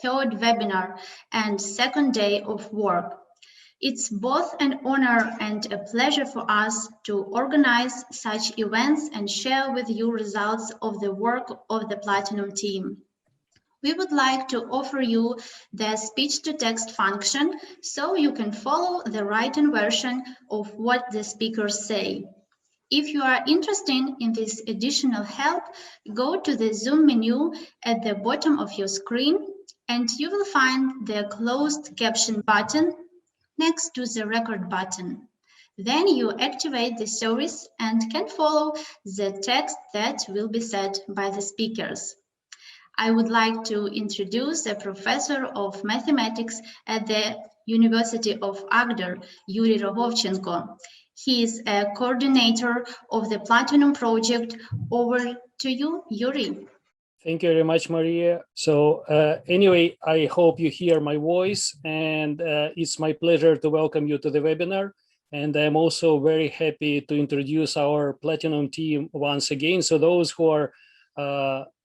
third webinar and second day of work. It's both an honor and a pleasure for us to organize such events and share with you results of the work of the Platinum team. We would like to offer you the speech-to-text function so you can follow the written version of what the speakers say. If you are interested in this additional help, go to the Zoom menu at the bottom of your screen and you will find the closed caption button next to the record button. Then you activate the service and can follow the text that will be said by the speakers. I would like to introduce a professor of mathematics at the University of Agder, Yuri Rogovchenko. He is a coordinator of the Platinum project. Over to you, Yuri. Thank you very much, Maria. So anyway, I hope you hear my voice, and it's my pleasure to welcome you to the webinar. And I'm also very happy to introduce our Platinum team once again. So those who are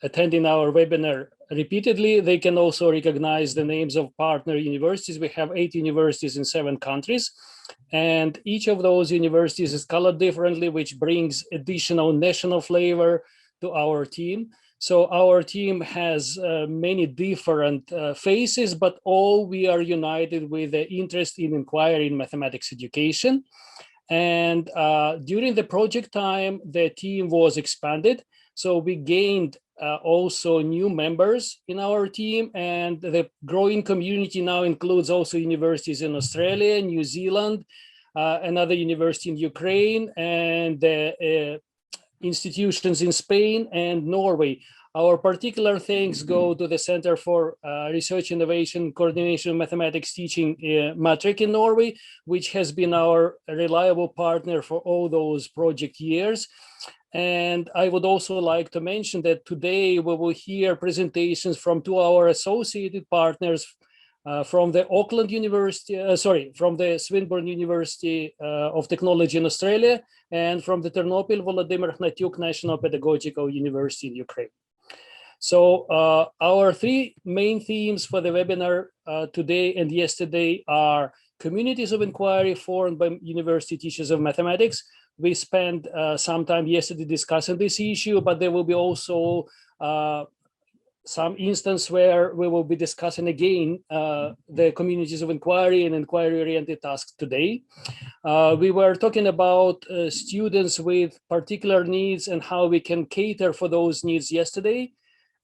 attending our webinar repeatedly, they can also recognize the names of partner universities. We have 8 universities in 7 countries, and each of those universities is colored differently, which brings additional national flavor to our team. So our team has many different faces, but all we are united with the interest in inquiry in mathematics education. And during the project time, the team was expanded. So we gained also new members in our team, and the growing community now includes also universities in Australia, New Zealand, another university in Ukraine, and institutions in Spain and Norway. Our particular thanks go to the Center for Research Innovation Coordination of Mathematics Teaching, Matric in Norway, which has been our reliable partner for all those project years. And I would also like to mention that today we will hear presentations from 2 of our associated partners from the Auckland University, from the Swinburne University of Technology in Australia, and from the Ternopil Volodymyr Hnatyuk National Pedagogical University in Ukraine. So our 3 main themes for the webinar today and yesterday are communities of inquiry formed by university teachers of mathematics. We spent some time yesterday discussing this issue, but there will be also some instance where we will be discussing again the communities of inquiry and inquiry-oriented tasks today. We were talking about students with particular needs and how we can cater for those needs yesterday.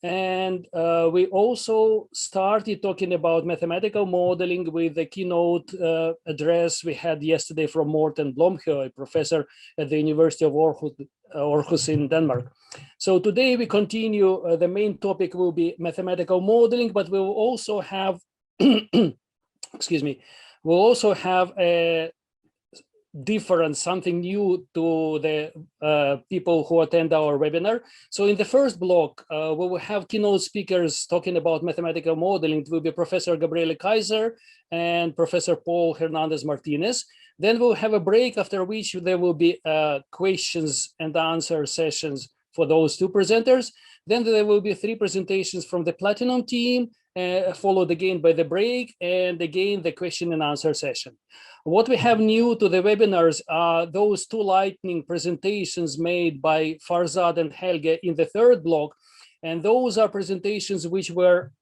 And we also started talking about mathematical modeling with the keynote address we had yesterday from Morten Blomhøj, a professor at the University of Aarhus in Denmark. So today we continue, the main topic will be mathematical modeling, but we will also have, excuse me, we'll also have a different, something new to the people who attend our webinar. So in the first block, we will have keynote speakers talking about mathematical modeling. It will be Professor Gabriele Kaiser and Professor Paul Hernandez Martinez. Then we'll have a break, after which there will be questions and answer sessions for those 2 presenters. Then there will be 3 presentations from the Platinum team, followed again by the break, and again the question and answer session. What we have new to the webinars are those 2 lightning presentations made by Farzad and Helge in the 3rd block. And those are presentations which were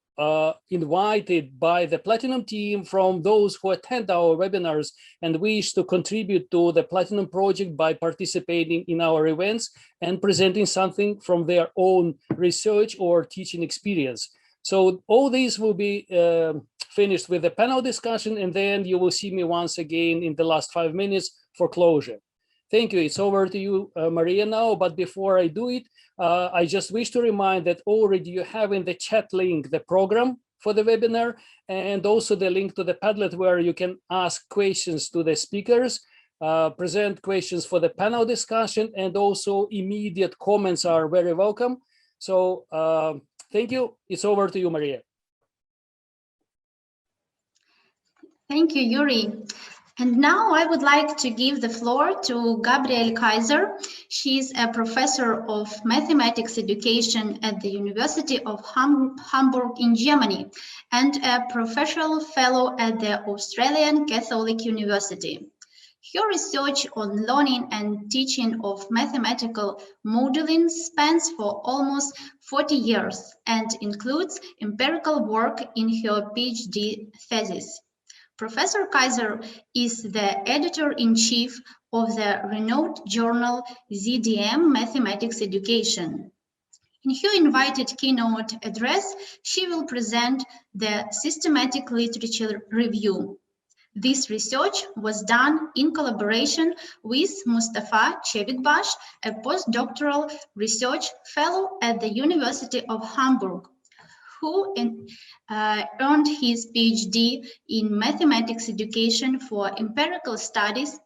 invited by the Platinum team from those who attend our webinars and wish to contribute to the Platinum project by participating in our events and presenting something from their own research or teaching experience. So all these will be finished with a panel discussion, and then you will see me once again in the last 5 minutes for closure. Thank you. It's over to you, Maria, now. But before I do it, I just wish to remind that already you have in the chat link the program for the webinar, and also the link to the Padlet where you can ask questions to the speakers, present questions for the panel discussion, and also immediate comments are very welcome. So thank you. It's over to you, Maria. Thank you, Yuri. And now I would like to give the floor to Gabriele Kaiser. She is a professor of mathematics education at the University of Hamburg in Germany and a professional fellow at the Australian Catholic University. Her research on learning and teaching of mathematical modeling spans for almost 40 years and includes empirical work in her PhD thesis. Professor Kaiser is the editor-in-chief of the renowned journal ZDM Mathematics Education. In her invited keynote address, she will present the systematic literature review. This research was done in collaboration with Mustafa Çevikbaş, a postdoctoral research fellow at the University of Hamburg, who earned his PhD in mathematics education for empirical studies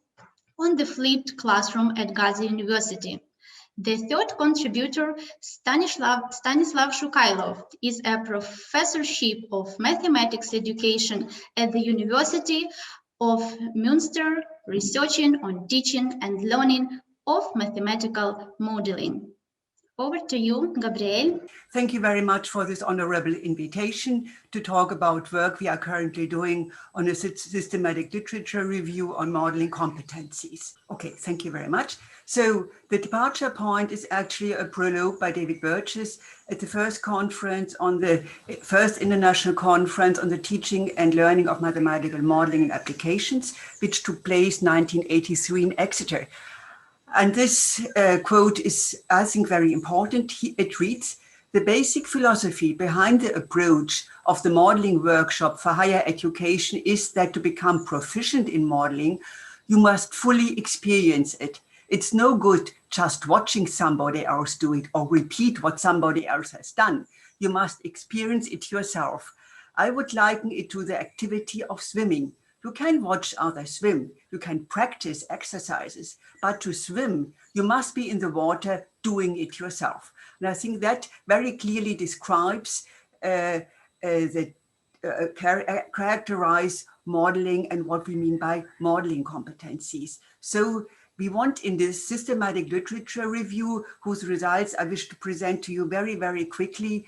on the flipped classroom at Gazi University. The third contributor, Stanislav Shukailov, is a professorship of mathematics education at the University of Münster, researching on teaching and learning of mathematical modeling. Over to you, Gabriele. Thank you very much for this honorable invitation to talk about work we are currently doing on a systematic literature review on modeling competencies. Okay, thank you very much. So the departure point is actually a prologue by David Burgess at the first international conference on the teaching and learning of mathematical modeling and applications, which took place 1983 in Exeter. And this quote is, I think, very important. It reads, "The basic philosophy behind the approach of the modeling workshop for higher education is that to become proficient in modeling, you must fully experience it. It's no good just watching somebody else do it or repeat what somebody else has done. You must experience it yourself. I would liken it to the activity of swimming. You can watch others swim, you can practice exercises, but to swim, you must be in the water doing it yourself." And I think that very clearly describes characterize modeling and what we mean by modeling competencies. So we want in this systematic literature review, whose results I wish to present to you very, very quickly,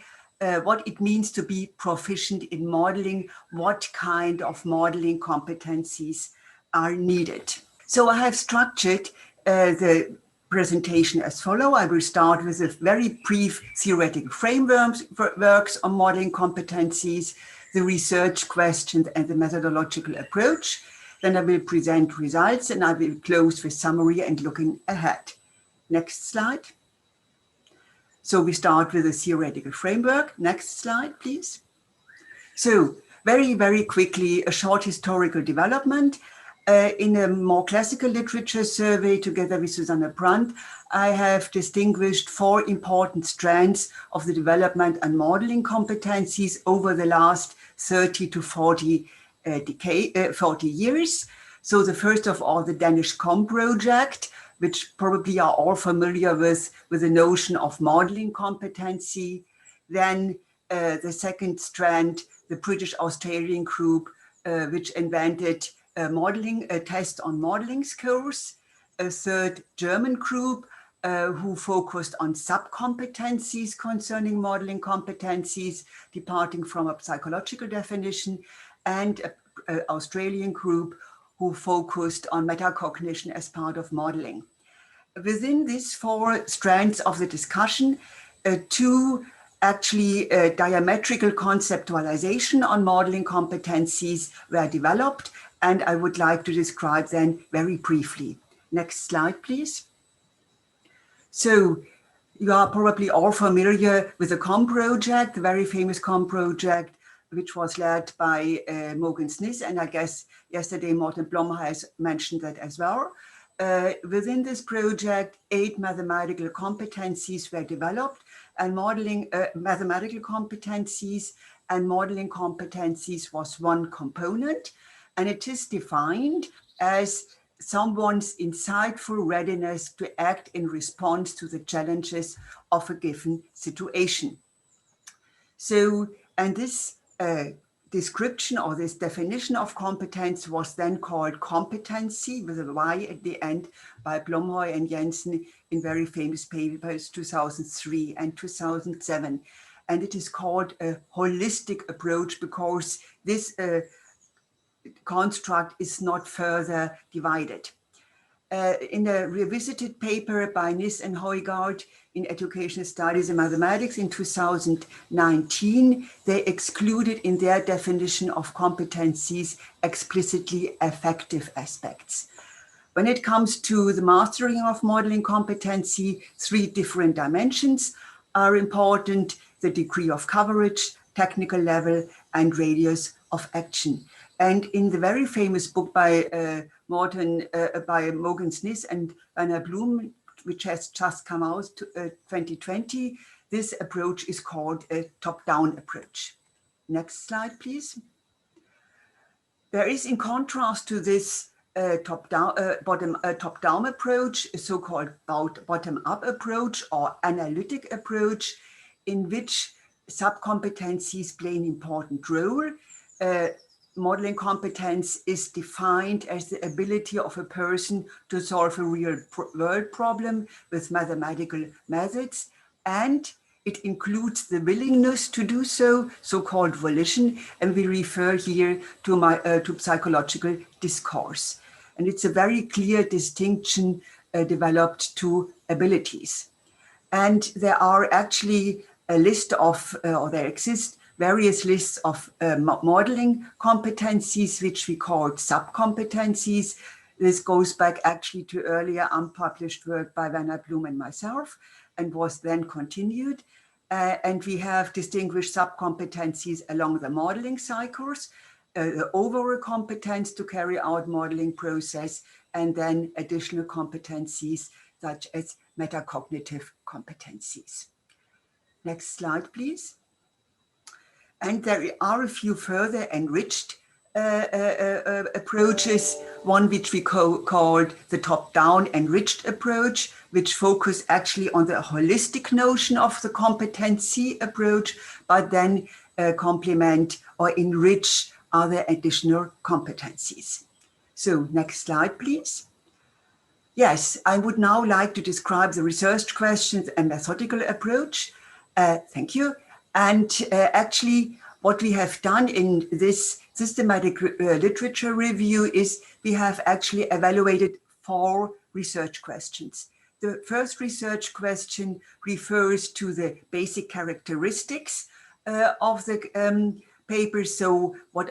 what it means to be proficient in modeling, what kind of modeling competencies are needed. So I have structured the presentation as follows. I will start with a very brief theoretical frameworks on modeling competencies, the research questions and the methodological approach. Then I will present results and I will close with summary and looking ahead. Next slide. So we start with a theoretical framework. Next slide, please. So very, very quickly, a short historical development. In a more classical literature survey together with Susanne Brandt, I have distinguished 4 important strands of the development and modeling competencies over the last 30 to 40 years. So the first of all, the Danish COM project, which probably are all familiar with the notion of modeling competency. Then the second strand, the British-Australian group, which invented a test on modeling skills. A third German group who focused on sub-competencies concerning modeling competencies, departing from a psychological definition, and an Australian group who focused on metacognition as part of modeling. Within these 4 strands of the discussion, 2 actually diametrical conceptualization on modeling competencies were developed, and I would like to describe them very briefly. Next slide, please. So you are probably all familiar with the COM project, the very famous COM project, which was led by Morgan Smith, and I guess yesterday Morten Blom has mentioned that as well. Within this project, 8 mathematical competencies were developed, and modeling mathematical competencies and modeling competencies was one component, and it is defined as someone's insightful readiness to act in response to the challenges of a given situation. So, and this description or this definition of competence was then called competency with a Y at the end by Blomhoy and Jensen in very famous papers 2003 and 2007. And it is called a holistic approach because this construct is not further divided. In a revisited paper by Nis and Højgaard in Educational Studies and Mathematics in 2019, they excluded in their definition of competencies explicitly affective aspects. When it comes to the mastering of modeling competency, 3 different dimensions are important: the degree of coverage, technical level, and radius of action. And in the very famous book by Morgan Smith and Werner Blum, which has just come out 2020, this approach is called a top-down approach. Next slide, please. There is, in contrast to this top-down approach, a so-called bottom-up approach or analytic approach, in which sub-competencies play an important role. Modeling competence is defined as the ability of a person to solve a real-world problem with mathematical methods, and it includes the willingness to do so, so-called volition, and we refer here to psychological discourse. And it's a very clear distinction developed to abilities. And there are actually a list of, or there exist various lists of modeling competencies, which we call sub-competencies. This goes back actually to earlier unpublished work by Werner Blum and myself, and was then continued. And we have distinguished sub-competencies along the modeling cycles, the overall competence to carry out modeling process, and then additional competencies such as metacognitive competencies. Next slide, please. And there are a few further enriched approaches, one which we called the top-down enriched approach, which focus actually on the holistic notion of the competency approach, but then complement or enrich other additional competencies. So next slide, please. Yes, I would now like to describe the research questions and methodical approach. Thank you. And actually, what we have done in this systematic literature review is we have actually evaluated 4 research questions. The first research question refers to the basic characteristics of the paper. So what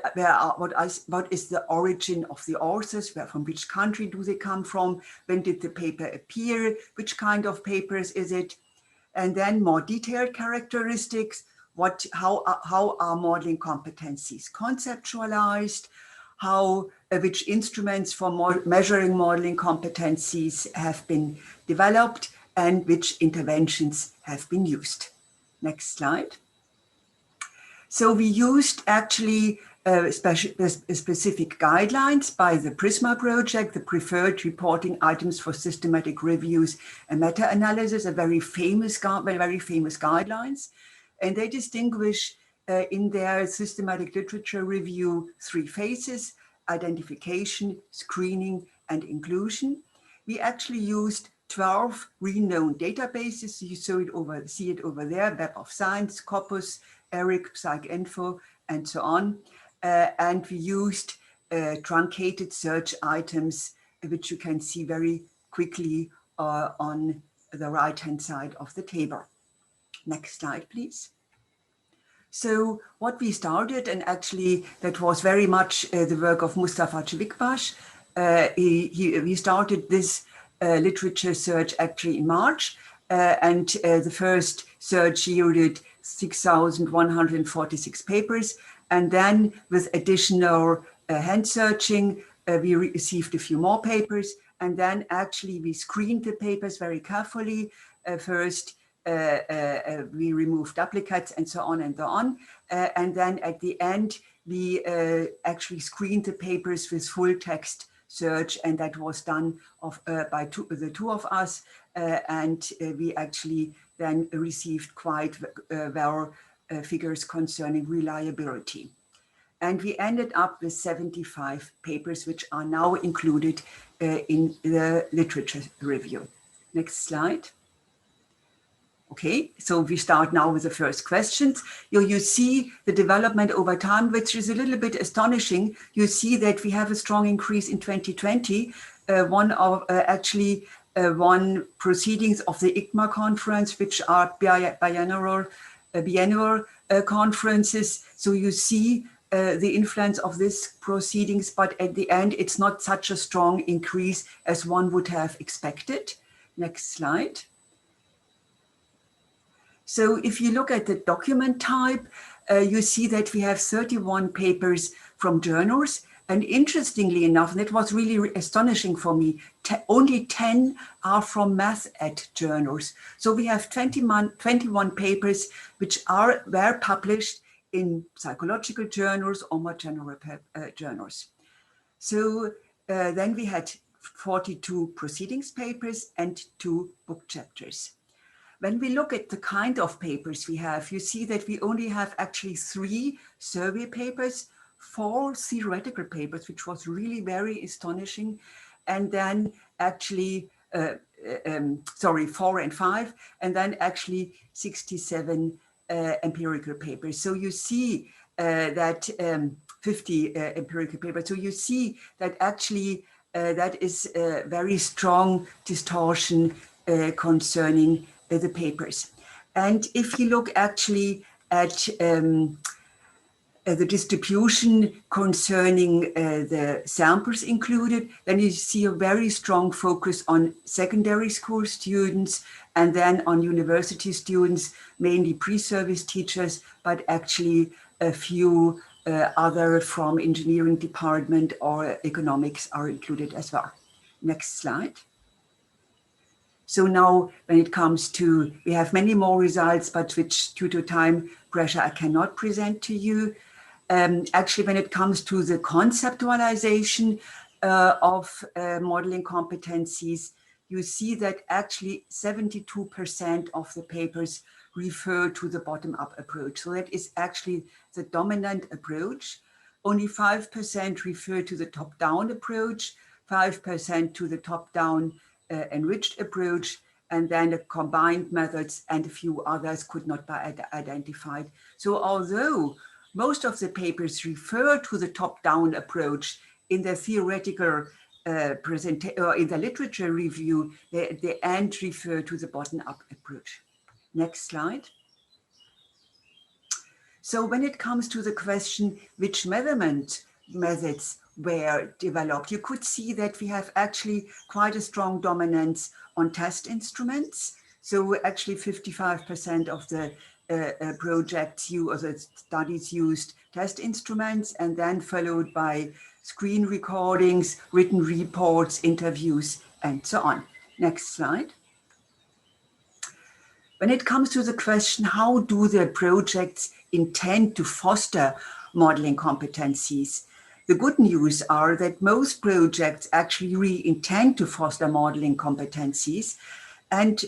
is the origin of the authors? From which country do they come from? When did the paper appear? Which kind of papers is it? And then more detailed characteristics. How are modeling competencies conceptualized? Which instruments for measuring modeling competencies have been developed, and which interventions have been used. Next slide. So we used actually specific guidelines by the PRISMA project, the Preferred Reporting Items for Systematic Reviews and Meta-Analysis, very famous guidelines. And they distinguish in their systematic literature review 3 phases: identification, screening, and inclusion. We actually used 12 renowned databases. You see it over there: Web of Science, Scopus, ERIC, PsycInfo, and so on. And we used truncated search items, which you can see very quickly on the right-hand side of the table. Next slide, please. So what we started, and actually that was very much the work of Mustafa Çevikbaş. We started this literature search actually in March, and the first search yielded 6,146 papers. And then with additional hand searching, we received a few more papers. And then actually we screened the papers very carefully. First, we removed duplicates and so on and so on. And then at the end, we actually screened the papers with full text search, and that was done by the 2 of us. And we actually then received quite well figures concerning reliability. And we ended up with 75 papers, which are now included in the literature review. Next slide. Okay, so we start now with the first questions. You see the development over time, which is a little bit astonishing. You see that we have a strong increase in 2020. One proceedings of the ICMA conference, which are biannual conferences. So you see the influence of these proceedings, but at the end, it's not such a strong increase as one would have expected. Next slide. So if you look at the document type, you see that we have 31 papers from journals. And interestingly enough, and it was really astonishing for me, only 10 are from math ed journals. So we have 21 papers which were published in psychological journals or more general journals. So then we had 42 proceedings papers and 2 book chapters. When we look at the kind of papers we have, you see that we only have actually 3 survey papers, 4 theoretical papers, which was really very astonishing. And then actually, 4 and 5, and then actually 67 empirical papers. So you see that 50 empirical papers. So you see that actually that is a very strong distortion concerning the papers. And if you look actually at the distribution concerning the samples included, then you see a very strong focus on secondary school students and then on university students, mainly pre-service teachers, but actually a few other from engineering department or economics are included as well. Next slide. So now when it comes to, we have many more results, but which due to time pressure, I cannot present to you. Actually, when it comes to the conceptualization of modeling competencies, you see that actually 72% of the papers refer to the bottom-up approach. So that is actually the dominant approach. Only 5% refer to the top-down approach, 5% to the top-down enriched approach, and then the combined methods and a few others could not be identified. So although most of the papers refer to the top-down approach in the theoretical presentation or in the literature review, they end refer to the bottom-up approach. Next slide. So when it comes to the question which measurement methods were developed, you could see that we have actually quite a strong dominance on test instruments. So actually 55% of the projects or the studies used test instruments, and then followed by screen recordings, written reports, interviews, and so on. Next slide. When it comes to the question, how do the projects intend to foster modeling competencies? The good news are that most projects actually really intend to foster modeling competencies, and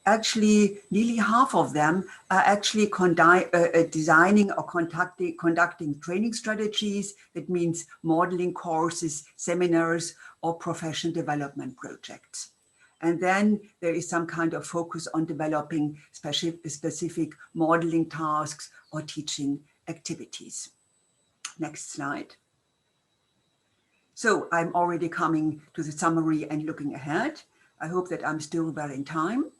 actually nearly half of them are actually designing or conducting training strategies. That means modeling courses, seminars, or professional development projects. And then there is some kind of focus on developing specific modeling tasks or teaching activities. Next slide. So I'm already coming to the summary and looking ahead. I hope that I'm still well in time.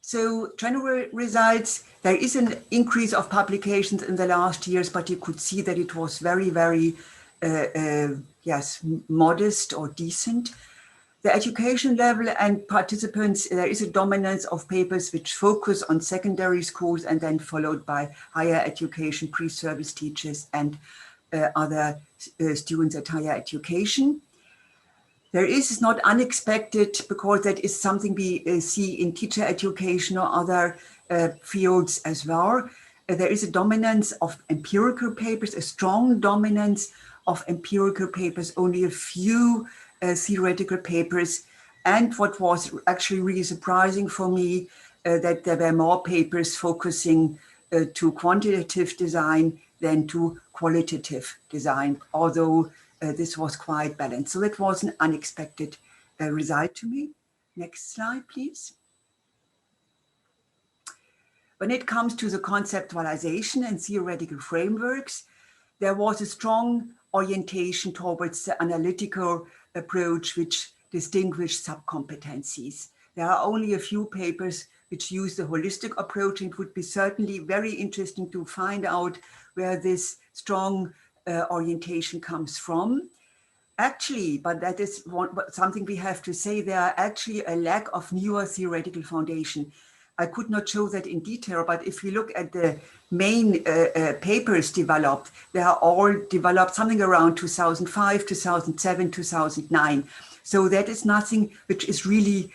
So general results, there is an increase of publications in the last years, but you could see that it was very, very, modest or decent. The education level and participants, there is a dominance of papers which focus on secondary schools and then followed by higher education, pre-service teachers and other students at higher education. There is not unexpected, because that is something we see in teacher education or other fields as well. There is a dominance of empirical papers, a strong dominance of empirical papers, only a few theoretical papers. And what was actually really surprising for me, that there were more papers focusing to quantitative design than to qualitative design, although this was quite balanced. So it was an unexpected result to me. Next slide, please. When it comes to the conceptualization and theoretical frameworks, there was a strong orientation towards the analytical approach which distinguished subcompetencies. There are only a few papers which use the holistic approach, and it would be certainly very interesting to find out where this strong orientation comes from. Actually, but that is something we have to say, there are actually a lack of newer theoretical foundation. I could not show that in detail, but if you look at the main papers developed, they are all developed something around 2005, 2007, 2009. So that is nothing which is really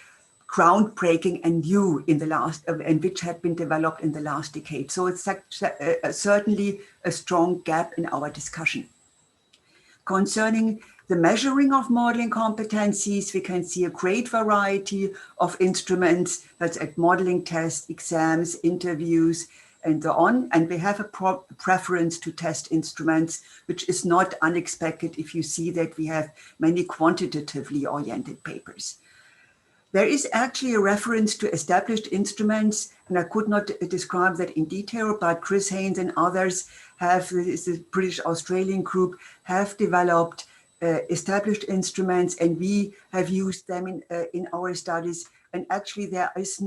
groundbreaking and new in the last, and which had been developed in the last decade. So it's certainly a strong gap in our discussion. Concerning the measuring of modeling competencies, we can see a great variety of instruments, that's at modeling tests, exams, interviews, and so on. And we have a preference to test instruments, which is not unexpected if you see that we have many quantitatively oriented papers. There is actually a reference to established instruments, and I could not describe that in detail, but Chris Haynes and others have, the British Australian group, have developed established instruments, and we have used them in our studies. And actually there is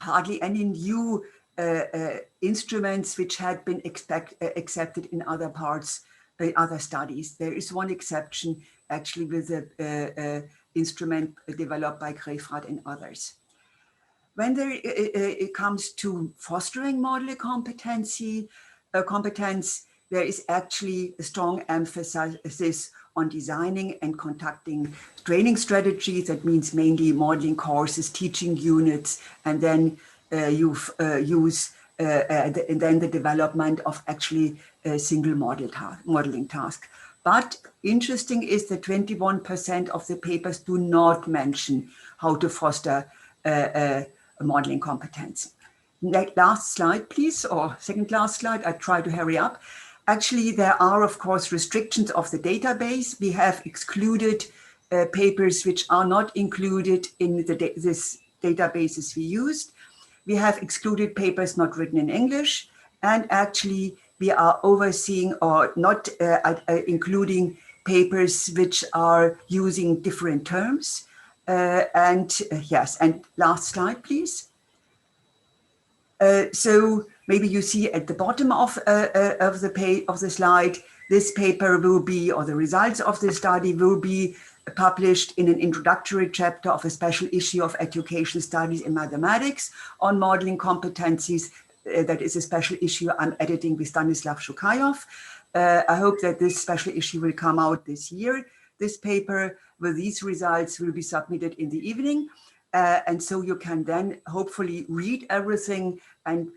hardly any new instruments which had been accepted in other parts, other studies. There is one exception actually with the instrument developed by Grefrath and others. When it comes to fostering modeling competence, there is actually a strong emphasis on designing and conducting training strategies. That means mainly modeling courses, teaching units, and then and then the development of actually a single modeling task. But interesting is that 21% of the papers do not mention how to foster a modeling competence. Last slide, please, or second last slide. I try to hurry up. Actually, there are, of course, restrictions of the database. We have excluded papers which are not included in this databases we used. We have excluded papers not written in English, and actually we are overseeing or not including papers which are using different terms. Yes, and last slide, please. So maybe you see at the bottom of the page of the slide, this paper will be, or the results of the study will be published in an introductory chapter of a special issue of Education Studies in Mathematics on modeling competencies. That is a special issue I'm editing with Stanislav Shukayov. I hope that this special issue will come out this year. This paper with these results will be submitted in the evening. And so you can then hopefully read everything and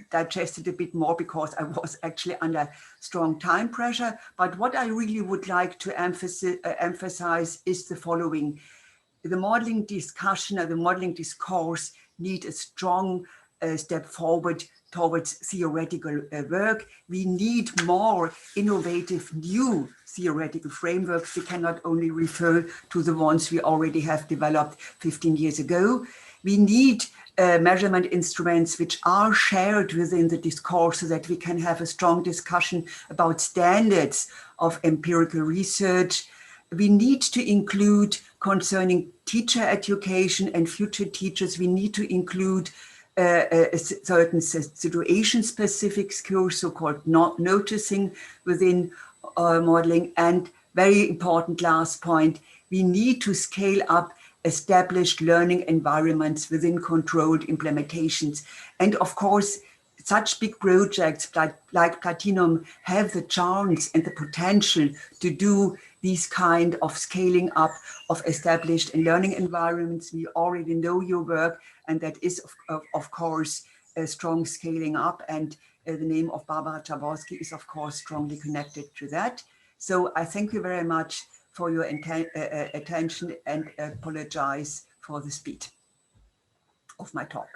digest it a bit more, because I was actually under strong time pressure. But what I really would like to emphasize is the following. The modeling discussion or the modeling discourse need a strong step forward towards theoretical work. We need more innovative new theoretical frameworks. We cannot only refer to the ones we already have developed 15 years ago. We need measurement instruments which are shared within the discourse so that we can have a strong discussion about standards of empirical research. We need to include, concerning teacher education and future teachers, we need to include a certain situation-specific skills, so-called noticing within modeling. And very important last point, we need to scale up established learning environments within controlled implementations. And of course, such big projects like Platinum have the chance and the potential to do these kind of scaling up of established and learning environments. We already know your work, and that is of course a strong scaling up, and the name of Barbara Jaworski is of course strongly connected to that. So I thank you very much for your attention, and apologize for the speed of my talk.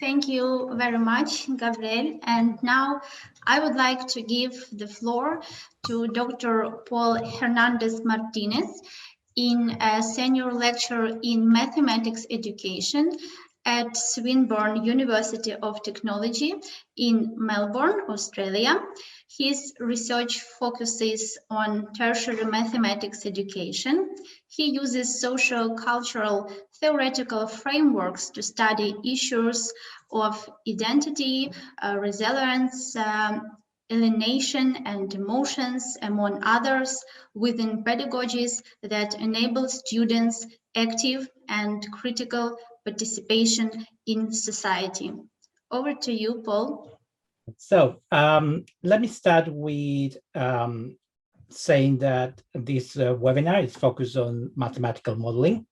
Thank you very much, Gabriel. And now I would like to give the floor to Dr. Paul Hernandez Martinez, in a senior lecturer in mathematics education at Swinburne University of Technology in Melbourne, Australia. His research focuses on tertiary mathematics education. He uses social-cultural theoretical frameworks to study issues of identity, resilience, alienation and emotions, among others, within pedagogies that enable students active and critical participation in society. Over to you, Paul. So let me start with saying that this webinar is focused on mathematical modeling.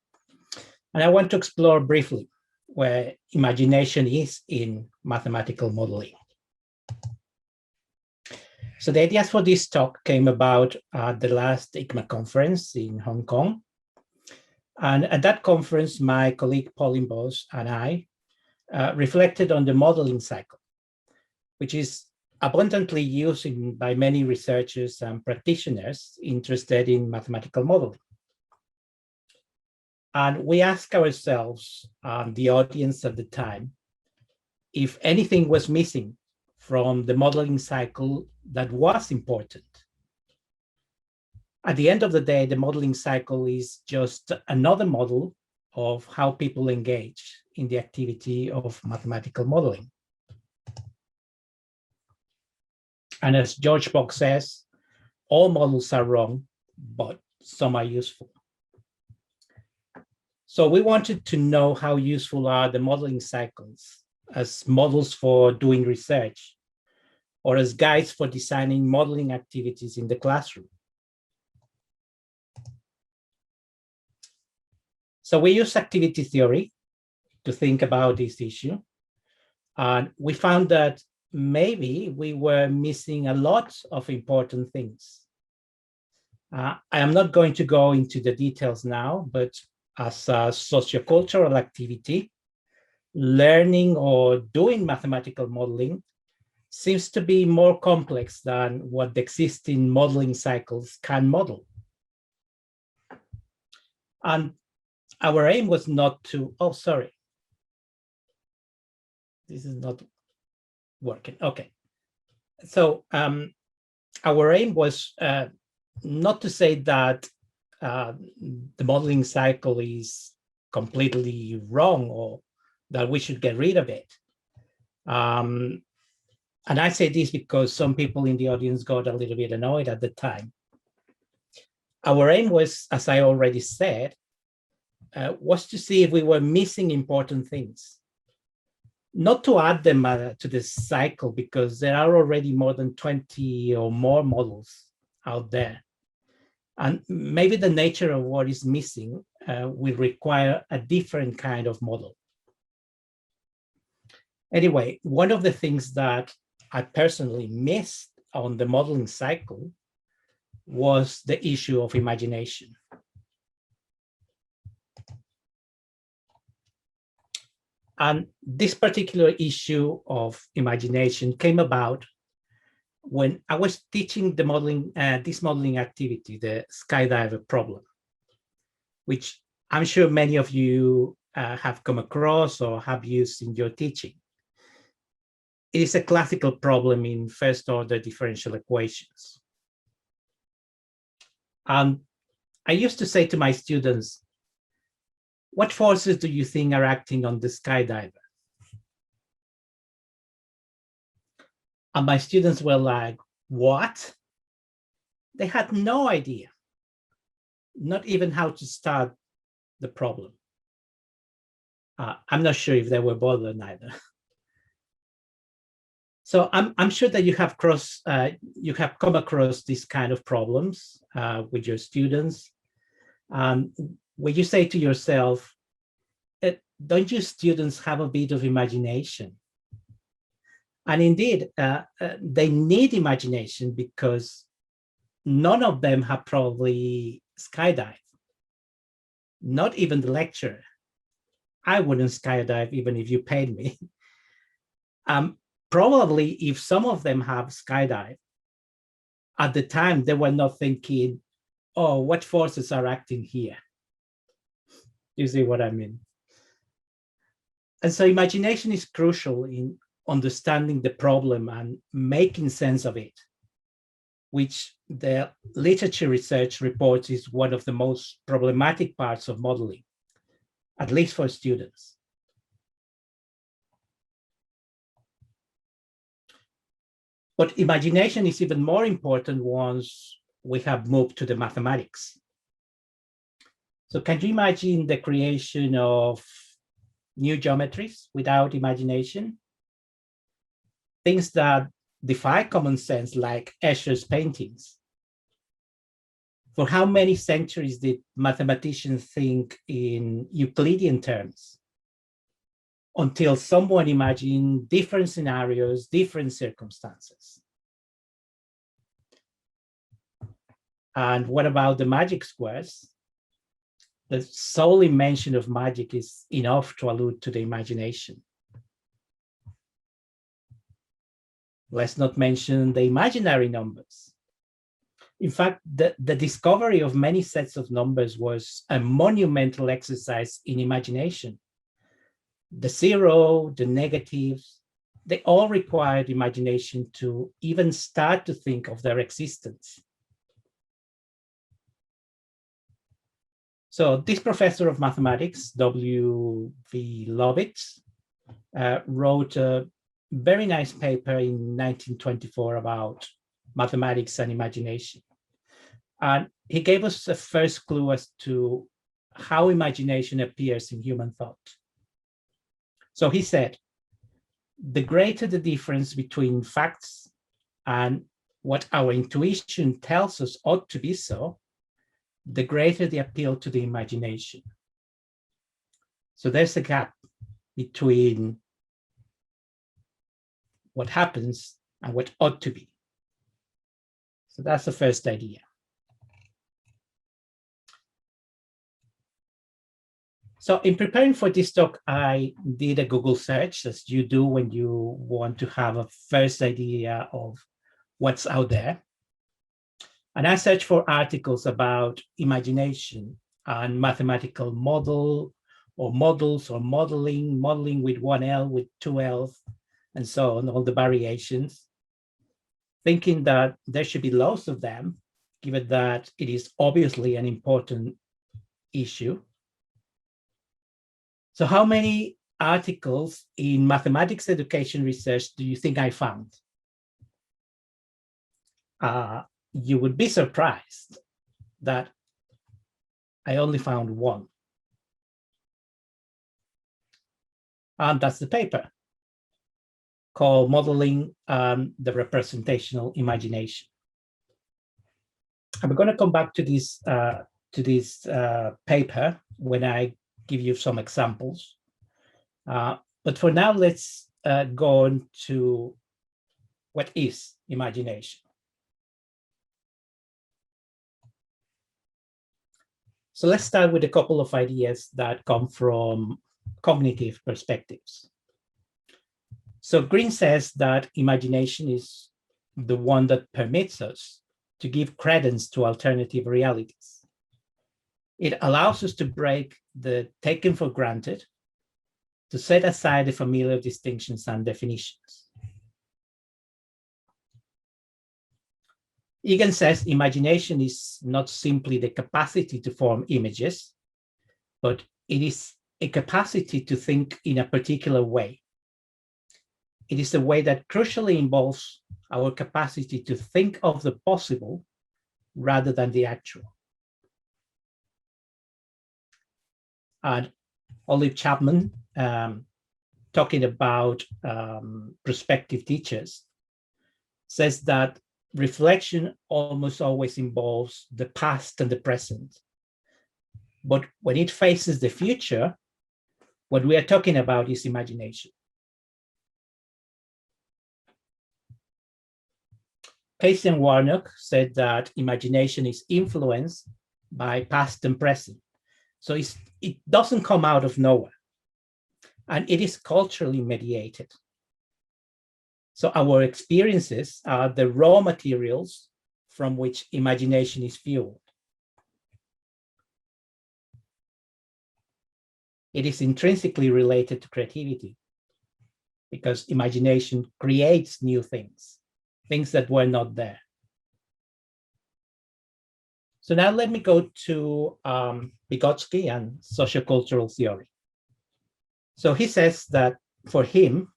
And I want to explore briefly where imagination is in mathematical modeling. So the ideas for this talk came about at the last ICMA conference in Hong Kong. And at that conference, my colleague Pauline Bos and I reflected on the modeling cycle, which is abundantly used by many researchers and practitioners interested in mathematical modeling. And we asked ourselves, the audience at the time, if anything was missing from the modeling cycle that was important. At the end of the day, the modeling cycle is just another model of how people engage in the activity of mathematical modeling. And as George Bock says, all models are wrong, but some are useful. So we wanted to know how useful are the modeling cycles as models for doing research or as guides for designing modeling activities in the classroom. So we use activity theory to think about this issue. And we found that maybe we were missing a lot of important things. I am not going to go into the details now, but as a sociocultural activity, learning or doing mathematical modeling seems to be more complex than what the existing modeling cycles can model. And our aim was not to, oh, sorry. This is not working, okay. So our aim was not to say that the modeling cycle is completely wrong or that we should get rid of it. And I say this because some people in the audience got a little bit annoyed at the time. Our aim was, as I already said, was to see if we were missing important things. Not to add them to the cycle, because there are already more than 20 or more models out there. And maybe the nature of what is missing will require a different kind of model. Anyway, one of the things that I personally missed on the modeling cycle was the issue of imagination. And this particular issue of imagination came about when I was teaching the modeling, this modeling activity, the skydiver problem, which I'm sure many of you have come across or have used in your teaching. It is a classical problem in first-order differential equations. And I used to say to my students, what forces do you think are acting on the skydiver? And my students were like, what? They had no idea, not even how to start the problem. I'm not sure if they were bothered either. So I'm sure that you have come across these kind of problems with your students. When you say to yourself, don't you students have a bit of imagination? And indeed, they need imagination because none of them have probably skydived, not even the lecturer. I wouldn't skydive even if you paid me. Probably if some of them have skydived, at the time they were not thinking, oh, what forces are acting here? You see what I mean? And so imagination is crucial in understanding the problem and making sense of it, which the literature research reports is one of the most problematic parts of modeling, at least for students. But imagination is even more important once we have moved to the mathematics. So can you imagine the creation of new geometries without imagination? Things that defy common sense, like Escher's paintings. For how many centuries did mathematicians think in Euclidean terms? Until someone imagined different scenarios, different circumstances. And what about the magic squares? The solely mention of magic is enough to allude to the imagination. Let's not mention the imaginary numbers. In fact, the discovery of many sets of numbers was a monumental exercise in imagination. The zero, the negatives, they all required imagination to even start to think of their existence. So this professor of mathematics, W.V. Lovitz, wrote a very nice paper in 1924 about mathematics and imagination. And he gave us a first clue as to how imagination appears in human thought. So he said, the greater the difference between facts and what our intuition tells us ought to be so, the greater the appeal to the imagination. So there's a gap between what happens and what ought to be. So that's the first idea. So in preparing for this talk, I did a Google search, as you do when you want to have a first idea of what's out there. And I searched for articles about imagination and mathematical model or models or modeling with one L, with two L's, and so on, all the variations, thinking that there should be loads of them, given that it is obviously an important issue. So how many articles in mathematics education research do you think I found? You would be surprised that I only found one. And that's the paper called Modeling the Representational Imagination. I'm going to come back to this paper when I give you some examples. But for now, let's go on to what is imagination. So let's start with a couple of ideas that come from cognitive perspectives. So Green says that imagination is the one that permits us to give credence to alternative realities. It allows us to break the taken for granted, to set aside the familiar distinctions and definitions. Egan says imagination is not simply the capacity to form images, but it is a capacity to think in a particular way. It is a way that crucially involves our capacity to think of the possible rather than the actual. And Olive Chapman, talking about prospective teachers, says that reflection almost always involves the past and the present. But when it faces the future, what we are talking about is imagination. Casey and Warnock said that imagination is influenced by past and present. So it doesn't come out of nowhere. And it is culturally mediated. So our experiences are the raw materials from which imagination is fueled. It is intrinsically related to creativity because imagination creates new things, things that were not there. So now let me go to Vygotsky and sociocultural theory. So he says that for him,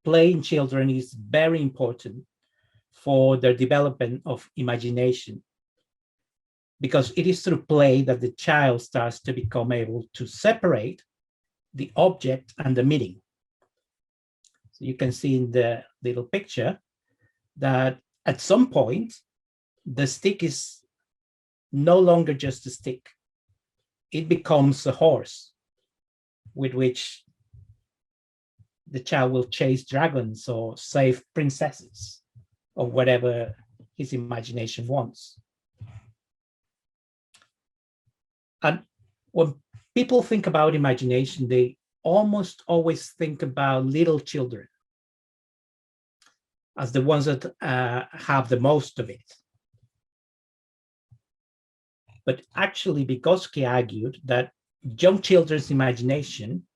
play in children is very important for their development of imagination, because it is through play that the child starts to become able to separate the object and the meaning. So you can see in the little picture that at some point, the stick is no longer just a stick. It becomes a horse with which the child will chase dragons or save princesses or whatever his imagination wants. And when people think about imagination, they almost always think about little children as the ones that have the most of it. But actually, Vygotsky argued that young children's imagination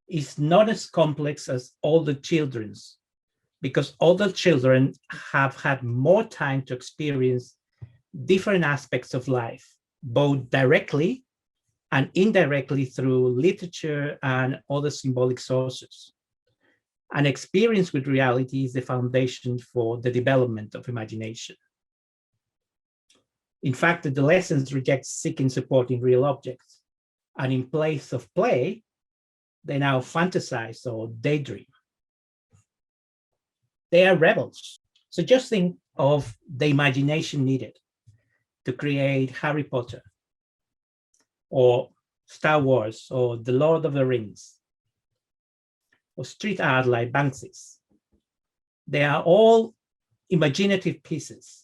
is not as complex as older children's, because older children have had more time to experience different aspects of life, both directly and indirectly through literature and other symbolic sources. An experience with reality is the foundation for the development of imagination. In fact, adolescents reject seeking support in real objects, and in place of play, they now fantasize or daydream. They are rebels. So just think of the imagination needed to create Harry Potter or Star Wars or The Lord of the Rings or street art like Banksy's. They are all imaginative pieces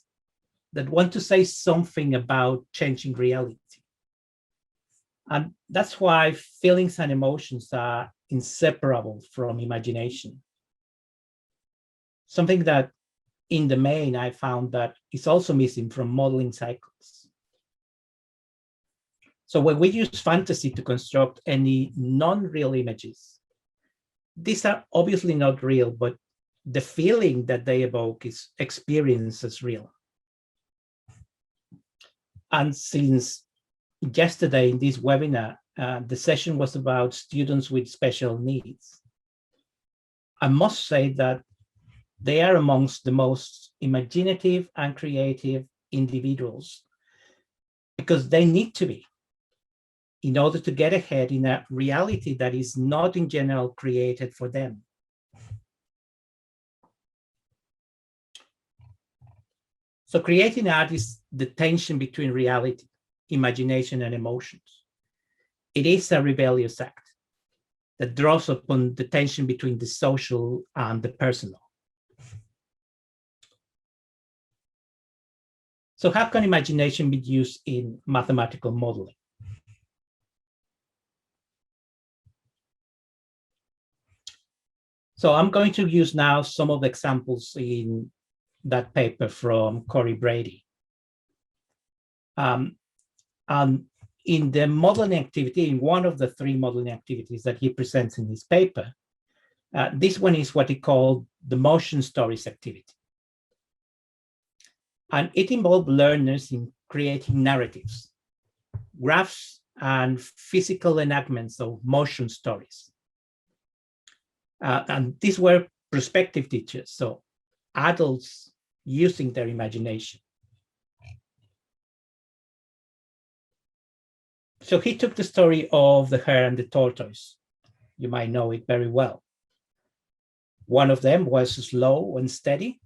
that want to say something about changing reality. And that's why feelings and emotions are inseparable from imagination. Something that in the main I found that is also missing from modeling cycles. So when we use fantasy to construct any non-real images, these are obviously not real, but the feeling that they evoke is experienced as real. And since yesterday in this webinar, the session was about students with special needs, I must say that they are amongst the most imaginative and creative individuals because they need to be in order to get ahead in a reality that is not in general created for them. So creating art is the tension between reality, imagination, and emotions. It is a rebellious act that draws upon the tension between the social and the personal. So how can imagination be used in mathematical modeling? So I'm going to use now some of the examples in that paper from Corey Brady. And in the modeling activity, in one of the three modeling activities that he presents in his paper, this one is what he called the motion stories activity. And it involved learners in creating narratives, graphs, and physical enactments of motion stories. And these were prospective teachers, so adults using their imagination. So he took the story of the hare and the tortoise. You might know it very well. One of them was slow and steady.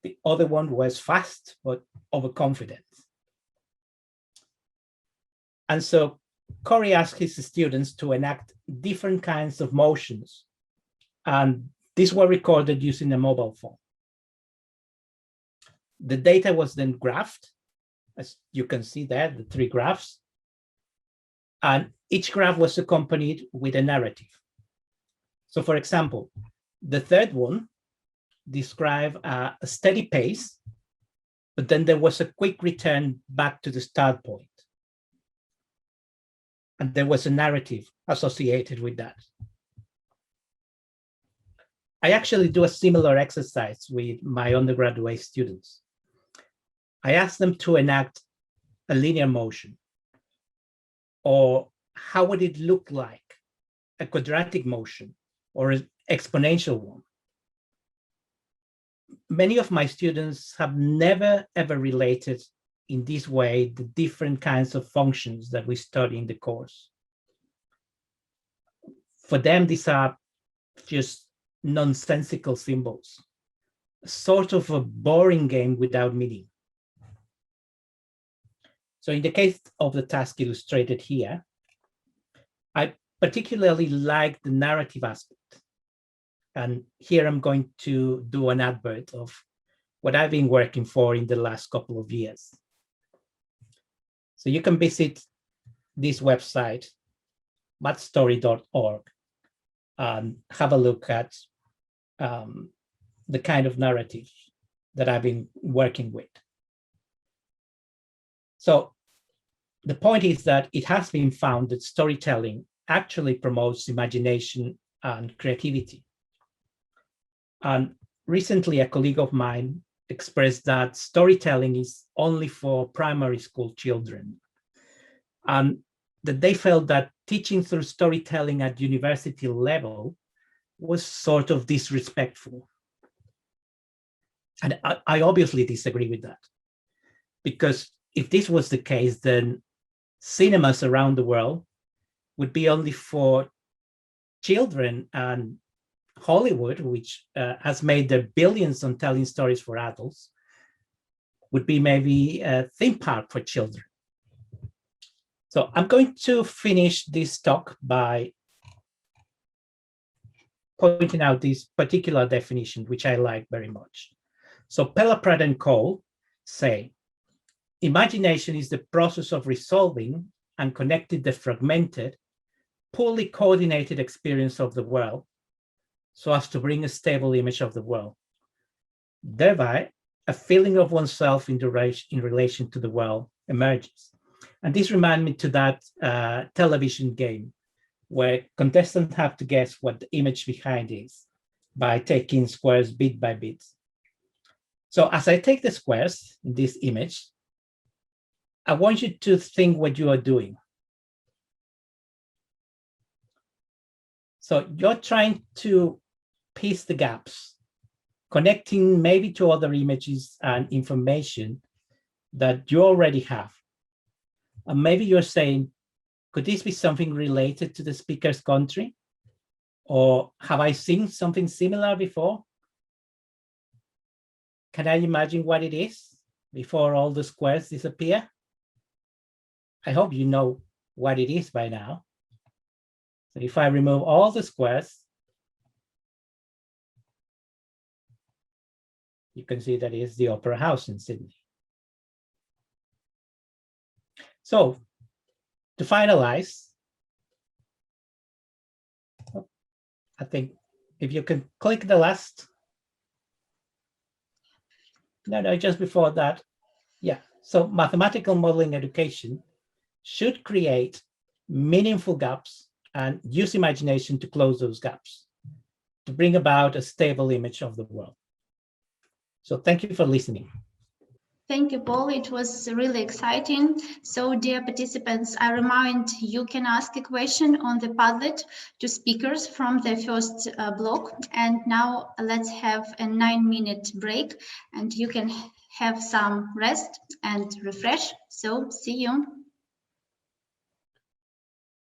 The other one was fast, but overconfident. And so Corey asked his students to enact different kinds of motions, and these were recorded using a mobile phone. The data was then graphed, as you can see there, the three graphs, and each graph was accompanied with a narrative. So for example, the third one describe a steady pace, but then there was a quick return back to the start point. And there was a narrative associated with that. I actually do a similar exercise with my undergraduate students. I ask them to enact a linear motion, or how would it look like, a quadratic motion or an exponential one. Many of my students have never ever related in this way the different kinds of functions that we study in the course. For them, these are just nonsensical symbols, sort of a boring game without meaning. So in the case of the task illustrated here, I particularly like the narrative aspect. And here I'm going to do an advert of what I've been working for in the last couple of years. So you can visit this website, matstory.org, and have a look at the kind of narrative that I've been working with. So the point is that it has been found that storytelling actually promotes imagination and creativity. And recently, a colleague of mine expressed that storytelling is only for primary school children, and that they felt that teaching through storytelling at university level was sort of disrespectful. And I obviously disagree with that, because if this was the case, then cinemas around the world would be only for children, and Hollywood, which has made their billions on telling stories for adults, would be maybe a theme park for children. So I'm going to finish this talk by pointing out this particular definition, which I like very much. So Pellapratt and Cole say, imagination is the process of resolving and connecting the fragmented, poorly coordinated experience of the world so as to bring a stable image of the world. Thereby, a feeling of oneself in relation to the world emerges. And this reminds me to that television game where contestants have to guess what the image behind is by taking squares bit by bit. So as I take the squares in this image, I want you to think what you are doing. So you're trying to piece the gaps, connecting maybe to other images and information that you already have. And maybe you're saying, could this be something related to the speaker's country? Or have I seen something similar before? Can I imagine what it is before all the squares disappear? I hope you know what it is by now. So if I remove all the squares, you can see that is the Opera House in Sydney. So to finalize, I think if you can click the last, no, just before that. Yeah, so mathematical modeling education should create meaningful gaps and use imagination to close those gaps, to bring about a stable image of the world. So thank you for listening. Thank you, Paul. It was really exciting. So, dear participants, I remind you can ask a question on the Padlet to speakers from the first block. And now let's have a 9-minute break and you can have some rest and refresh. So, see you.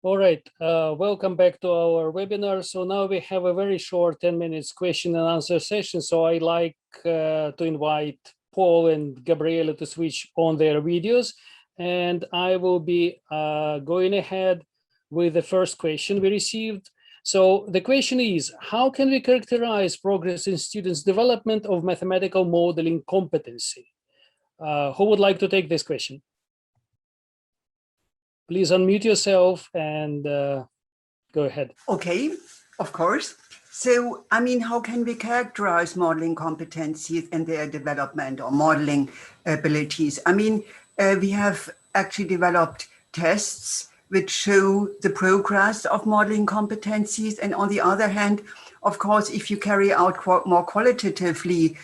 All right, welcome back to our webinar. So now we have a very short 10 minutes question and answer session. So I like to invite Paul and Gabriela to switch on their videos. And I will be going ahead with the first question we received. So the question is, how can we characterize progress in students' development of mathematical modeling competency? Who would like to take this question? Please unmute yourself and go ahead. Okay, of course. So, I mean, how can we characterize modeling competencies and their development or modeling abilities? I mean, we have actually developed tests which show the progress of modeling competencies. And on the other hand, of course, if you carry out more qualitatively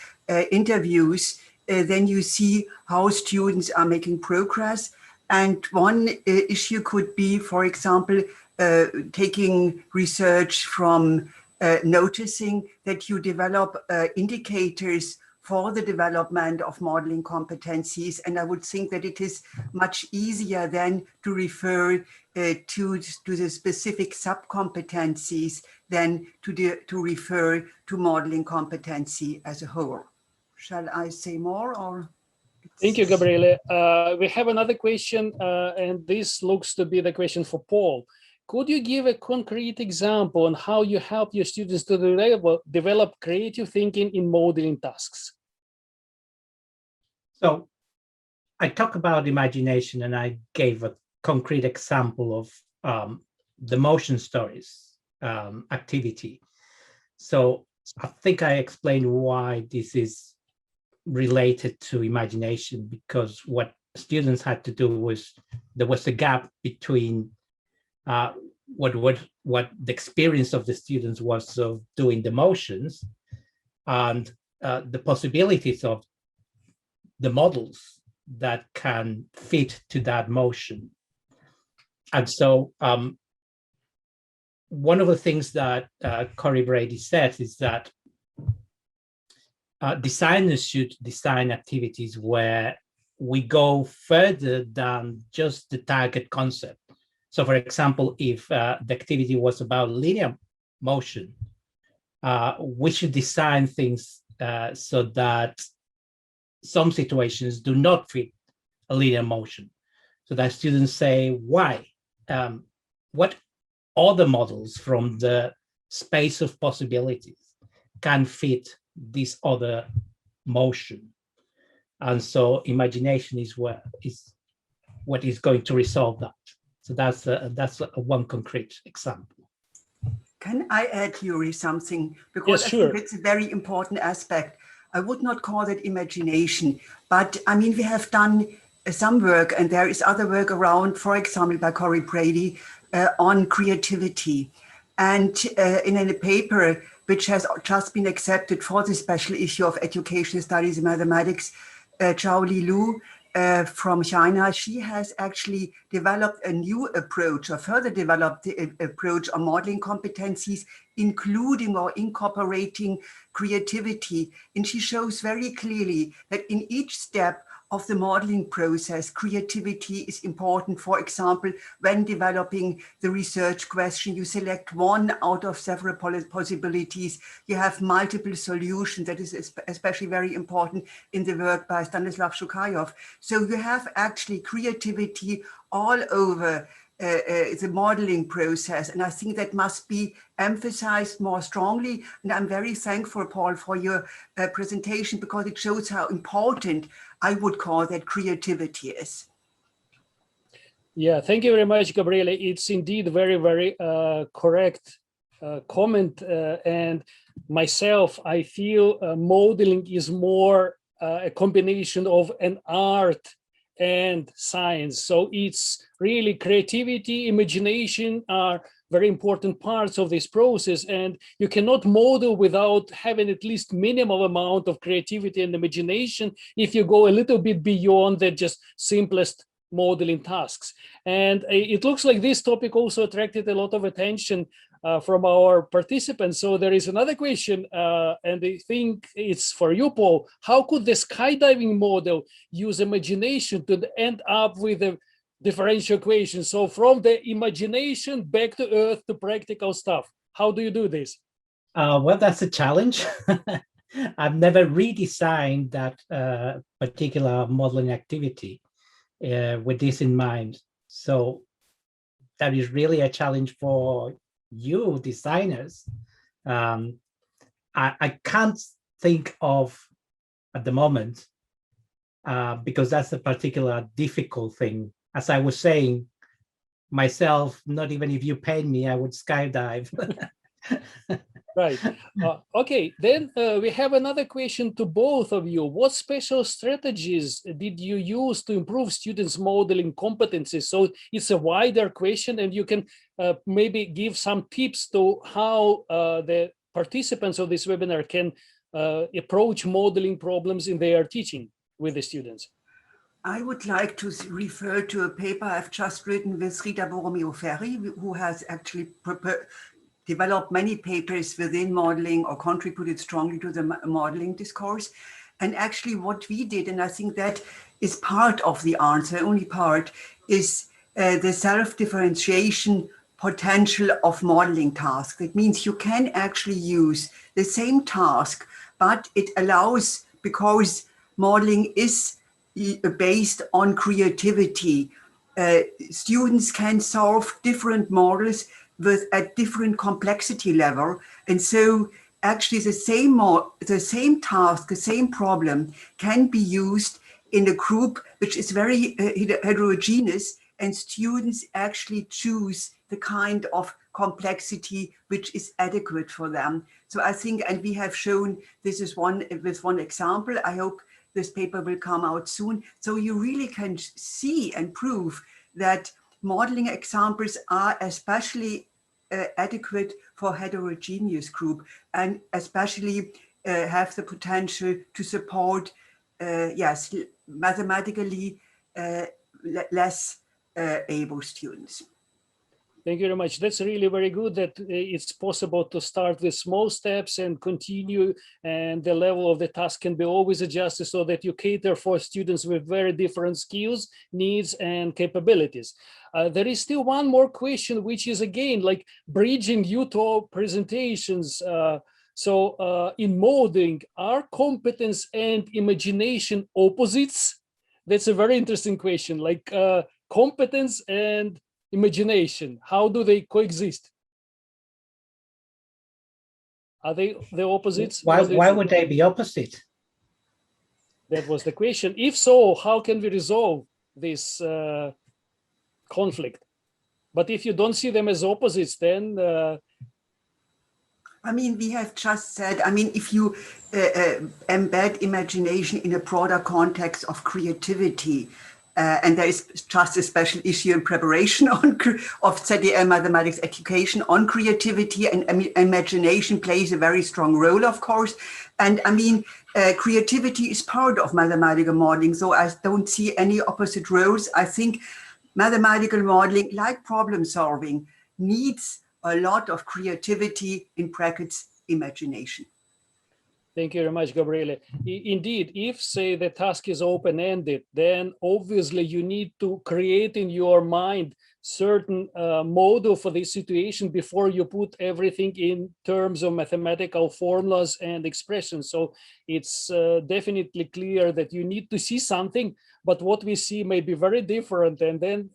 interviews, then you see how students are making progress. And one issue could be, for example, taking research from noticing that you develop indicators for the development of modeling competencies. And I would think that it is much easier then to refer to the specific sub-competencies than to refer to modeling competency as a whole. Shall I say more or? Thank you, Gabriele. We have another question, and this looks to be the question for Paul. Could you give a concrete example on how you help your students to develop creative thinking in modeling tasks? So I talk about imagination, and I gave a concrete example of the motion stories activity. So I think I explained why this is related to imagination, because what students had to do was, there was a gap between what the experience of the students was of doing the motions and the possibilities of the models that can fit to that motion. And so one of the things that Corey Brady says is that designers should design activities where we go further than just the target concept. So for example, if the activity was about linear motion, we should design things so that some situations do not fit a linear motion. So that students say, why? What other models from the space of possibilities can fit this other motion? And so imagination is what is going to resolve that. So that's one concrete example. Can I add, Yuri, something? Because yes, sure. I think it's a very important aspect. I would not call it imagination, but I mean, we have done some work, and there is other work around, for example, by Corey Brady, on creativity. And in a paper which has just been accepted for the special issue of Education Studies in Mathematics, Zhao Li Lu from China, she has actually developed a new approach, or further developed the approach on modeling competencies, including or incorporating creativity. And she shows very clearly that in each step of the modeling process, creativity is important. For example, when developing the research question, you select one out of several possibilities. You have multiple solutions. That is especially very important in the work by Stanislav Shukayov. So you have actually creativity all over the modeling process. And I think that must be emphasized more strongly. And I'm very thankful, Paul, for your presentation, because it shows how important I would call that creativity is. Yeah, thank you very much, Gabriele. It's indeed very, very correct comment. And myself, I feel modeling is more a combination of an art and science. So it's really creativity, imagination are very important parts of this process. And you cannot model without having at least minimal amount of creativity and imagination if you go a little bit beyond the just simplest modeling tasks. And it looks like this topic also attracted a lot of attention from our participants. So there is another question, and I think it's for you, Paul. How could the skydiving model use imagination to end up with a differential equation? So from the imagination back to Earth to practical stuff. How do you do this? Well, that's a challenge. I've never redesigned that particular modeling activity with this in mind. So that is really a challenge for you designers. I can't think of at the moment because that's a particular difficult thing. As I was saying myself, not even if you paid me, I would skydive. Right. Okay, then we have another question to both of you. What special strategies did you use to improve students' modeling competencies? So it's a wider question, and you can maybe give some tips to how the participants of this webinar can approach modeling problems in their teaching with the students. I would like to refer to a paper I've just written with Rita Boromeo-Ferri, who has actually developed many papers within modeling or contributed strongly to the modeling discourse. And actually what we did, and I think that is part of the answer, only part, is the self-differentiation potential of modeling tasks. It means you can actually use the same task, but it allows, because modeling is based on creativity, students can solve different models with a different complexity level. And so actually the same task, the same problem can be used in a group which is very heterogeneous, and students actually choose the kind of complexity which is adequate for them. So I think, and we have shown this is with one example. I hope this paper will come out soon. So you really can see and prove that modeling examples are especially adequate for heterogeneous group, and especially have the potential to support, yes, mathematically less able students. Thank you very much. That's really very good that it's possible to start with small steps and continue, and the level of the task can be always adjusted so that you cater for students with very different skills, needs, and capabilities. There is still one more question, which is again like bridging you to our presentations. In modeling, are competence and imagination opposites? That's a very interesting question, like competence and imagination, how do they coexist? Are they the opposites? Why would they be opposite? That was the question. If so, how can we resolve this conflict? But if you don't see them as opposites, then I mean, we have just said, I mean, if you embed imagination in a broader context of creativity, and there is just a special issue in preparation of ZDL mathematics education on creativity, and imagination plays a very strong role, of course. And I mean, creativity is part of mathematical modeling, so I don't see any opposite roles. I think mathematical modeling, like problem solving, needs a lot of creativity, in brackets, imagination. Thank you very much, Gabriele. Indeed, if, say, the task is open-ended, then obviously you need to create in your mind certain model for this situation before you put everything in terms of mathematical formulas and expressions. So it's definitely clear that you need to see something, but what we see may be very different, and then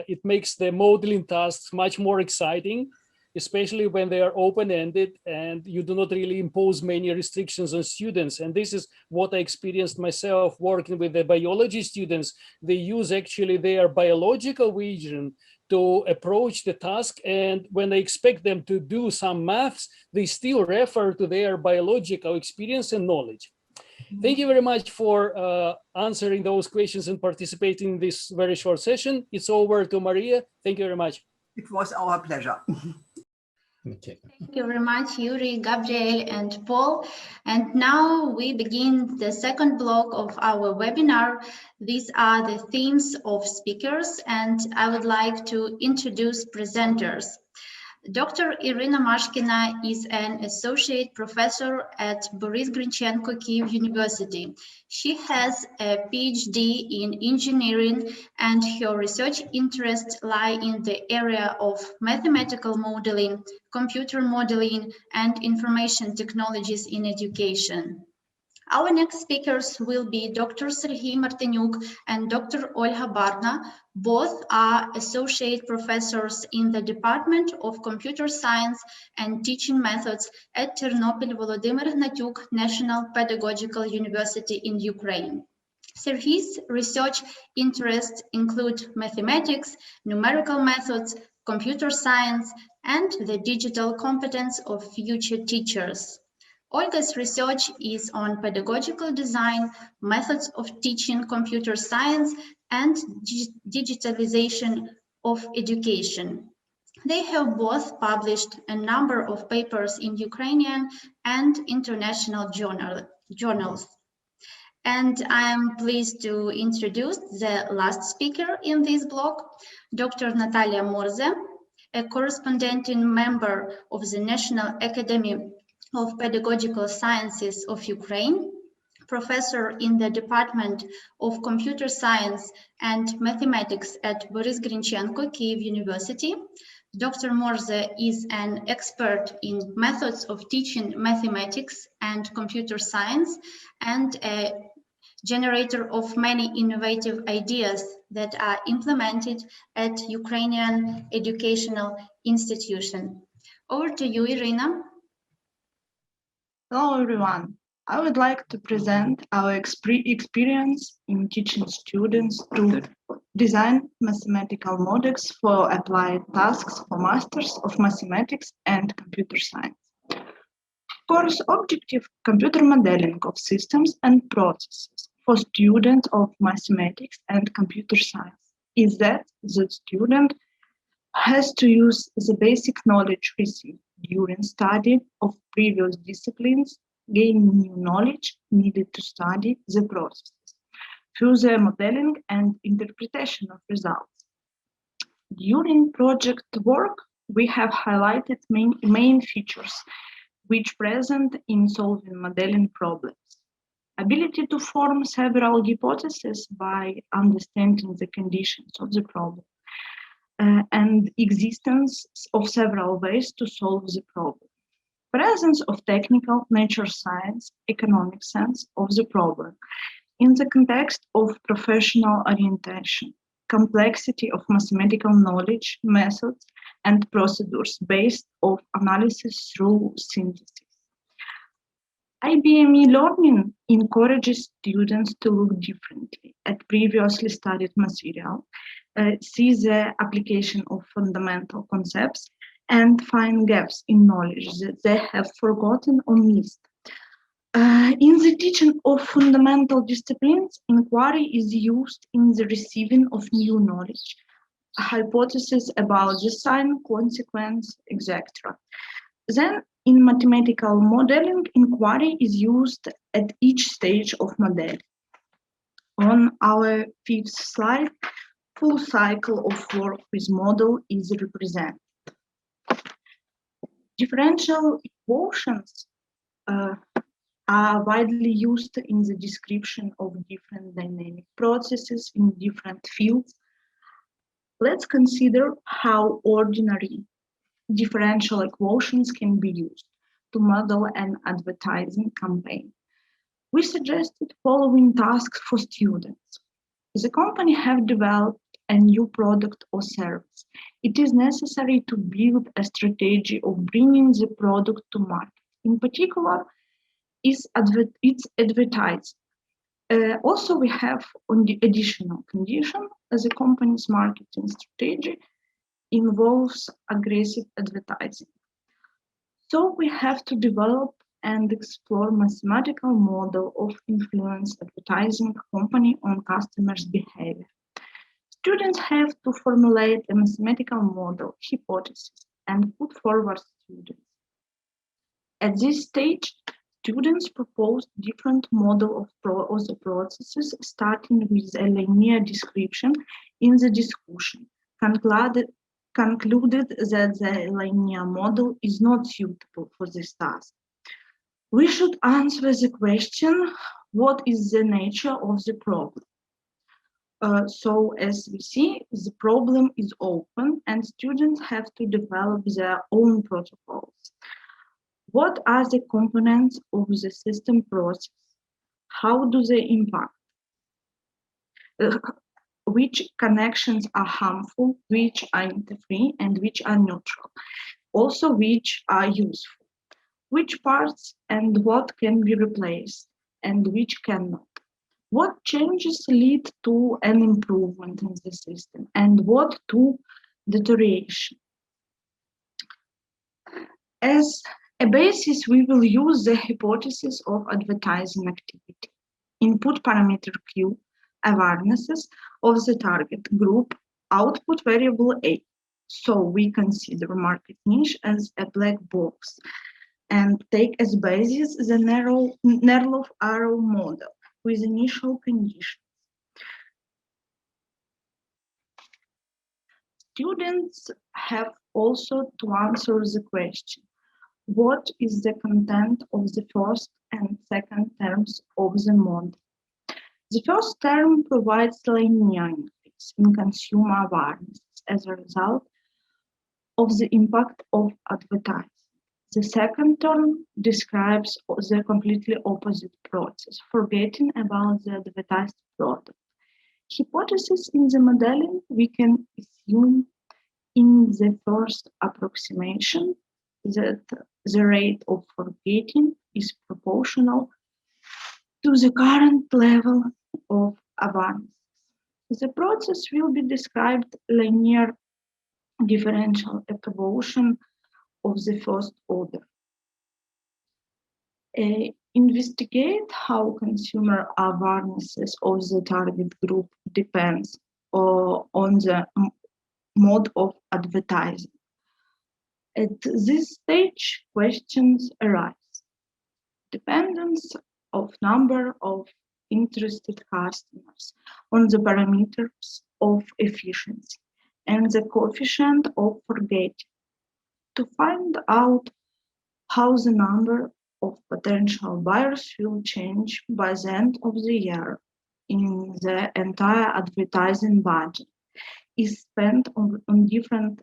it makes the modeling tasks much more exciting, especially when they are open-ended and you do not really impose many restrictions on students. And this is what I experienced myself working with the biology students. They use actually their biological vision to approach the task, and when I expect them to do some maths, they still refer to their biological experience and knowledge. Thank you very much for answering those questions and participating in this very short session. It's over to Maria. Thank you very much. It was our pleasure. Okay. Thank you very much, Yuri, Gabriel, and Paul. And now we begin the second block of our webinar. These are the themes of speakers, and I would like to introduce presenters. Dr. Irina Mashkina is an associate professor at Borys Grinchenko Kyiv University. She has a PhD in engineering, and her research interests lie in the area of mathematical modeling, computer modeling, and information technologies in education. Our next speakers will be Dr. Serhiy Martinyuk and Dr. Olga Barna. Both are associate professors in the Department of Computer Science and Teaching Methods at Ternopil Volodymyr Gnatyuk National Pedagogical University in Ukraine. Serhiy's research interests include mathematics, numerical methods, computer science, and the digital competence of future teachers. Olga's research is on pedagogical design, methods of teaching computer science, and digitalization of education. They have both published a number of papers in Ukrainian and international journals. And I am pleased to introduce the last speaker in this block, Dr. Natalia Morze, a corresponding member of the National Academy of Pedagogical Sciences of Ukraine, professor in the Department of Computer Science and Mathematics at Borys Grinchenko, Kyiv University. Dr. Morze is an expert in methods of teaching mathematics and computer science and a generator of many innovative ideas that are implemented at Ukrainian educational institution. Over to you, Irina. Hello, everyone. I would like to present our experience in teaching students to design mathematical models for applied tasks for Masters of Mathematics and Computer Science. Course objective: computer modeling of systems and processes for students of mathematics and computer science is that the student has to use the basic knowledge received during study of previous disciplines, gain new knowledge needed to study the processes through the modeling and interpretation of results. During project work, we have highlighted main features which present in solving modeling problems. Ability to form several hypotheses by understanding the conditions of the problem, and existence of several ways to solve the problem. Presence of technical, nature science, economic sense of the problem in the context of professional orientation, complexity of mathematical knowledge, methods, and procedures based on analysis through synthesis. IBME learning encourages students to look differently at previously studied material, see the application of fundamental concepts, and find gaps in knowledge that they have forgotten or missed. In the teaching of fundamental disciplines, inquiry is used in the receiving of new knowledge, hypotheses about the sign, consequence, etc. Then, in mathematical modeling, inquiry is used at each stage of modeling. On our fifth slide, full cycle of work with model is represented. Differential equations are widely used in the description of different dynamic processes in different fields. Let's consider how ordinary differential equations can be used to model an advertising campaign. We suggested following tasks for students. The company have developed a new product or service. It is necessary to build a strategy of bringing the product to market. In particular, it's advertising. Also, we have on the additional condition as a company's marketing strategy involves aggressive advertising. So we have to develop and explore mathematical model of influence advertising company on customers' behavior. Students have to formulate a mathematical model, hypothesis, and put forward students. At this stage, students proposed different models of the processes, starting with a linear description in the discussion, concluded that the linear model is not suitable for this task. We should answer the question, what is the nature of the problem? So as we see, the problem is open and students have to develop their own protocols. What are the components of the system process? How do they impact? Which connections are harmful, which are interfering, and which are neutral? Also, which are useful? Which parts and what can be replaced, and which cannot? What changes lead to an improvement in the system, and what to deterioration? As a basis, we will use the hypothesis of advertising activity. Input parameter Q, awarenesses of the target group, output variable A. So we consider market niche as a black box and take as basis the Nerloff-Arrow model with initial conditions. Students have also to answer the question, what is the content of the first and second terms of the model? The first term provides linear increase in consumer awareness as a result of the impact of advertising. The second term describes the completely opposite process, forgetting about the advertised product. Hypothesis in the modeling, we can assume in the first approximation that the rate of forgetting is proportional to the current level of awareness. The process will be described linear differential evolution of the first order. Investigate how consumer awarenesses of the target group depends on the mode of advertising. At this stage, questions arise. Dependence of number of interested customers on the parameters of efficiency and the coefficient of forgetting. To find out how the number of potential buyers will change by the end of the year in the entire advertising budget is spent on different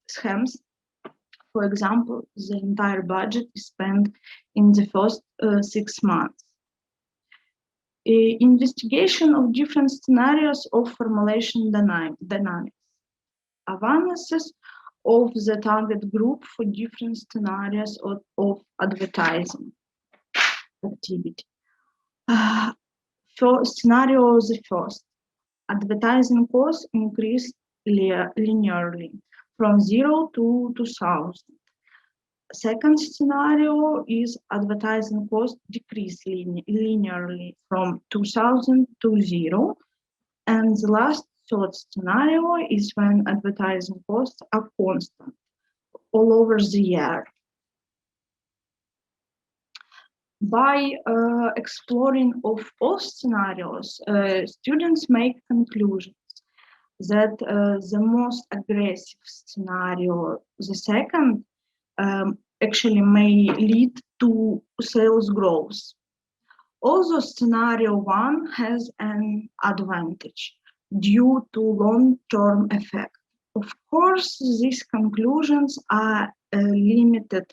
schemes. For example, the entire budget is spent in the first 6 months. Investigation of different scenarios of formulation dynamics. Awarenesses of the target group for different scenarios of advertising activity. For scenario the first, advertising costs increase linearly from 0 to 2000. Second scenario is advertising costs decrease linearly from 2000 to 0. And the last third scenario is when advertising costs are constant all over the year. By exploring of all scenarios, students make conclusions that the most aggressive scenario, the second, actually may lead to sales growth. Also, scenario one has an advantage due to long-term effect. Of course, these conclusions are limited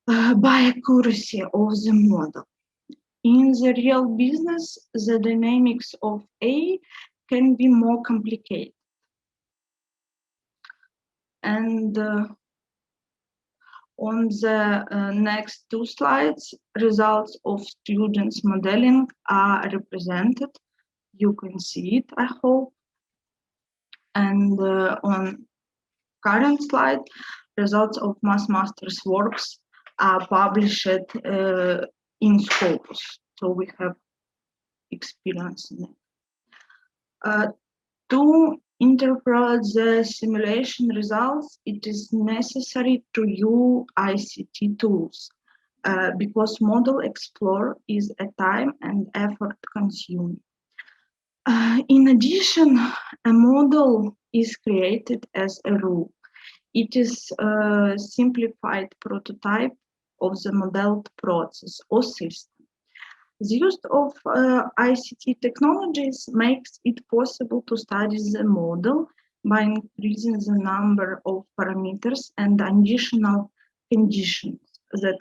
by accuracy of the model. In the real business, the dynamics of A can be more complicated. And on the next 2 slides, results of students' modeling are represented. You can see it, I hope. And on current slide, results of Mass Master's works are published in Scopus. So we have experience in it. To interpret the simulation results, it is necessary to use ICT tools because Model Explorer is a time and effort consuming. In addition, a model is created as a rule. It is a simplified prototype of the modeled process or system. The use of ICT technologies makes it possible to study the model by increasing the number of parameters and additional conditions that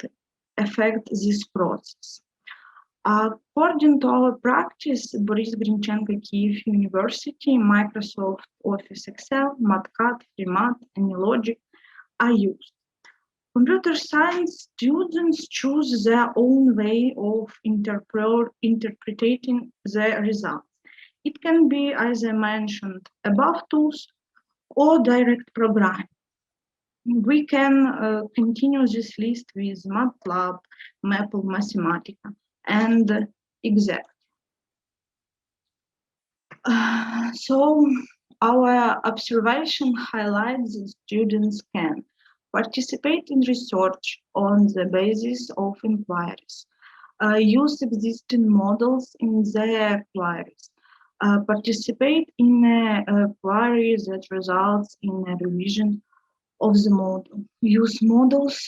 affect this process. According to our practice, Borys, Grinchenko, Kyiv University, Microsoft Office Excel, MatCat, FreeMat, and Logic are used. Computer science students choose their own way of interpreting the results. It can be, as I mentioned, above tools or direct programming. We can continue this list with MATLAB, Maple Mathematica, and Exact. So our observation highlights that students can participate in research on the basis of inquiries, use existing models in their queries, participate in a query that results in a revision of the model, use models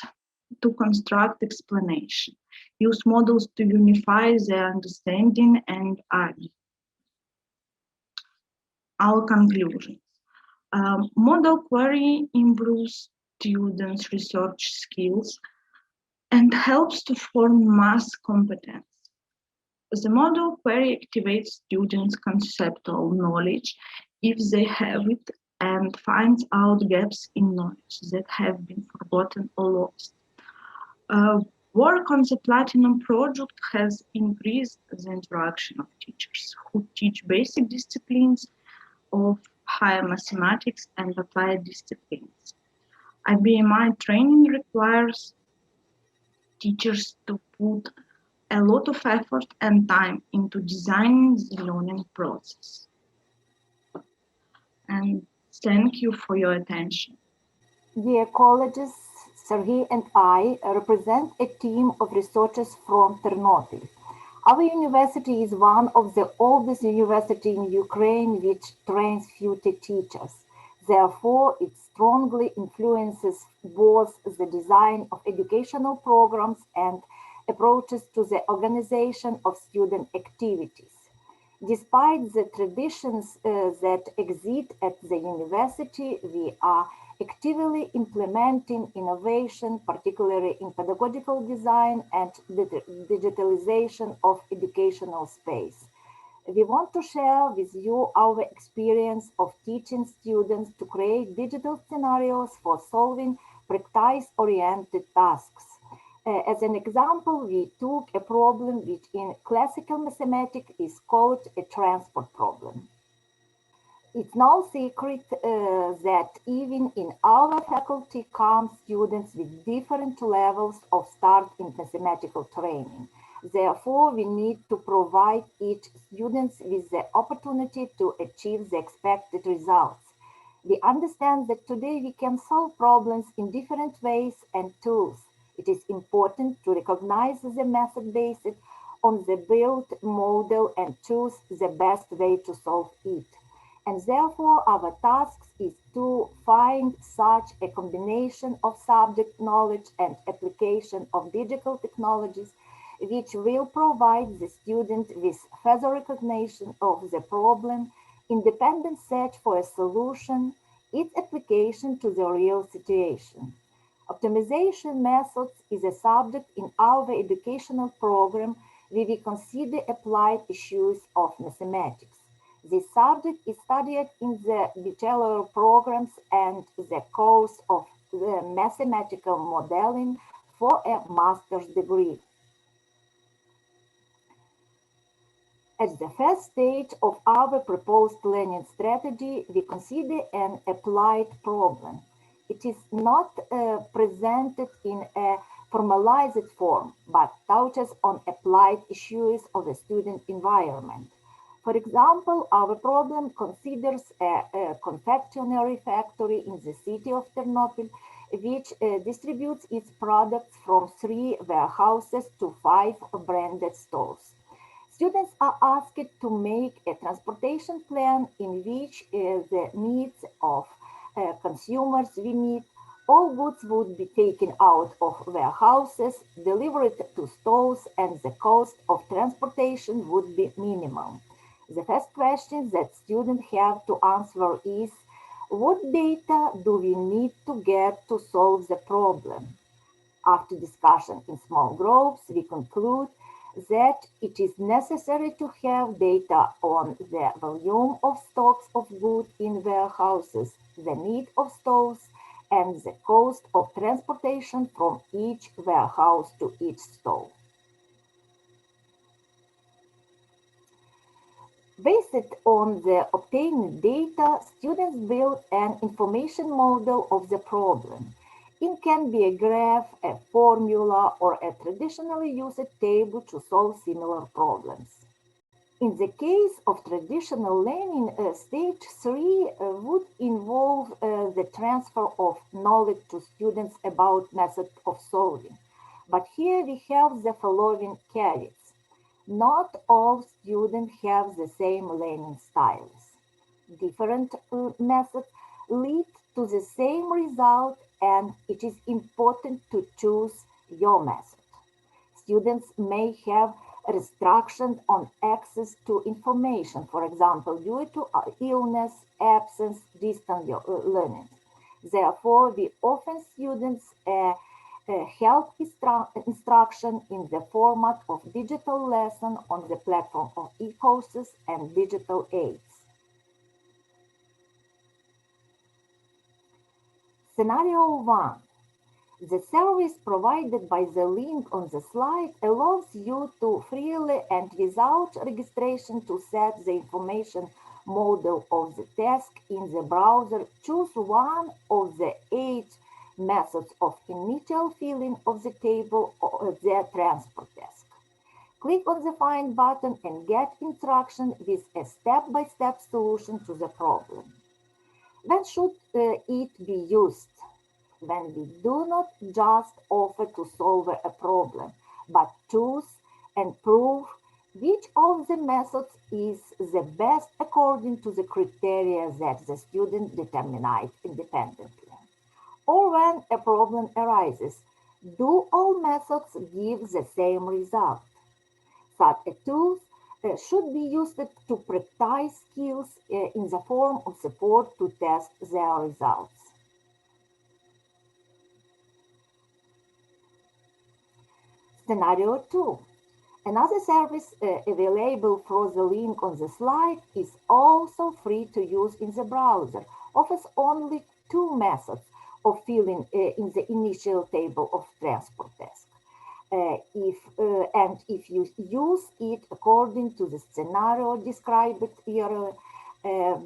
to construct explanation, use models to unify their understanding and argue. Our conclusions. Model query improves students' research skills and helps to form math competence. The model query activates students' conceptual knowledge if they have it and finds out gaps in knowledge that have been forgotten or lost. Work on the Platinum project has increased the interaction of teachers who teach basic disciplines of higher mathematics and applied disciplines. IBMI training requires teachers to put a lot of effort and time into designing the learning process. And thank you for your attention. Dear colleagues, Sergei and I represent a team of researchers from Ternopil. Our university is one of the oldest universities in Ukraine which trains future teachers. Therefore, it strongly influences both the design of educational programs and approaches to the organization of student activities. Despite the traditions that exist at the university, we are actively implementing innovation, particularly in pedagogical design and digitalization of educational space. We want to share with you our experience of teaching students to create digital scenarios for solving practice-oriented tasks. As an example, we took a problem which in classical mathematics is called a transport problem. It's no secret that even in our faculty come students with different levels of start in mathematical training. Therefore, we need to provide each student with the opportunity to achieve the expected results. We understand that today we can solve problems in different ways and tools. It is important to recognize the method based on the built model and choose the best way to solve it. And therefore, our task is to find such a combination of subject knowledge and application of digital technologies which will provide the student with further recognition of the problem, independent search for a solution, its application to the real situation. Optimization methods is a subject in our educational program where we consider applied issues of mathematics. This subject is studied in the bachelor programs and the course of the mathematical modeling for a master's degree. At the first stage of our proposed learning strategy, we consider an applied problem. It is not presented in a formalized form, but touches on applied issues of the student environment. For example, our problem considers a confectionery factory in the city of Ternopil, which distributes its products from 3 warehouses to 5 branded stores. Students are asked to make a transportation plan in which the needs of consumers we meet, all goods would be taken out of warehouses, delivered to stores, and the cost of transportation would be minimal. The first question that students have to answer is, what data do we need to get to solve the problem? After discussion in small groups, we conclude that it is necessary to have data on the volume of stocks of goods in warehouses, the need of stores, and the cost of transportation from each warehouse to each store. Based on the obtained data, students build an information model of the problem. It can be a graph, a formula, or a traditionally used table to solve similar problems. In the case of traditional learning, stage 3 would involve the transfer of knowledge to students about methods of solving. But here we have the following caveats. Not all students have the same learning styles. Different methods lead to the same result, and it is important to choose your method. Students may have restrictions on access to information, for example, due to illness, absence, distance learning. Therefore, we offer students help instruction in the format of digital lesson on the platform of e-courses and digital aids. Scenario 1. The service provided by the link on the slide allows you to freely and without registration to set the information model of the task in the browser. Choose one of the 8 methods of initial filling of the table or the transport task. Click on the Find button and get instruction with a step-by-step solution to the problem. When should it be used? When we do not just offer to solve a problem, but choose and prove which of the methods is the best according to the criteria that the student determined independently. Or when a problem arises, do all methods give the same result? Such a tool should be used to practice skills in the form of support to test their results. Scenario 2. Another service available through the link on the slide is also free to use in the browser, offers only 2 methods of filling in the initial table of transport task. If you use it according to the scenario described here,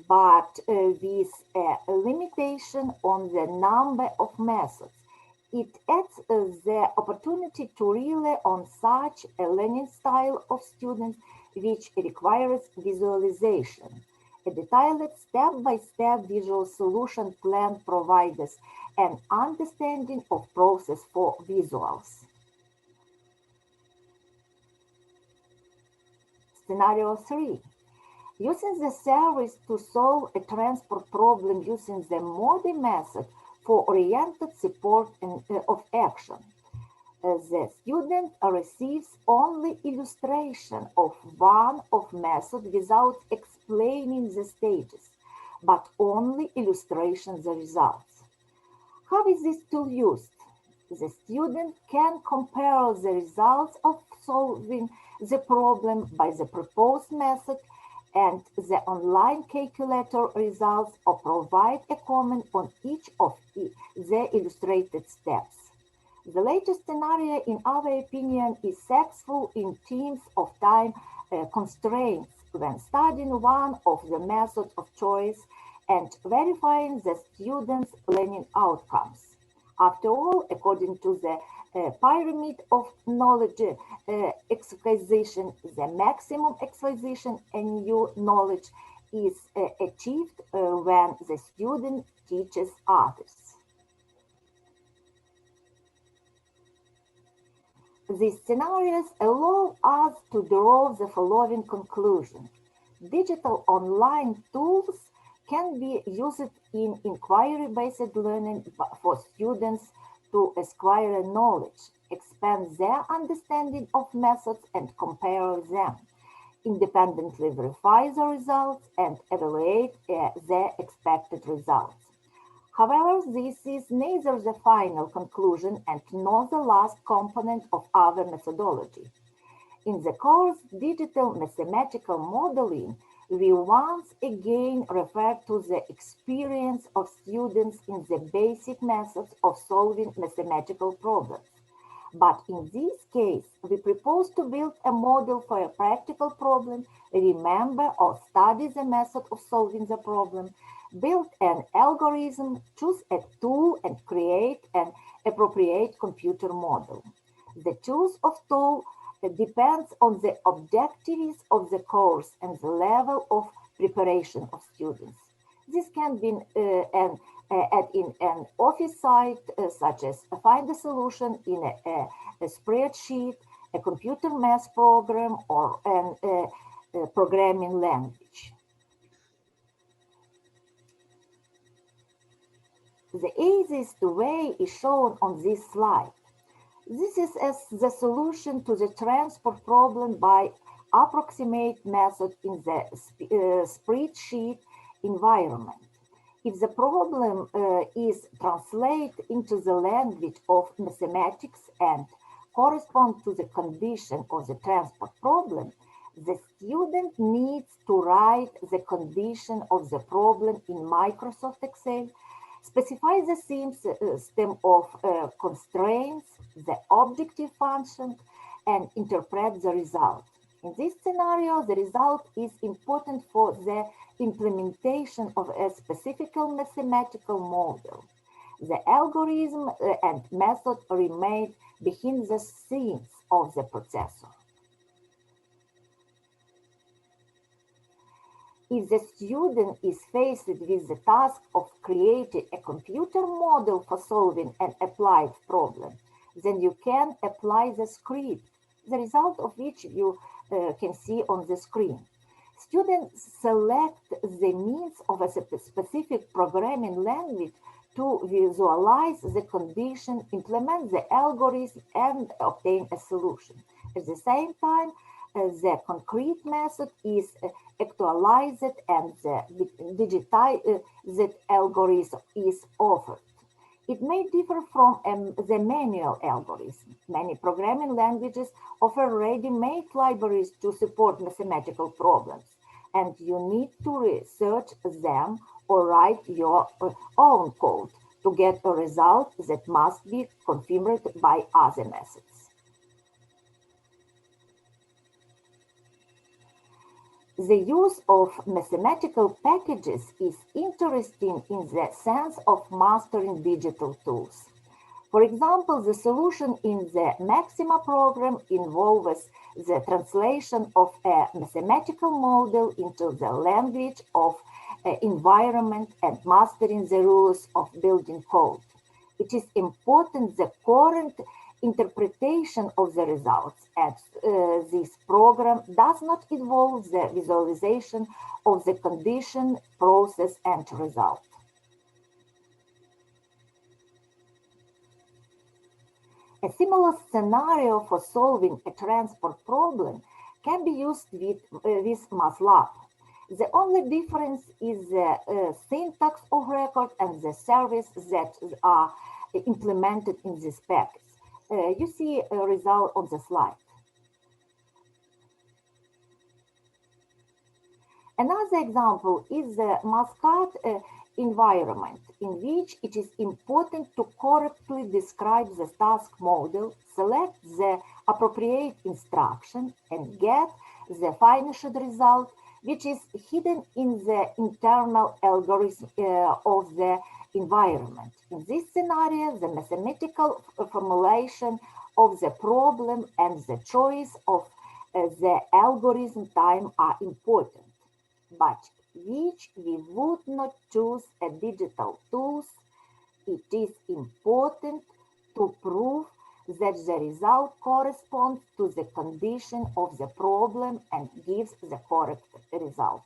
but with a limitation on the number of methods, it adds the opportunity to rely on such a learning style of students which requires visualization. A detailed step-by-step visual solution plan provides an understanding of process for visuals. Scenario 3. Using the service to solve a transport problem using the MODI method for oriented support of action. The student receives only illustration of one of methods without explaining the stages, but only illustration the results. How is this tool used? The student can compare the results of solving the problem by the proposed method and the online calculator results, or provide a comment on each of the illustrated steps. The latest scenario, in our opinion, is successful in terms of time constraints when studying one of the methods of choice and verifying the students' learning outcomes. After all, according to the pyramid of knowledge acquisition, the maximum acquisition and new knowledge is achieved when the student teaches others. These scenarios allow us to draw the following conclusion. Digital online tools can be used in inquiry-based learning for students to acquire knowledge, expand their understanding of methods and compare them, independently verify the results and evaluate the expected results. However, this is neither the final conclusion and nor the last component of our methodology. In the course Digital Mathematical Modeling, we once again refer to the experience of students in the basic methods of solving mathematical problems. But in this case, we propose to build a model for a practical problem, remember or study the method of solving the problem, build an algorithm, choose a tool, and create an appropriate computer model. The choice of tool depends on the objectives of the course and the level of preparation of students. This can be in an office site, such as find a solution in a spreadsheet, a computer math program, or a programming language. The easiest way is shown on this slide. This is as the solution to the transport problem by approximate method in the spreadsheet environment. If the problem is translated into the language of mathematics and correspond to the condition of the transport problem, the student needs to write the condition of the problem in Microsoft Excel, specify the system of constraints, the objective function, and interpret the result. In this scenario, the result is important for the implementation of a specific mathematical model. The algorithm and method remain behind the scenes of the processor. If the student is faced with the task of creating a computer model for solving an applied problem, then you can apply the script, the result of which you can see on the screen. Students select the means of a specific programming language to visualize the condition, implement the algorithm, and obtain a solution. At the same time, the concrete method is actualized and the digitized algorithm is offered. It may differ from the manual algorithm. Many programming languages offer ready-made libraries to support mathematical problems, and you need to research them or write your own code to get a result that must be confirmed by other methods. The use of mathematical packages is interesting in the sense of mastering digital tools. For example, the solution in the Maxima program involves the translation of a mathematical model into the language of environment and mastering the rules of building code. It is important the current interpretation of the results, as this program does not involve the visualization of the condition, process, and result. A similar scenario for solving a transport problem can be used with MATLAB. The only difference is the syntax of record and the service that are implemented in this package. You see a result on the slide. Another example is the Mascot environment, in which it is important to correctly describe the task model, select the appropriate instruction, and get the finished result, which is hidden in the internal algorithm of the environment. In this scenario, the mathematical formulation of the problem and the choice of the algorithm time are important, but which we would not choose a digital tools. It is important to prove that the result corresponds to the condition of the problem and gives the correct result.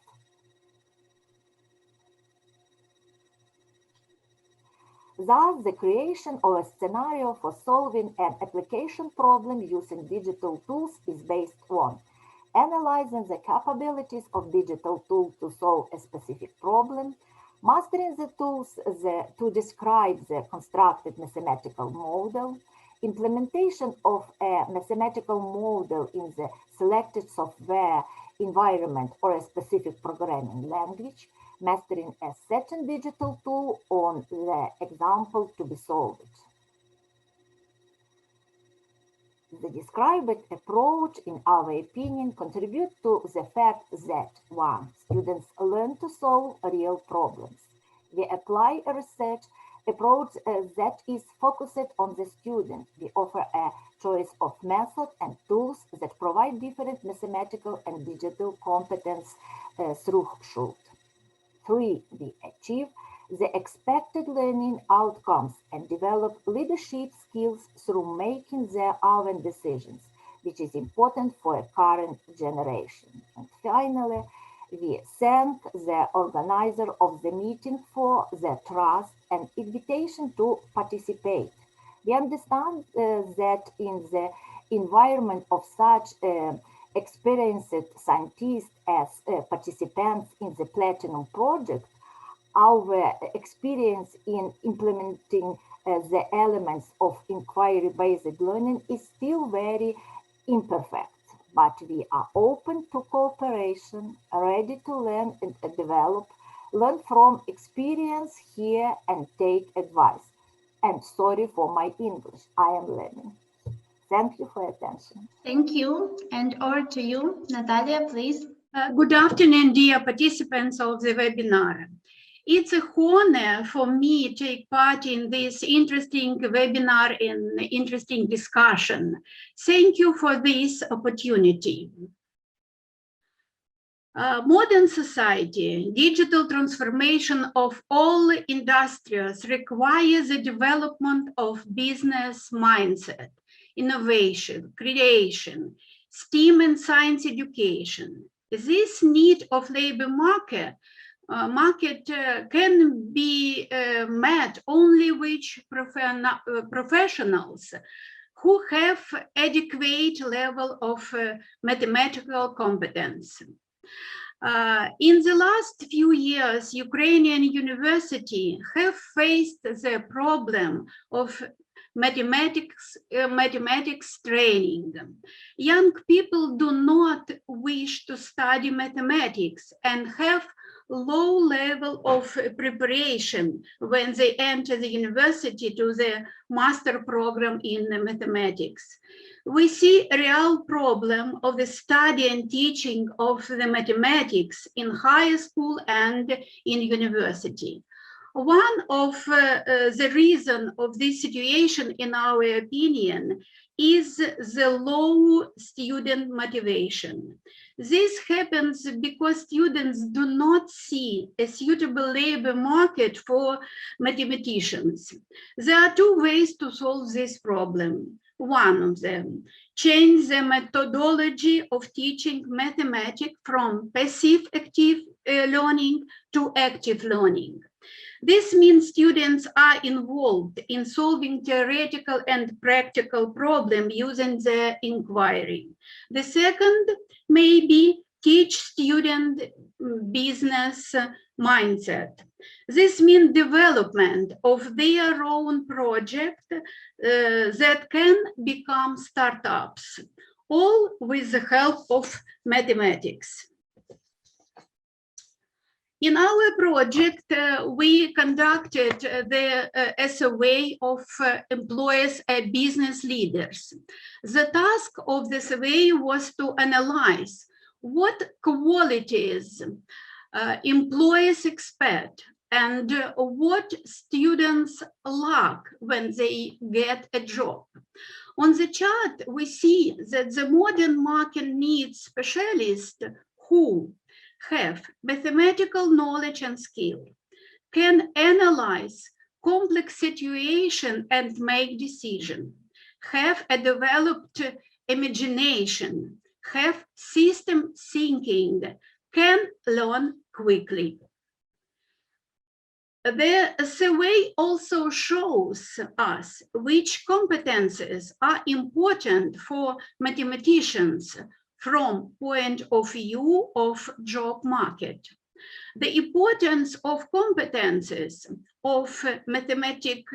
Thus, the creation of a scenario for solving an application problem using digital tools is based on analyzing the capabilities of digital tools to solve a specific problem, mastering the tools to describe the constructed mathematical model, implementation of a mathematical model in the selected software environment or a specific programming language, mastering a certain digital tool on the example to be solved. The described approach, in our opinion, contributes to the fact that 1. Students learn to solve real problems. We apply a research approach that is focused on the student. We offer a choice of methods and tools that provide different mathematical and digital competence throughout. 3. We achieve the expected learning outcomes and develop leadership skills through making their own decisions, which is important for a current generation. And finally, we thank the organizer of the meeting for their trust and invitation to participate. We understand that in the environment of such experienced scientists as participants in the Platinum Project, our experience in implementing the elements of inquiry-based learning is still very imperfect, but we are open to cooperation, ready to learn and develop, learn from experience here and take advice. And sorry for my English, I am learning. Thank you for your attention. Thank you. And over to you, Natalia, please. Good afternoon, dear participants of the webinar. It's a honor for me to take part in this interesting webinar and interesting discussion. Thank you for this opportunity. Modern society, digital transformation of all industries requires the development of business mindset, innovation, creation, STEAM and science education. This need of labor market can be met only with professionals who have adequate level of mathematical competence. In the last few years, Ukrainian universities have faced the problem of mathematics training. Young people do not wish to study mathematics and have low level of preparation when they enter the university to the master program in mathematics. We see a real problem of the study and teaching of the mathematics in high school and in university. One of the reasons of this situation, in our opinion, is the low student motivation. This happens because students do not see a suitable labor market for mathematicians. There are two ways to solve this problem. One of them, change the methodology of teaching mathematics from passive active learning to active learning. This means students are involved in solving theoretical and practical problems using the inquiry. The second may be teach student business mindset. This means development of their own project that can become startups, all with the help of mathematics. In our project, we conducted the survey of employees and business leaders. The task of the survey was to analyze what qualities employees expect and what students lack when they get a job. On the chart, we see that the modern market needs specialists who have mathematical knowledge and skill, can analyze complex situation and make decisions, have a developed imagination, have system thinking, can learn quickly. The survey also shows us which competences are important for mathematicians from point of view of job market. The importance of competences of mathematic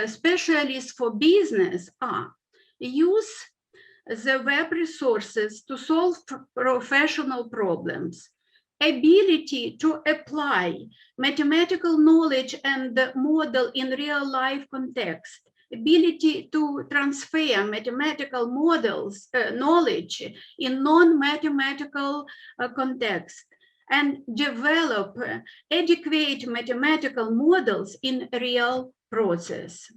specialists for business are use the web resources to solve professional problems, ability to apply mathematical knowledge and model in real life context, ability to transfer mathematical models, knowledge in non-mathematical context, and develop adequate mathematical models in real process.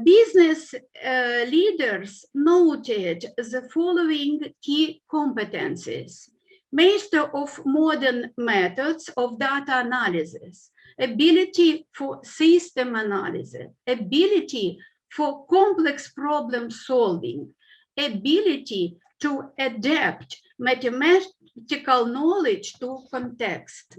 Business leaders noted the following key competencies: master of modern methods of data analysis, ability for system analysis, ability for complex problem solving, ability to adapt mathematical knowledge to context.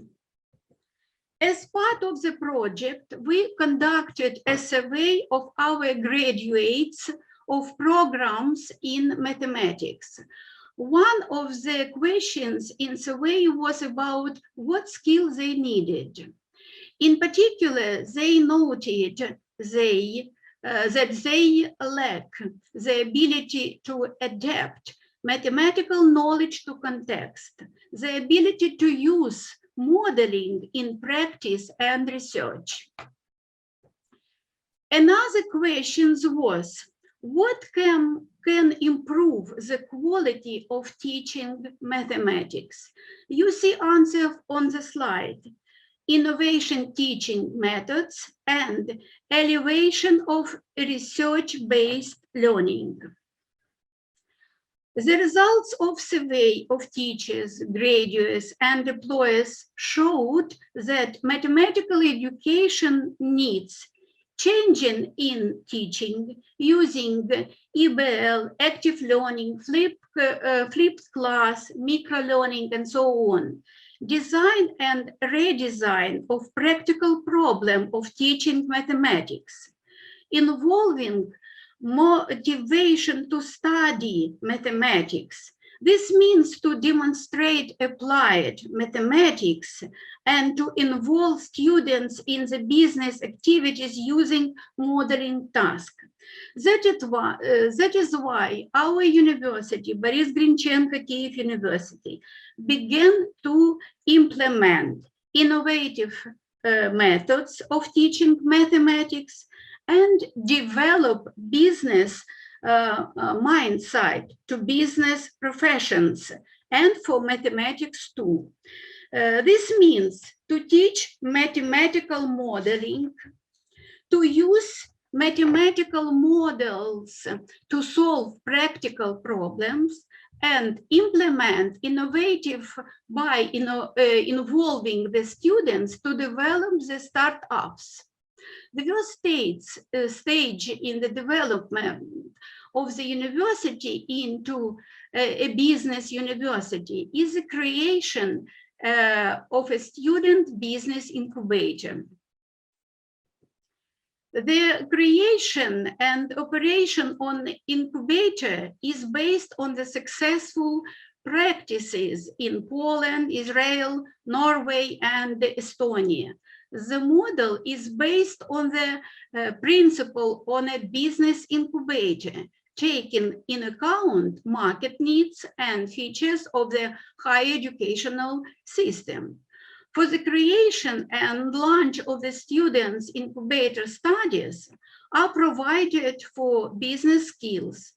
As part of the project, we conducted a survey of our graduates of programs in mathematics. One of the questions in the survey was about what skills they needed. In particular, they noted that they lack the ability to adapt mathematical knowledge to context, the ability to use modeling in practice and research. Another question was, what can improve the quality of teaching mathematics? You see answer on the slide: innovation teaching methods and elevation of research-based learning. The results of survey of teachers, graduates, and employers showed that mathematical education needs changing in teaching using EBL, active learning, flipped class, micro-learning, and so on. Design and redesign of practical problem of teaching mathematics, involving motivation to study mathematics. This means to demonstrate applied mathematics and to involve students in the business activities using modeling tasks. That is why our university, Borys Grinchenko Kyiv University, began to implement innovative methods of teaching mathematics and develop business mindset to business professions and for mathematics too. This means to teach mathematical modeling, to use mathematical models to solve practical problems, and implement innovative by involving the students to develop the startups. The first stage in the development of the university into a business university is the creation of a student business incubator. The creation and operation on the incubator is based on the successful practices in Poland, Israel, Norway, and Estonia. The model is based on the principle on a business incubator, taking in account market needs and features of the higher educational system. For the creation and launch of the students' incubator studies are provided for business skills,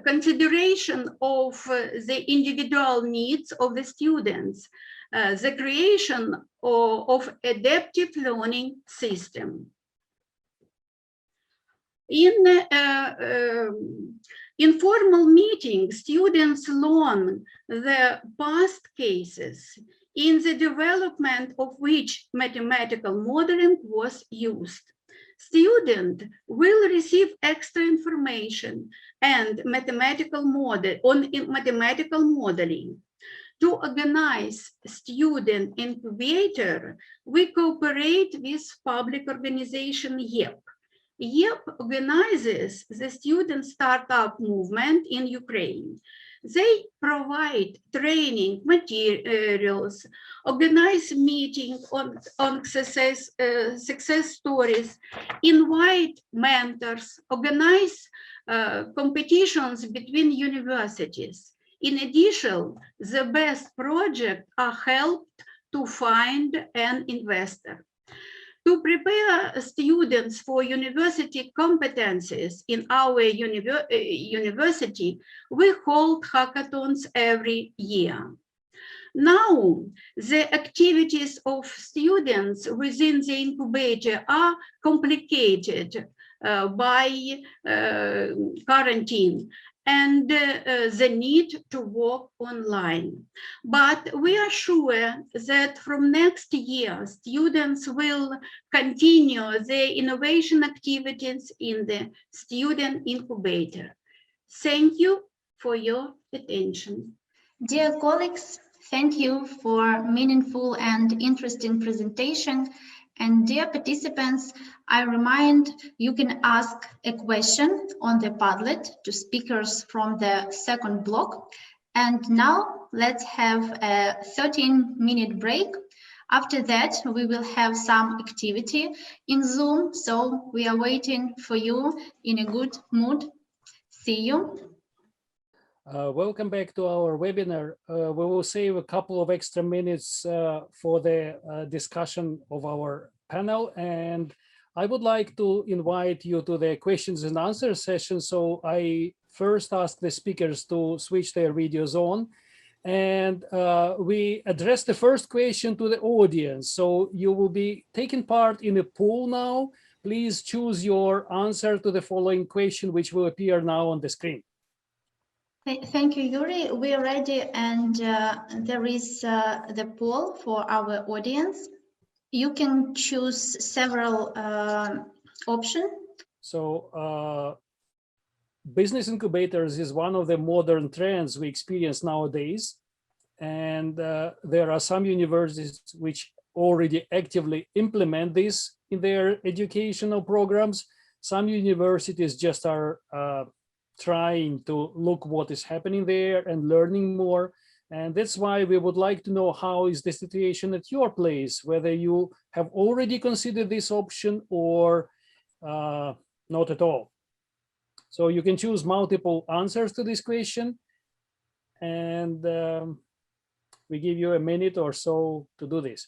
consideration of the individual needs of the students, the creation of adaptive learning system. In informal meetings, students learn the past cases in the development of which mathematical modeling was used. Student will receive extra information and mathematical modeling. To organize student incubator, we cooperate with public organization YEP. YEP organizes the student startup movement in Ukraine. They provide training materials, organize meetings on success stories, invite mentors, organize competitions between universities. In addition, the best projects are helped to find an investor. To prepare students for university competencies in our university, we hold hackathons every year. Now, the activities of students within the incubator are complicated by quarantine and the need to work online. But we are sure that from next year, students will continue their innovation activities in the student incubator. Thank you for your attention. Dear colleagues, thank you for meaningful and interesting presentation. And dear participants, I remind you can ask a question on the Padlet to speakers from the second block. And now let's have a 13-minute break. After that, we will have some activity in Zoom. So we are waiting for you in a good mood. See you. Welcome back to our webinar. We will save a couple of extra minutes for the discussion of our panel, and I would like to invite you to the questions and answers session. So I first ask the speakers to switch their videos on, and we address the first question to the audience. So you will be taking part in a poll now. Please choose your answer to the following question, which will appear now on the screen. Thank you, Yuri. We are ready, and there is the poll for our audience. You can choose several options. So business incubators is one of the modern trends we experience nowadays. And there are some universities which already actively implement this in their educational programs. Some universities just are trying to look what is happening there and learning more. And that's why we would like to know how is the situation at your place, whether you have already considered this option or not at all. So you can choose multiple answers to this question, and we give you a minute or so to do this.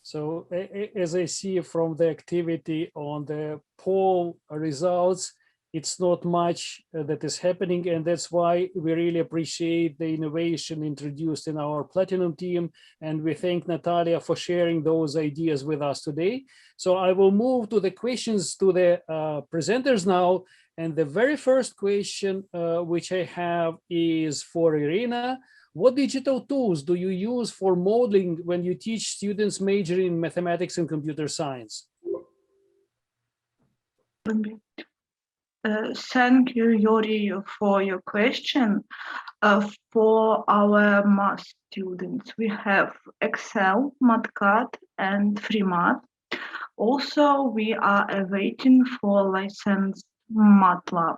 So as I see from the activity on the poll results, it's not much that is happening, and that's why we really appreciate the innovation introduced in our Platinum team, and we thank Natalia for sharing those ideas with us today. So I will move to the questions to the presenters now, and the very first question which I have is for Irina. What digital tools do you use for modeling when you teach students majoring in mathematics and computer science? Thank you, Yuri, for your question. For our math students, we have Excel, MathCAD, and FreeMath. Also, we are awaiting for licensed MATLAB.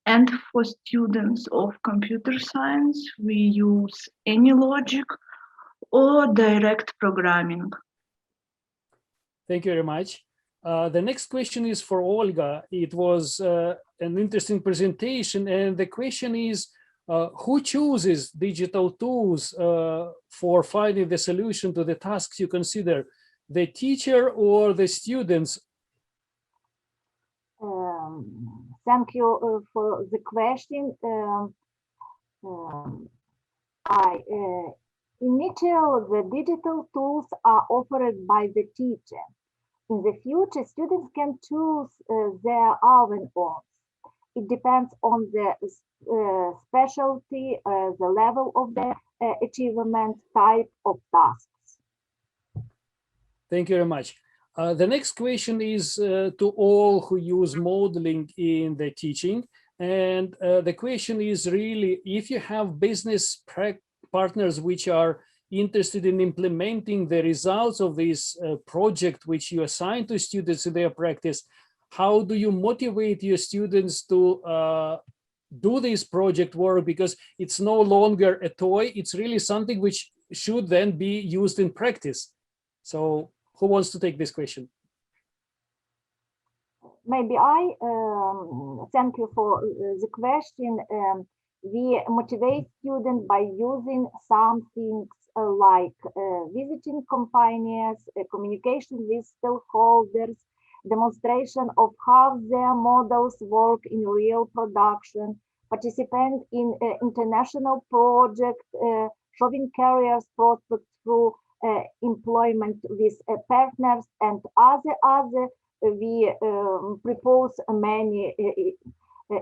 And for students of computer science, we use AnyLogic or direct programming. Thank you very much. The next question is for Olga. It was an interesting presentation, and the question is, who chooses digital tools for finding the solution to the tasks you consider, the teacher or the students? Thank you for the question. Initially, the digital tools are offered by the teacher. In the future, students can choose their own ones. It depends on the specialty, the level of the achievement, type of tasks. Thank you very much. The next question is to all who use modeling in the teaching. And the question is really, if you have business partners which are interested in implementing the results of this project which you assign to students in their practice, how do you motivate your students to do this project work? Because it's no longer a toy, it's really something which should then be used in practice. So who wants to take this question? Maybe I thank you for the question. We motivate students by using some things like visiting companies, communication with stakeholders, demonstration of how their models work in real production, participate in international projects, showing careers prospects through employment with partners, and other. We propose many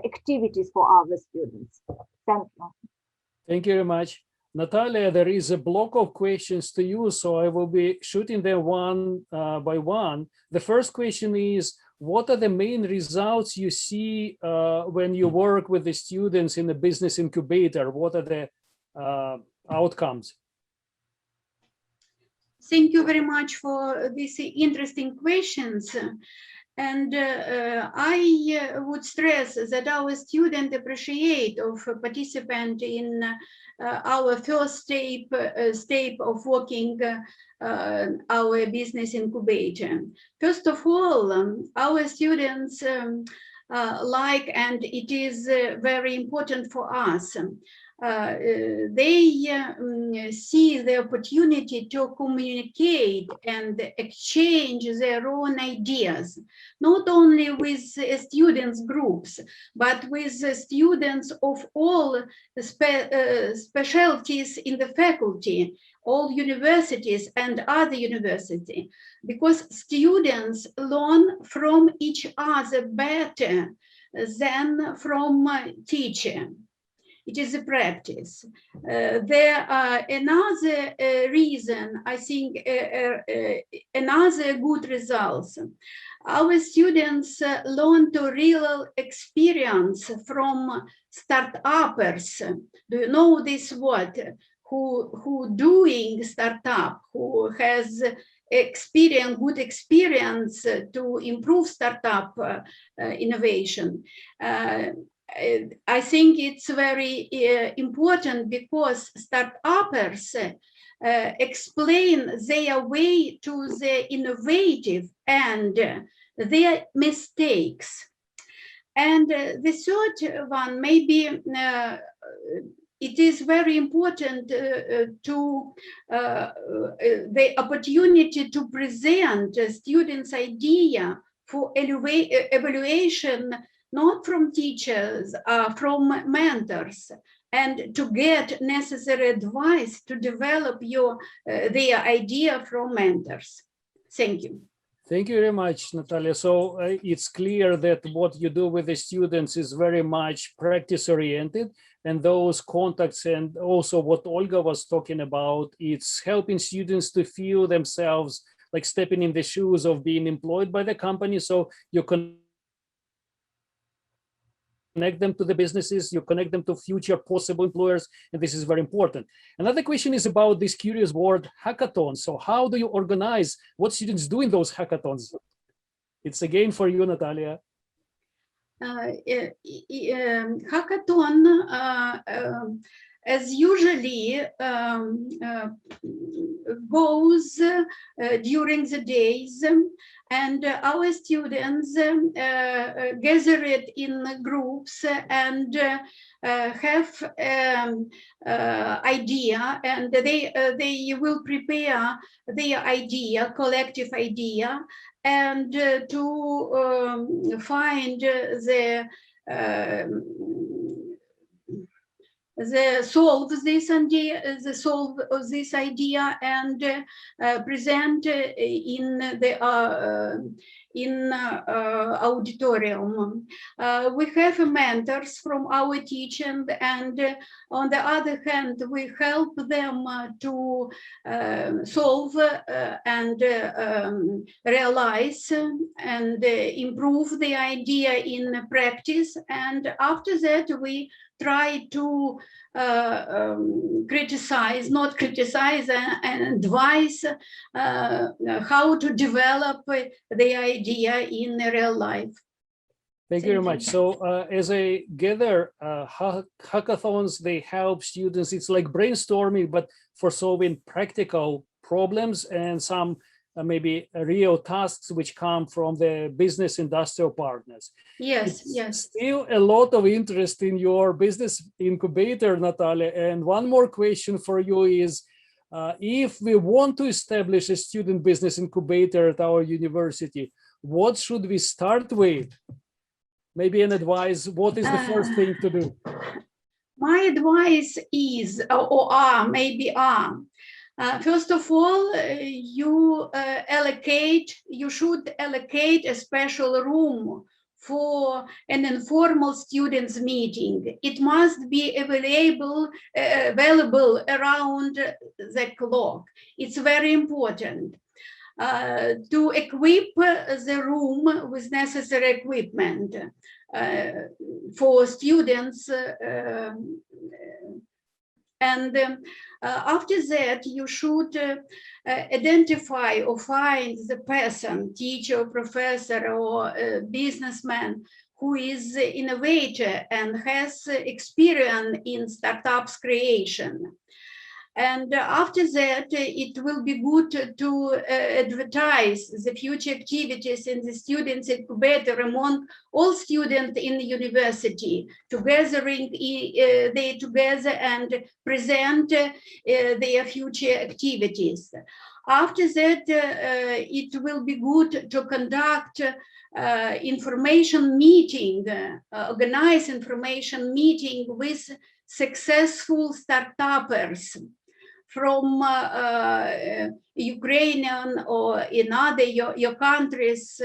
activities for our students. Thank you. Thank you very much. Natalia, there is a block of questions to you, so I will be shooting them one by one. The first question is, what are the main results you see when you work with the students in the business incubator? What are the outcomes? Thank you very much for these interesting questions. And I would stress that our students appreciate of participant in our first step of working our business incubator. First of all, our students like, and it is very important for us, they see the opportunity to communicate and exchange their own ideas, not only with students groups, but with students of all specialties in the faculty, all universities and other universities, because students learn from each other better than from teacher. It is a practice. There are another reason, I think, another good results. Our students learn to real experience from start-uppers. Do you know this word? Who doing startup, who has experience, good experience to improve startup innovation. I think it's very important because start-uppers explain their way to the innovative and their mistakes. And the third one, maybe it is very important to the opportunity to present students' idea for evaluation, not from teachers, from mentors, and to get necessary advice to develop their idea from mentors. Thank you. Thank you very much, Natalia. So it's clear that what you do with the students is very much practice-oriented, and those contacts, and also what Olga was talking about, it's helping students to feel themselves like stepping in the shoes of being employed by the company. So you can connect them to the businesses, you connect them to future possible employers, and this is very important. Another question is about this curious word hackathon. So how do you organize what students do in those hackathons? It's again for you, Natalia. Hackathon, as usually, goes during the days, and our students gathered in groups and have idea, and they will prepare their idea, collective idea, and to find the solve this idea, the solve of this idea, and present in the auditorium. We have mentors from our teaching, and on the other hand, we help them to solve and realize and improve the idea in practice. And after that, we try to criticize, not criticize, and advise how to develop the idea in real life. Thank you very much. So as I gather, hackathons, they help students. It's like brainstorming, but for solving practical problems and some maybe real tasks which come from the business industrial partners. Yes, It's yes. still a lot of interest in your business incubator, Natalia. And one more question for you is, if we want to establish a student business incubator at our university, what should we start with? Maybe an advice, what is the first thing to do? My advice is, first of all, you should allocate a special room for an informal students meeting. It must be available around the clock. It's very important to equip the room with necessary equipment for students. After that, you should identify or find the person, teacher, professor, or businessman who is innovator and has experience in startups creation. And after that, it will be good to advertise the future activities in the students incubator among all students in the university, they together and present their future activities. After that, it will be good to conduct information meeting, organize information meeting with successful startuppers from Ukrainian or in other your countries,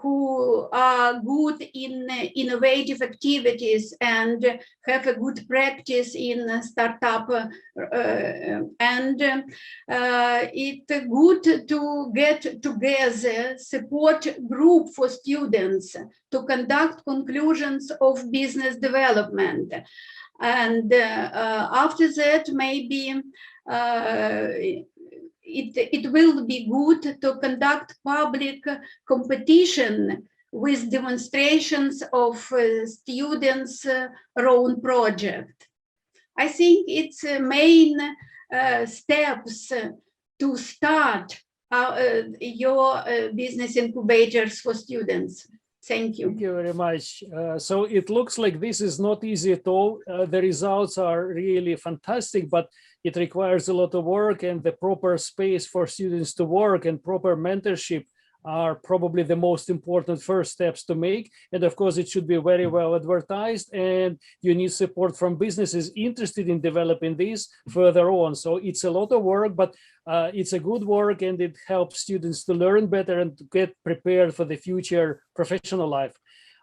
who are good in innovative activities and have a good practice in startup, and it's good to get together support group for students to conduct conclusions of business development. And after that, maybe it will be good to conduct public competition with demonstrations of students' own project. I think it's main steps to start your business incubators for students. Thank you. Thank you very much. So it looks like this is not easy at all. The results are really fantastic, but it requires a lot of work, and the proper space for students to work and proper mentorship are probably the most important first steps to make. And of course, it should be very well advertised, and you need support from businesses interested in developing this further on. So it's a lot of work, but it's a good work, and it helps students to learn better and to get prepared for the future professional life.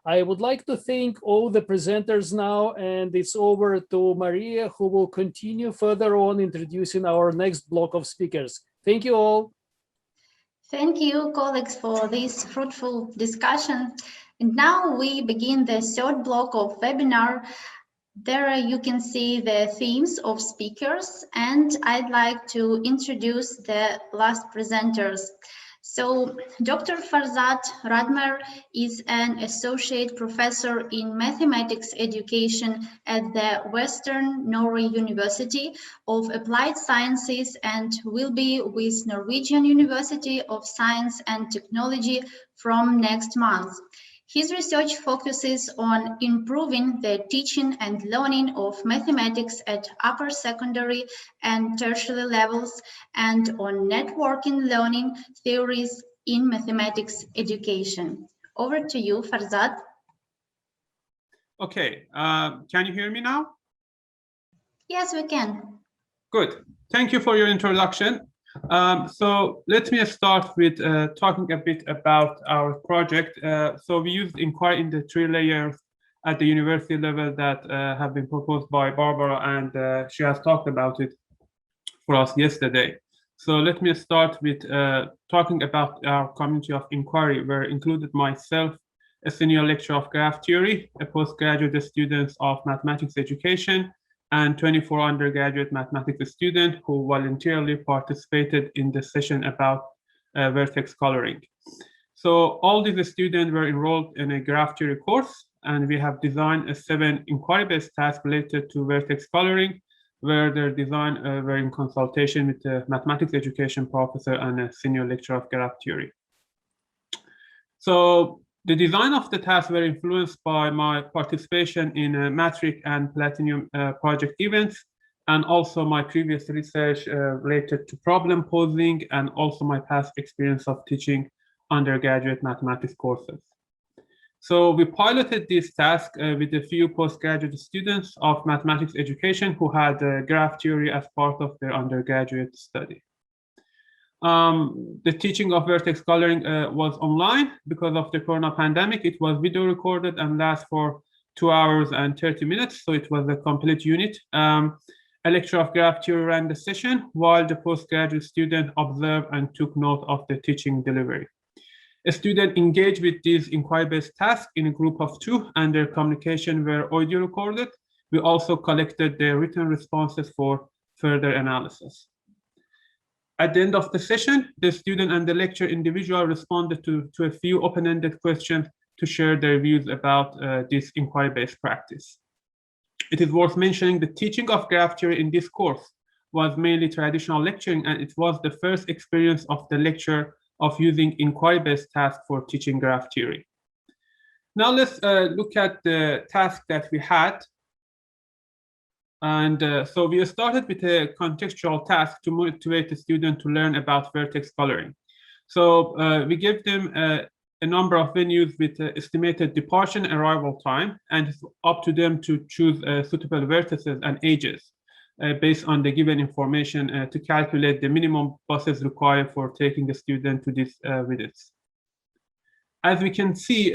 I would like to thank all the presenters now, and it's over to Maria, who will continue further on introducing our next block of speakers. Thank you all. Thank you, colleagues, for this fruitful discussion. And now we begin the third block of webinar. There you can see the themes of speakers, and I'd like to introduce the last presenters. So Dr. Farzad Radmer is an associate professor in mathematics education at the Western Norway University of Applied Sciences and will be with Norwegian University of Science and Technology from next month. His research focuses on improving the teaching and learning of mathematics at upper secondary and tertiary levels and on networking learning theories in mathematics education. Over to you, Farzad. Okay, can you hear me now? Yes, we can. Good. Thank you for your introduction. So let me start with talking a bit about our project. So we used inquiry in the 3 layers at the university level that have been proposed by Barbara, and she has talked about it for us yesterday. So let me start with talking about our community of inquiry, where included myself, a senior lecturer of graph theory, a postgraduate student of mathematics education, and 24 undergraduate mathematics students who voluntarily participated in the session about vertex coloring. So all these students were enrolled in a graph theory course, and we have designed a 7 inquiry-based tasks related to vertex coloring, where their design were in consultation with the mathematics education professor and a senior lecturer of graph theory. So the design of the task were influenced by my participation in Matric and Platinum project events, and also my previous research related to problem posing, and also my past experience of teaching undergraduate mathematics courses. So we piloted this task with a few postgraduate students of mathematics education who had graph theory as part of their undergraduate study. The teaching of vertex coloring was online because of the corona pandemic. It was video recorded and lasts for 2 hours and 30 minutes. So it was a complete unit. A lecturer of graph theory ran the session while the postgraduate student observed and took note of the teaching delivery. A student engaged with these inquiry-based tasks in a group of 2, and their communication were audio recorded. We also collected their written responses for further analysis. At the end of the session, the student and the lecturer individually responded to a few open-ended questions to share their views about this inquiry-based practice. It is worth mentioning the teaching of graph theory in this course was mainly traditional lecturing, and it was the first experience of the lecturer of using inquiry-based tasks for teaching graph theory. Now let's look at the task that we had. And so we started with a contextual task to motivate the student to learn about vertex coloring. So we gave them a number of venues with estimated departure and arrival time, and it's up to them to choose suitable vertices and ages based on the given information to calculate the minimum buses required for taking the student to these visits. As we can see,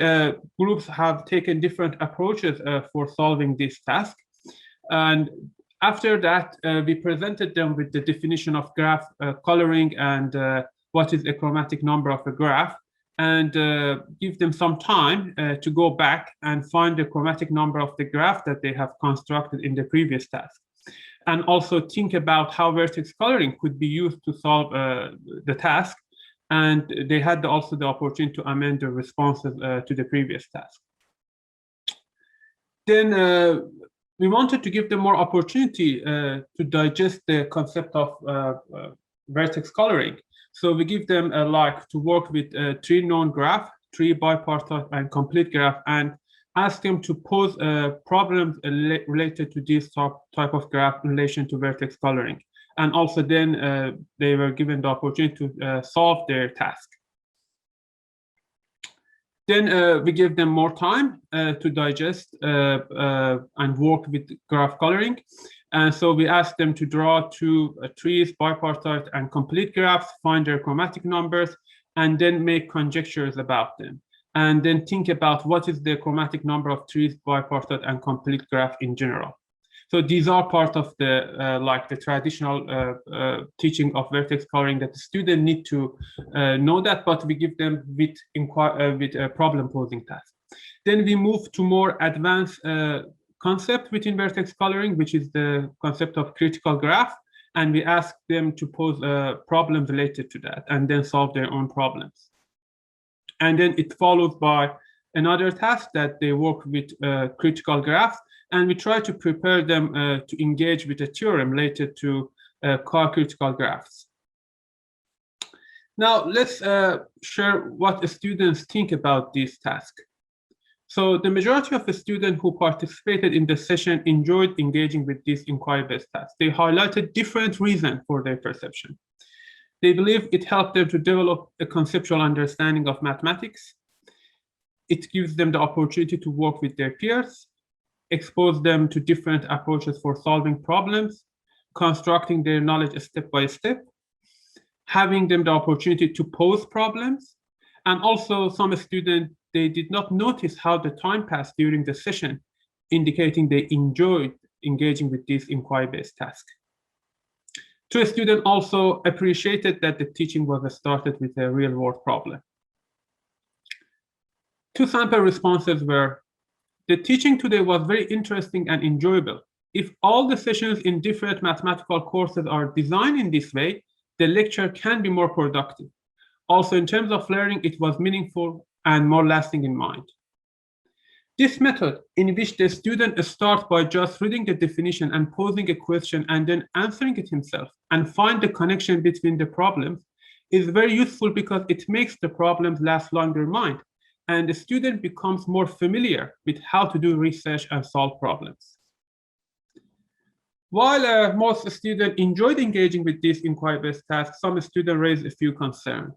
groups have taken different approaches for solving this task. And after that, we presented them with the definition of graph coloring and what is a chromatic number of a graph, and give them some time to go back and find the chromatic number of the graph that they have constructed in the previous task. And also think about how vertex coloring could be used to solve the task. And they had also the opportunity to amend the responses to the previous task. Then we wanted to give them more opportunity to digest the concept of vertex coloring. So we give them like to work with 3 known graph, 3 bipartite and complete graph, and ask them to pose problems related to this type of graph in relation to vertex coloring. And also then they were given the opportunity to solve their task. Then we give them more time to digest and work with graph coloring. And so we asked them to draw 2 trees, bipartite and complete graphs, find their chromatic numbers, and then make conjectures about them. And then think about what is the chromatic number of trees, bipartite and complete graph in general. So these are part of the like the traditional teaching of vertex coloring that the student need to know that, but we give them with a problem posing task. Then we move to more advanced concept within vertex coloring, which is the concept of critical graph, and we ask them to pose problems related to that and then solve their own problems. And then it followed by another task that they work with critical graphs, and we try to prepare them to engage with a theorem related to co-critical graphs. Now let's share what the students think about this task. So the majority of the students who participated in the session enjoyed engaging with this inquiry-based task. They highlighted different reasons for their perception. They believe it helped them to develop a conceptual understanding of mathematics. It gives them the opportunity to work with their peers, expose them to different approaches for solving problems, constructing their knowledge step by step, having them the opportunity to pose problems. And also some students, they did not notice how the time passed during the session, indicating they enjoyed engaging with this inquiry-based task. 2 students also appreciated that the teaching was started with a real-world problem. 2 sample responses were, the teaching today was very interesting and enjoyable. If all the sessions in different mathematical courses are designed in this way, the lecture can be more productive. Also, in terms of learning, it was meaningful and more lasting in mind. This method, in which the student starts by just reading the definition and posing a question and then answering it himself and find the connection between the problems, is very useful because it makes the problems last longer in mind, and the student becomes more familiar with how to do research and solve problems. While most students enjoyed engaging with these inquiry-based tasks, some students raised a few concerns.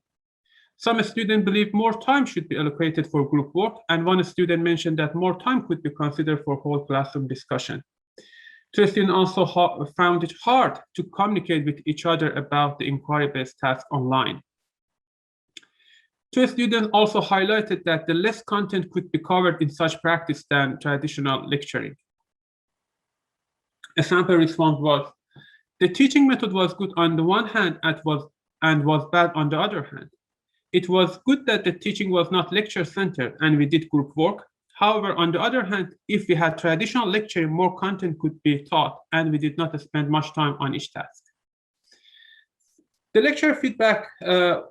Some students believe more time should be allocated for group work, and one student mentioned that more time could be considered for whole classroom discussion. Two students also found it hard to communicate with each other about the inquiry-based task online. Two students also highlighted that the less content could be covered in such practice than traditional lecturing. A sample response was, the teaching method was good on the one hand and was bad on the other hand. It was good that the teaching was not lecture-centered and we did group work. However, on the other hand, if we had traditional lecturing, more content could be taught and we did not spend much time on each task. The lecturer feedback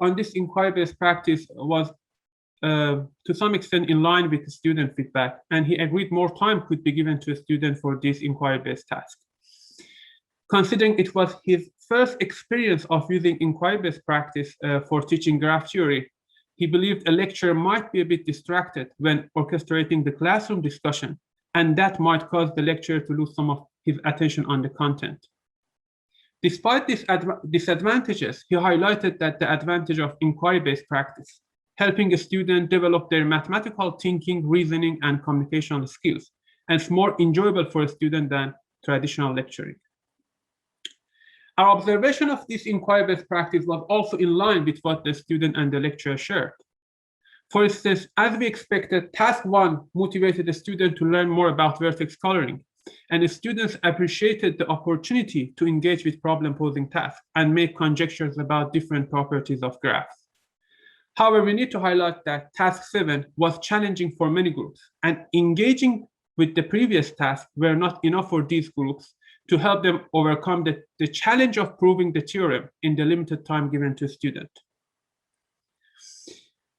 on this inquiry-based practice was to some extent in line with the student feedback, and he agreed more time could be given to a student for this inquiry-based task. Considering it was his first experience of using inquiry-based practice for teaching graph theory, he believed a lecturer might be a bit distracted when orchestrating the classroom discussion, and that might cause the lecturer to lose some of his attention on the content. Despite these disadvantages, he highlighted that the advantage of inquiry-based practice, helping a student develop their mathematical thinking, reasoning, and communication skills, and it's more enjoyable for a student than traditional lecturing. Our observation of this inquiry-based practice was also in line with what the student and the lecturer shared. For instance, as we expected, task 1 motivated the student to learn more about vertex coloring, and the students appreciated the opportunity to engage with problem-posing tasks and make conjectures about different properties of graphs. However, we need to highlight that task 7 was challenging for many groups, and engaging with the previous tasks were not enough for these groups to help them overcome the challenge of proving the theorem in the limited time given to students.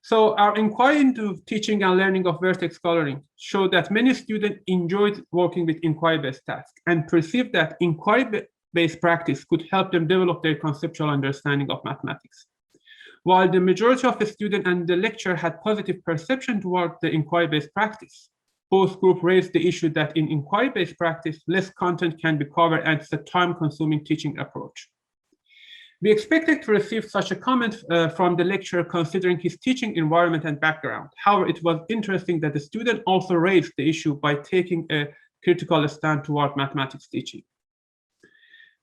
So our inquiry into teaching and learning of vertex coloring showed that many students enjoyed working with inquiry-based tasks and perceived that inquiry-based practice could help them develop their conceptual understanding of mathematics. While the majority of the students and the lecturer had positive perception toward the inquiry-based practice, both groups raised the issue that in inquiry-based practice, less content can be covered and it's a time-consuming teaching approach. We expected to receive such a comment from the lecturer considering his teaching environment and background. However, it was interesting that the student also raised the issue by taking a critical stand toward mathematics teaching.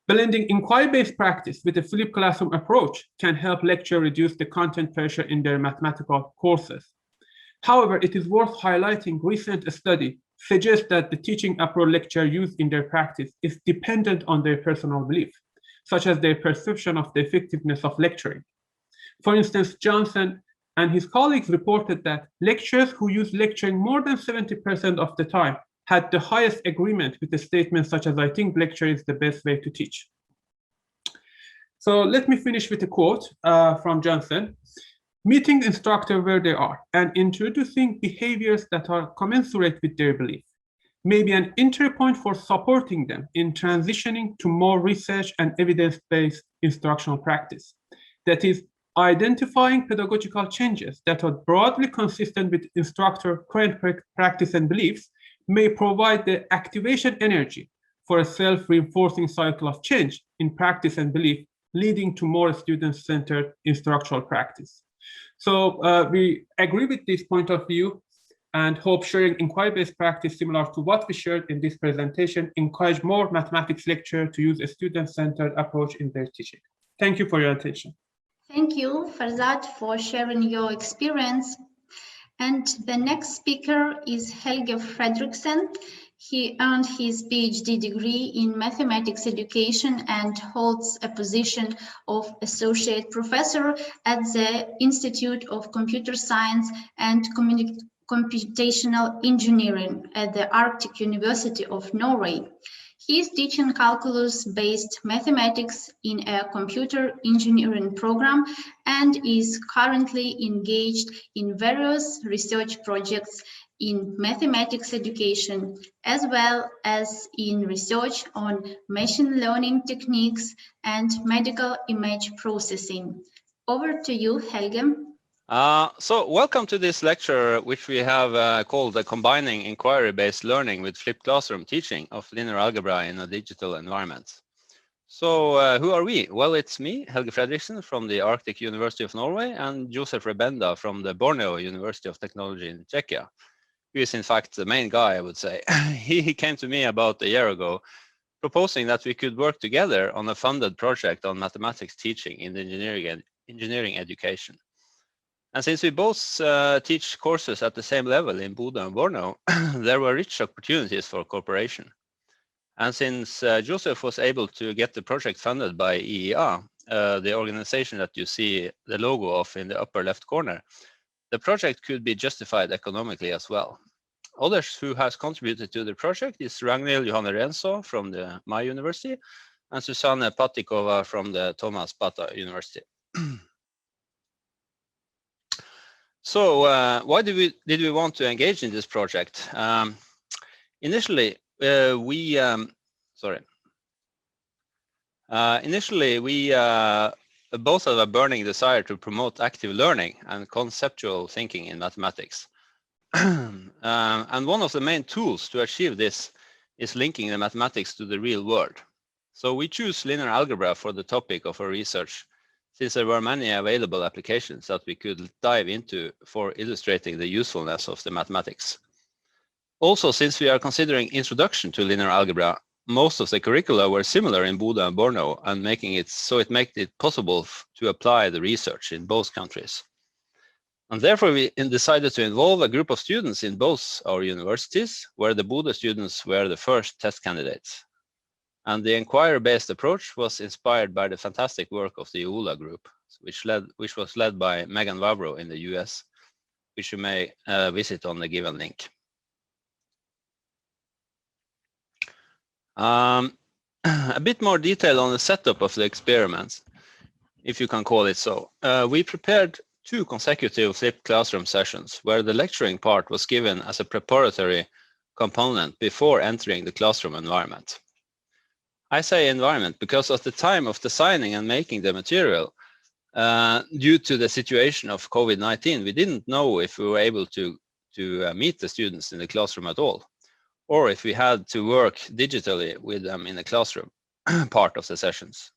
Blending inquiry-based practice with a flipped classroom approach can help lecturers reduce the content pressure in their mathematical courses. However, it is worth highlighting recent study suggests that the teaching approach lecturers use in their practice is dependent on their personal belief, such as their perception of the effectiveness of lecturing. For instance, Johnson and his colleagues reported that lecturers who use lecturing more than 70% of the time had the highest agreement with the statements such as, "I think lecture is the best way to teach." So let me finish with a quote from Johnson. "Meeting instructors where they are and introducing behaviors that are commensurate with their belief may be an entry point for supporting them in transitioning to more research and evidence-based instructional practice. That is, identifying pedagogical changes that are broadly consistent with instructor current practice and beliefs may provide the activation energy for a self-reinforcing cycle of change in practice and belief, leading to more student-centered instructional practice." So we agree with this point of view and hope sharing inquiry-based practice similar to what we shared in this presentation encourage more mathematics lecturers to use a student-centered approach in their teaching. Thank you for your attention. Thank you, Farzad, for sharing your experience. And the next speaker is Helge Fredriksen. He earned his PhD degree in mathematics education and holds a position of associate professor at the Institute of Computer Science and Computational Engineering at the Arctic University of Norway. He is teaching calculus-based mathematics in a computer engineering program and is currently engaged in various research projects in mathematics education, as well as in research on machine learning techniques and medical image processing. Over to you, Helge. So welcome to this lecture, which we have called the Combining Inquiry-Based Learning with Flipped Classroom Teaching of Linear Algebra in a Digital Environment. So who are we? Well, it's me, Helge Fredriksen from the Arctic University of Norway, and Josef Rebenda from the Borneo University of Technology in Czechia, who is in fact the main guy, I would say. He came to me about a year ago, proposing that we could work together on a funded project on mathematics teaching in engineering education. And since we both teach courses at the same level in Bodø and Borneo, there were rich opportunities for cooperation. And since Joseph was able to get the project funded by EEA, the organization that you see the logo of in the upper left corner, the project could be justified economically as well. Others who has contributed to the project is Ragnhild Johanne Renso from the My University and Susanne Patikova from the Thomas Bata University. So why did we want to engage in this project? Initially, we both have a burning desire to promote active learning and conceptual thinking in mathematics. And one of the main tools to achieve this is linking the mathematics to the real world. So we choose linear algebra for the topic of our research, since there were many available applications that we could dive into for illustrating the usefulness of the mathematics. Also, since we are considering introduction to linear algebra, most of the curricula were similar in Bodø and Borneo, and making it possible to apply the research in both countries. And therefore, we decided to involve a group of students in both our universities, where the Bodø students were the first test candidates. And the inquiry-based approach was inspired by the fantastic work of the EOLA group, which was led by Megan Wavro in the US, which you may visit on the given link. A bit more detail on the setup of the experiments, if you can call it so. We prepared 2 consecutive flipped classroom sessions where the lecturing part was given as a preparatory component before entering the classroom environment. I say environment because at the time of designing and making the material, due to the situation of COVID-19, we didn't know if we were able to meet the students in the classroom at all, or if we had to work digitally with them in the classroom part of the sessions.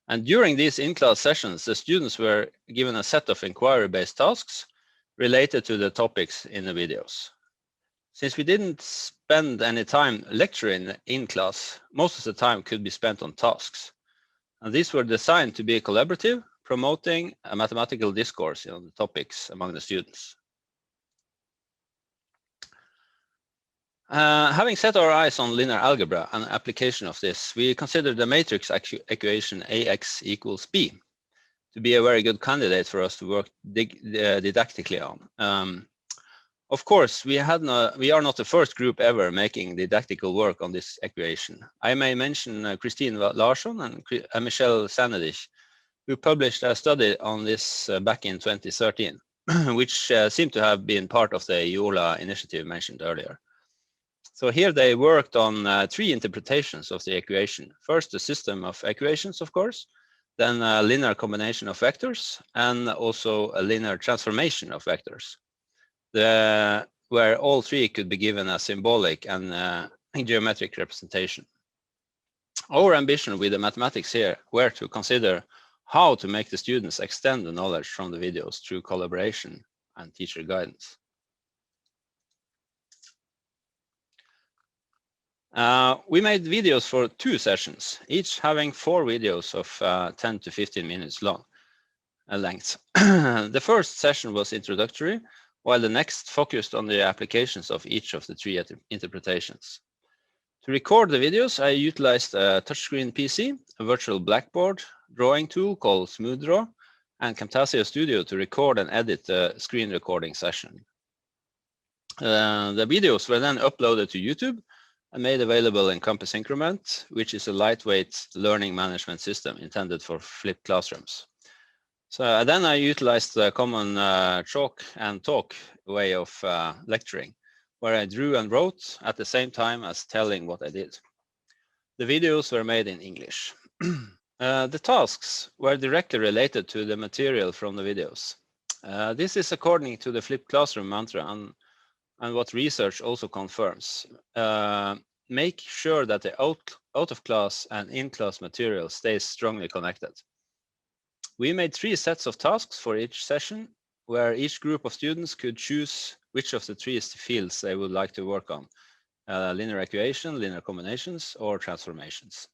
And during these in-class sessions, the students were given a set of inquiry-based tasks related to the topics in the videos. Since we didn't spend any time lecturing in class, most of the time could be spent on tasks. And these were designed to be collaborative, promoting a mathematical discourse on the topics among the students. Having set our eyes on linear algebra and application of this, we considered the matrix equation AX equals B to be a very good candidate for us to work didactically on. Of course, we are not the first group ever making didactical work on this equation. I may mention Christine Larsson and Michelle Sanedich, who published a study on this back in 2013, which seemed to have been part of the EOLA initiative mentioned earlier. So here they worked on 3 interpretations of the equation. First, a system of equations, of course, then a linear combination of vectors, and also a linear transformation of vectors, where all 3 could be given a symbolic and geometric representation. Our ambition with the mathematics here were to consider how to make the students extend the knowledge from the videos through collaboration and teacher guidance. We made videos for 2 sessions, each having 4 videos of 10 to 15 minutes long length. The first session was introductory, while the next focused on the applications of each of the 3 interpretations. To record the videos, I utilized a touchscreen PC, a virtual blackboard, drawing tool called SmoothDraw, and Camtasia Studio to record and edit the screen recording session. The videos were then uploaded to YouTube and made available in Campus Increment, which is a lightweight learning management system intended for flipped classrooms. So then I utilized the common chalk and talk way of lecturing, where I drew and wrote at the same time as telling what I did. The videos were made in English. The tasks were directly related to the material from the videos. This is according to the flipped classroom mantra and what research also confirms. Make sure that the out of class and in class material stays strongly connected. We made 3 sets of tasks for each session, where each group of students could choose which of the 3 fields they would like to work on: linear equation, linear combinations, or transformations.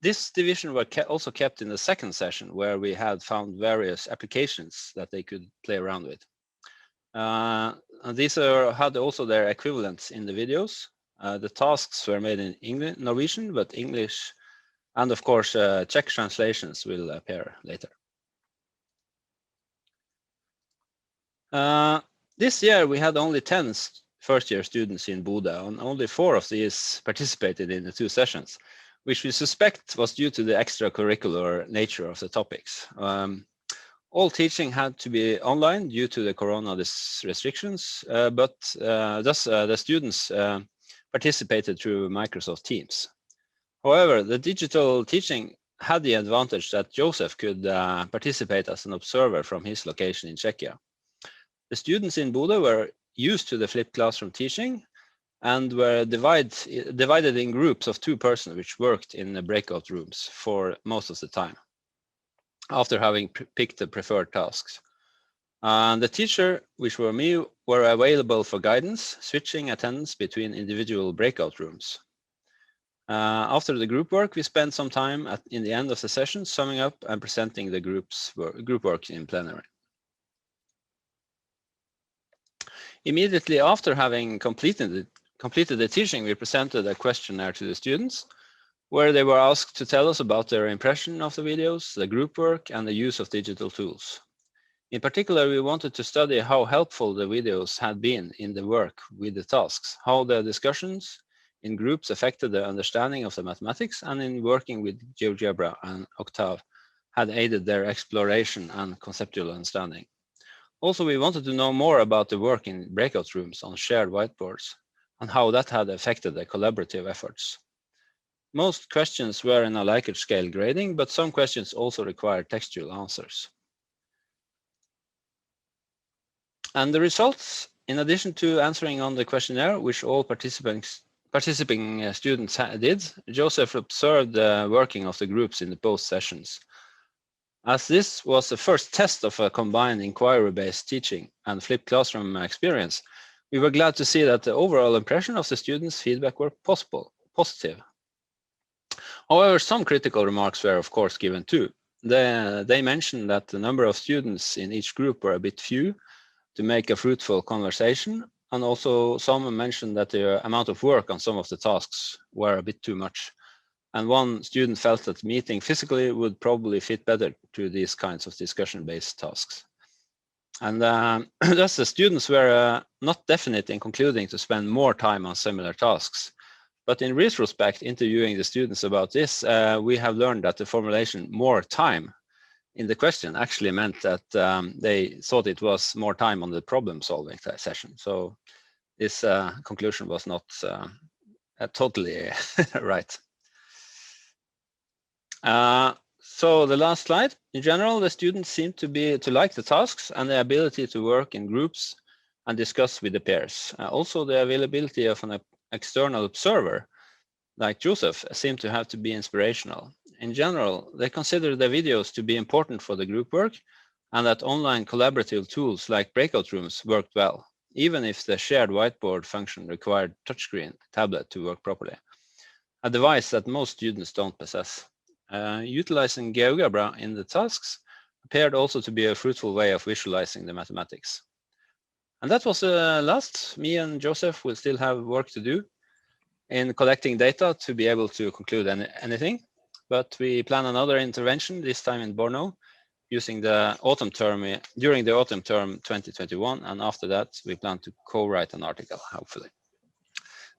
This division was also kept in the second session, where we had found various applications that they could play around with. And these had also their equivalents in the videos. The tasks were made in English, Norwegian, but English, and of course, Czech translations will appear later. This year, we had only 10 first-year students in Bodø, and only 4 of these participated in the 2 sessions, which we suspect was due to the extracurricular nature of the topics. All teaching had to be online due to the corona restrictions, but thus the students participated through Microsoft Teams. However, the digital teaching had the advantage that Joseph could participate as an observer from his location in Czechia. The students in Bodø were used to the flipped classroom teaching and were divided in groups of 2 persons, which worked in the breakout rooms for most of the time, after having picked the preferred tasks. And the teacher, which were me, were available for guidance, switching attendance between individual breakout rooms. After the group work, we spent some time in the end of the session summing up and presenting the group work in plenary. Immediately after having completed the teaching, we presented a questionnaire to the students, where they were asked to tell us about their impression of the videos, the group work, and the use of digital tools. In particular, we wanted to study how helpful the videos had been in the work with the tasks, how the discussions in groups affected their understanding of the mathematics, and in working with GeoGebra and Octave had aided their exploration and conceptual understanding. Also, we wanted to know more about the work in breakout rooms on shared whiteboards and how that had affected the collaborative efforts. Most questions were in a Likert scale grading, but some questions also required textual answers. And the results, in addition to answering on the questionnaire, which all participating students did, Joseph observed the working of the groups in the both sessions. As this was the first test of a combined inquiry-based teaching and flipped classroom experience, we were glad to see that the overall impression of the students' feedback were positive. However, some critical remarks were of course given too. They mentioned that the number of students in each group were a bit few to make a fruitful conversation, and also some mentioned that the amount of work on some of the tasks were a bit too much. And one student felt that meeting physically would probably fit better to these kinds of discussion-based tasks. And thus the students were not definite in concluding to spend more time on similar tasks. But in retrospect, interviewing the students about this, we have learned that the formulation "more time" in the question actually meant that they thought it was more time on the problem-solving session. So this conclusion was not totally right. So the last slide. In general, the students seem to like the tasks and the ability to work in groups and discuss with the peers. Also, the availability of an external observer like Joseph seemed to have to be inspirational. In general, they consider the videos to be important for the group work, and that online collaborative tools like breakout rooms worked well, even if the shared whiteboard function required touchscreen tablet to work properly, a device that most students don't possess. Utilizing GeoGebra in the tasks appeared also to be a fruitful way of visualizing the mathematics. And that was the last. Me and Joseph will still have work to do in collecting data to be able to conclude anything. But we plan another intervention, this time in Borno, using the autumn term, during the autumn term 2021. And after that, we plan to co-write an article, hopefully.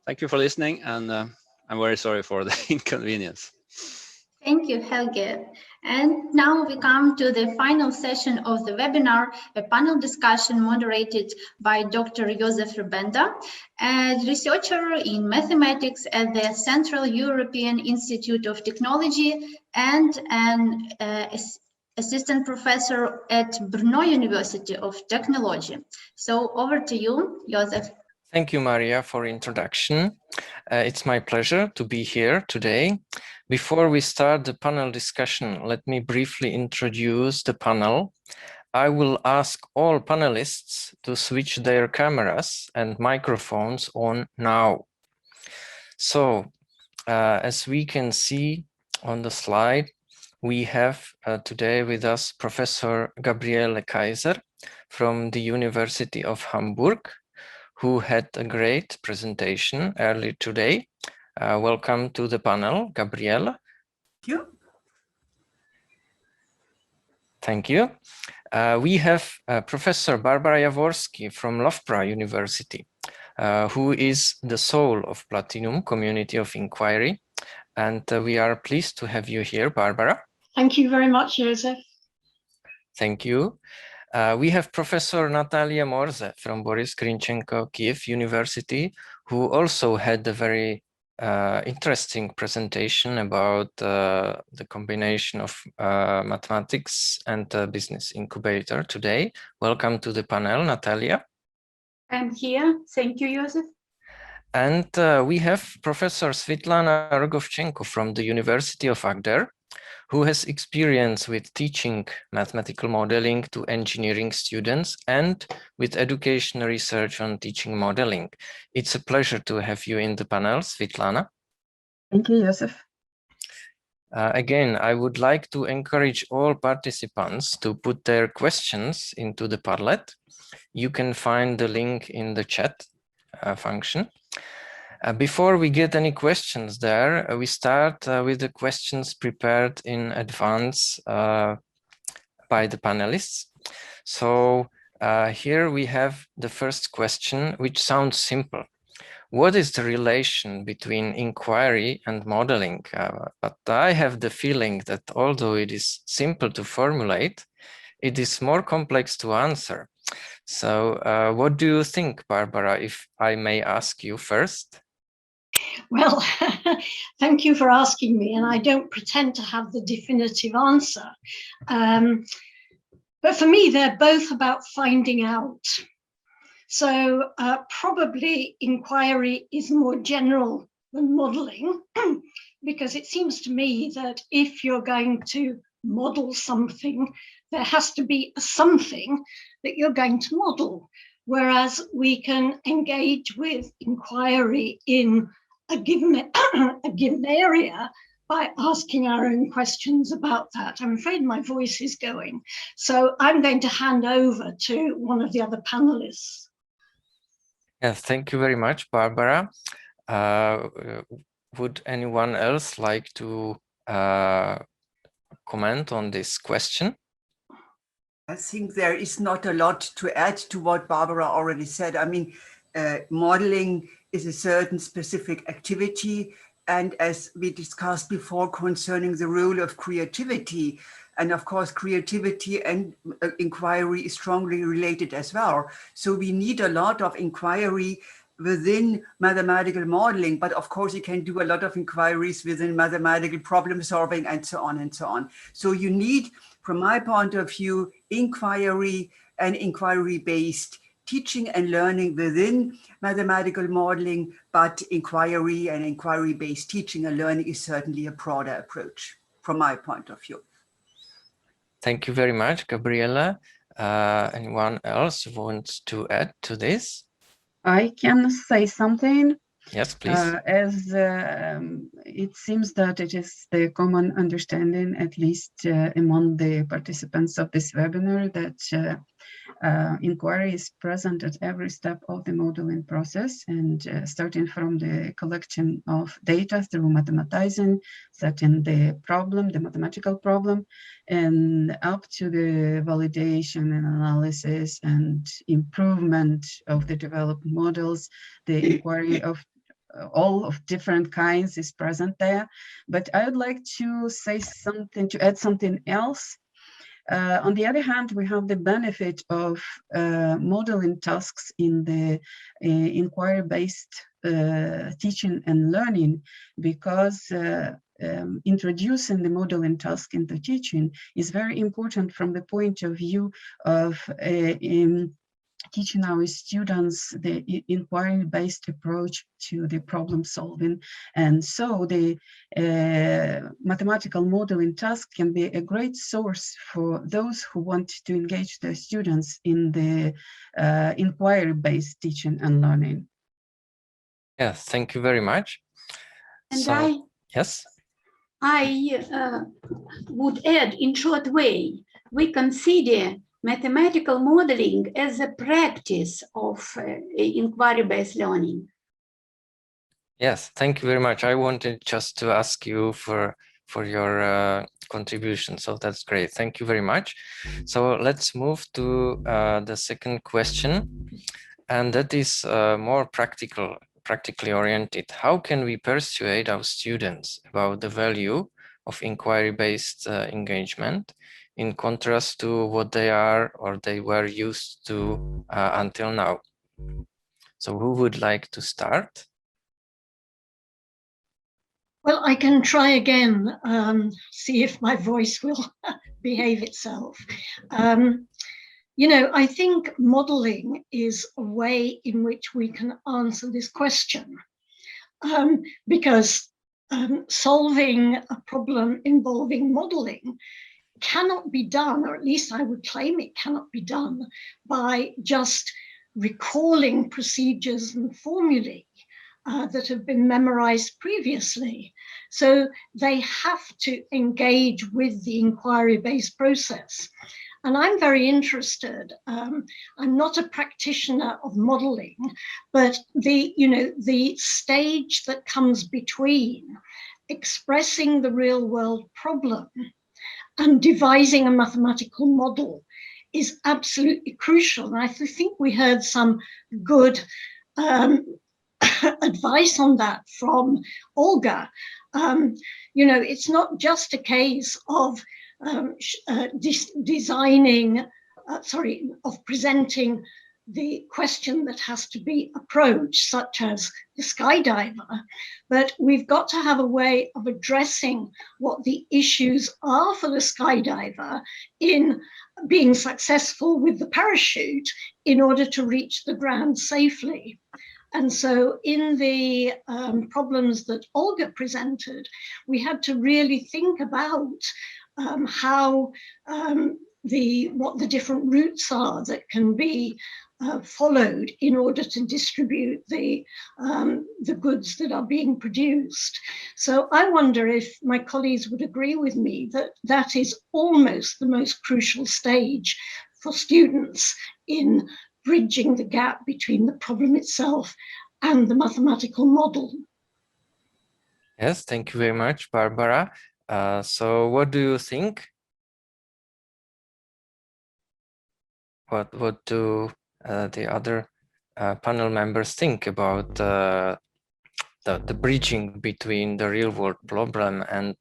Thank you for listening, and I'm very sorry for the inconvenience. Thank you, Helge. And now we come to the final session of the webinar, a panel discussion moderated by Dr. Josef Rebenda, a researcher in mathematics at the Central European Institute of Technology and an assistant professor at Brno University of Technology. So over to you, Josef. Thank you, Maria, for introduction. It's my pleasure to be here today. Before we start the panel discussion, let me briefly introduce the panel. I will ask all panelists to switch their cameras and microphones on now. So, as we can see on the slide, we have today with us Professor Gabriele Kaiser from the University of Hamburg, who had a great presentation earlier today. Welcome to the panel, Gabriele. Thank you. Thank you. We have Professor Barbara Jaworski from Loughborough University, who is the soul of Platinum Community of Inquiry. And we are pleased to have you here, Barbara. Thank you very much, Josef. Thank you. We have Professor Natalia Morze from Borys Grinchenko Kyiv University, who also had a very interesting presentation about the combination of mathematics and business incubator today. Welcome to the panel, Natalia. I'm here. Thank you, Josef. And we have Professor Svitlana Rogovchenko from the University of Agder, who has experience with teaching mathematical modeling to engineering students and with educational research on teaching modeling. It's a pleasure to have you in the panel, Svitlana. Thank you, Josef. Again, I would like to encourage all participants to put their questions into the Padlet. You can find the link in the chat function. Before we get any questions there, we start with the questions prepared in advance by the panelists. So here we have the first question, which sounds simple. What is the relation between inquiry and modeling? But I have the feeling that although it is simple to formulate, it is more complex to answer. So what do you think, Barbara, if I may ask you first? Well, thank you for asking me, and I don't pretend to have the definitive answer. But for me, they're both about finding out. So probably inquiry is more general than modeling, because it seems to me that if you're going to model something, there has to be something that you're going to model. Whereas we can engage with inquiry in a given area by asking our own questions about that. I'm afraid my voice is going. So I'm going to hand over to one of the other panelists. Yes, thank you very much, Barbara. Would anyone else like to comment on this question? I think there is not a lot to add to what Barbara already said. I mean, modeling is a certain specific activity. And as we discussed before concerning the role of creativity, and of course, creativity and inquiry is strongly related as well. So we need a lot of inquiry within mathematical modeling, but of course you can do a lot of inquiries within mathematical problem solving and so on and so on. So you need, from my point of view, inquiry and inquiry-based teaching and learning within mathematical modeling, but inquiry and inquiry-based teaching and learning is certainly a broader approach from my point of view. Thank you very much, Gabriela. Anyone else wants to add to this? I can say something. Yes, please. As it seems that it is the common understanding, at least among the participants of this webinar, that inquiry is present at every step of the modeling process, and starting from the collection of data through mathematizing, setting the problem, the mathematical problem, and up to the validation and analysis and improvement of the developed models, the inquiry of all of different kinds is present there. But I would like to say something, to add something else. On the other hand, we have the benefit of modeling tasks in the inquiry-based teaching and learning, because introducing the modeling task into teaching is very important from the point of view of teaching our students the inquiry-based approach to the problem solving. And so the mathematical modeling task can be a great source for those who want to engage their students in the inquiry-based teaching and learning. Yes, thank you very much. And yes. I would add in short way, we consider mathematical modeling as a practice of inquiry-based learning. Yes, thank you very much. I wanted just to ask you for your contribution, so that's great. Thank you very much. So let's move to the second question, and that is more practically oriented. How can we persuade our students about the value of inquiry-based engagement in contrast to what they are or they were used to until now? So who would like to start? Well, I can try again, see if my voice will behave itself. You know, I think modeling is a way in which we can answer this question, because solving a problem involving modeling cannot be done, or at least I would claim it cannot be done, by just recalling procedures and formulae that have been memorized previously. So they have to engage with the inquiry-based process. And I'm very interested. I'm not a practitioner of modeling, but the stage that comes between expressing the real world problem and devising a mathematical model is absolutely crucial. And I think we heard some good advice on that from Olga. You know, it's not just a case of presenting the question that has to be approached, such as the skydiver, but we've got to have a way of addressing what the issues are for the skydiver in being successful with the parachute in order to reach the ground safely. And so in the problems that Olga presented, we had to really think about how what the different routes are that can be followed in order to distribute the goods that are being produced. So I wonder if my colleagues would agree with me that that is almost the most crucial stage for students in bridging the gap between the problem itself and the mathematical model. Yes, thank you very much, Barbara. So what do you think? What do the other panel members think about the bridging between the real world problem and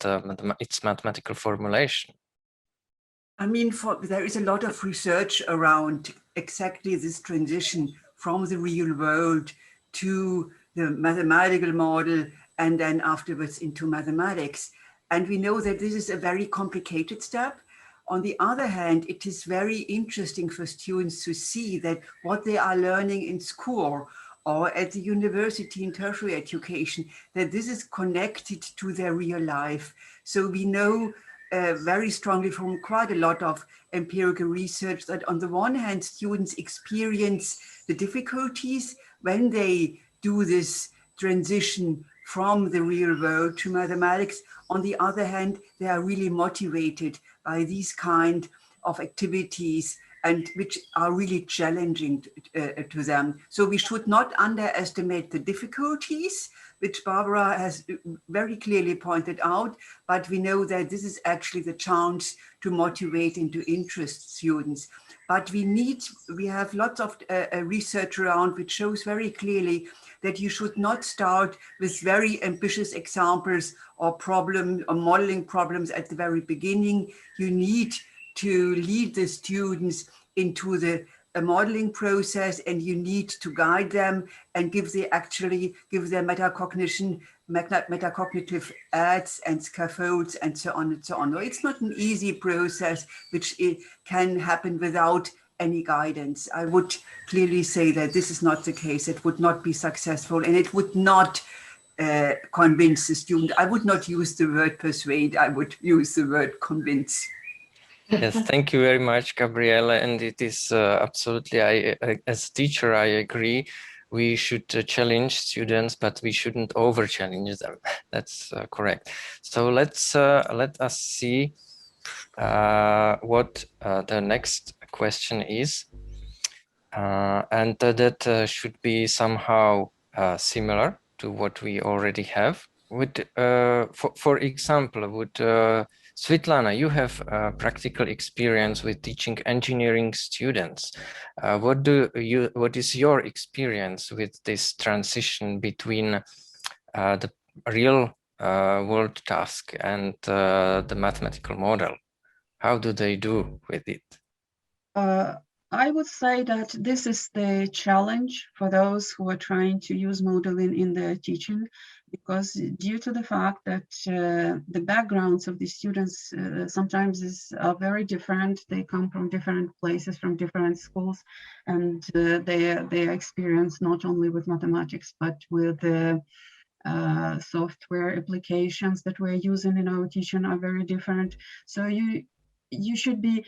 its mathematical formulation? I mean, there is a lot of research around exactly this transition from the real world to the mathematical model and then afterwards into mathematics. And we know that this is a very complicated step. On the other hand, it is very interesting for students to see that what they are learning in school or at the university in tertiary education, that this is connected to their real life. So we know very strongly from quite a lot of empirical research that on the one hand, students experience the difficulties when they do this transition from the real world to mathematics. On the other hand, they are really motivated by these kind of activities and which are really challenging to them. So we should not underestimate the difficulties, which Barbara has very clearly pointed out, but we know that this is actually the chance to motivate and to interest students. But we have lots of research around which shows very clearly that you should not start with very ambitious examples or modeling problems at the very beginning. You need to lead the students into the modeling process, and you need to guide them and give them metacognitive aids and scaffolds and so on and so on. No, it's not an easy process which can happen without any guidance. I would clearly say that this is not the case. It would not be successful, and it would not convince the student. I would not use the word persuade, I would use the word convince. Yes, thank you very much, Gabriela. And it is absolutely, as a teacher, I agree. We should challenge students, but we shouldn't over challenge them. That's correct. So let us see what the next question is. And that should be somehow similar to what we already have. For example, Svetlana, you have practical experience with teaching engineering students. What is your experience with this transition between the real world task and the mathematical model? How do they do with it? I would say that this is the challenge for those who are trying to use modeling in their teaching, because due to the fact that the backgrounds of the students sometimes are very different. They come from different places, from different schools, and their experience not only with mathematics, but with software applications that we're using in our teaching are very different. So you should be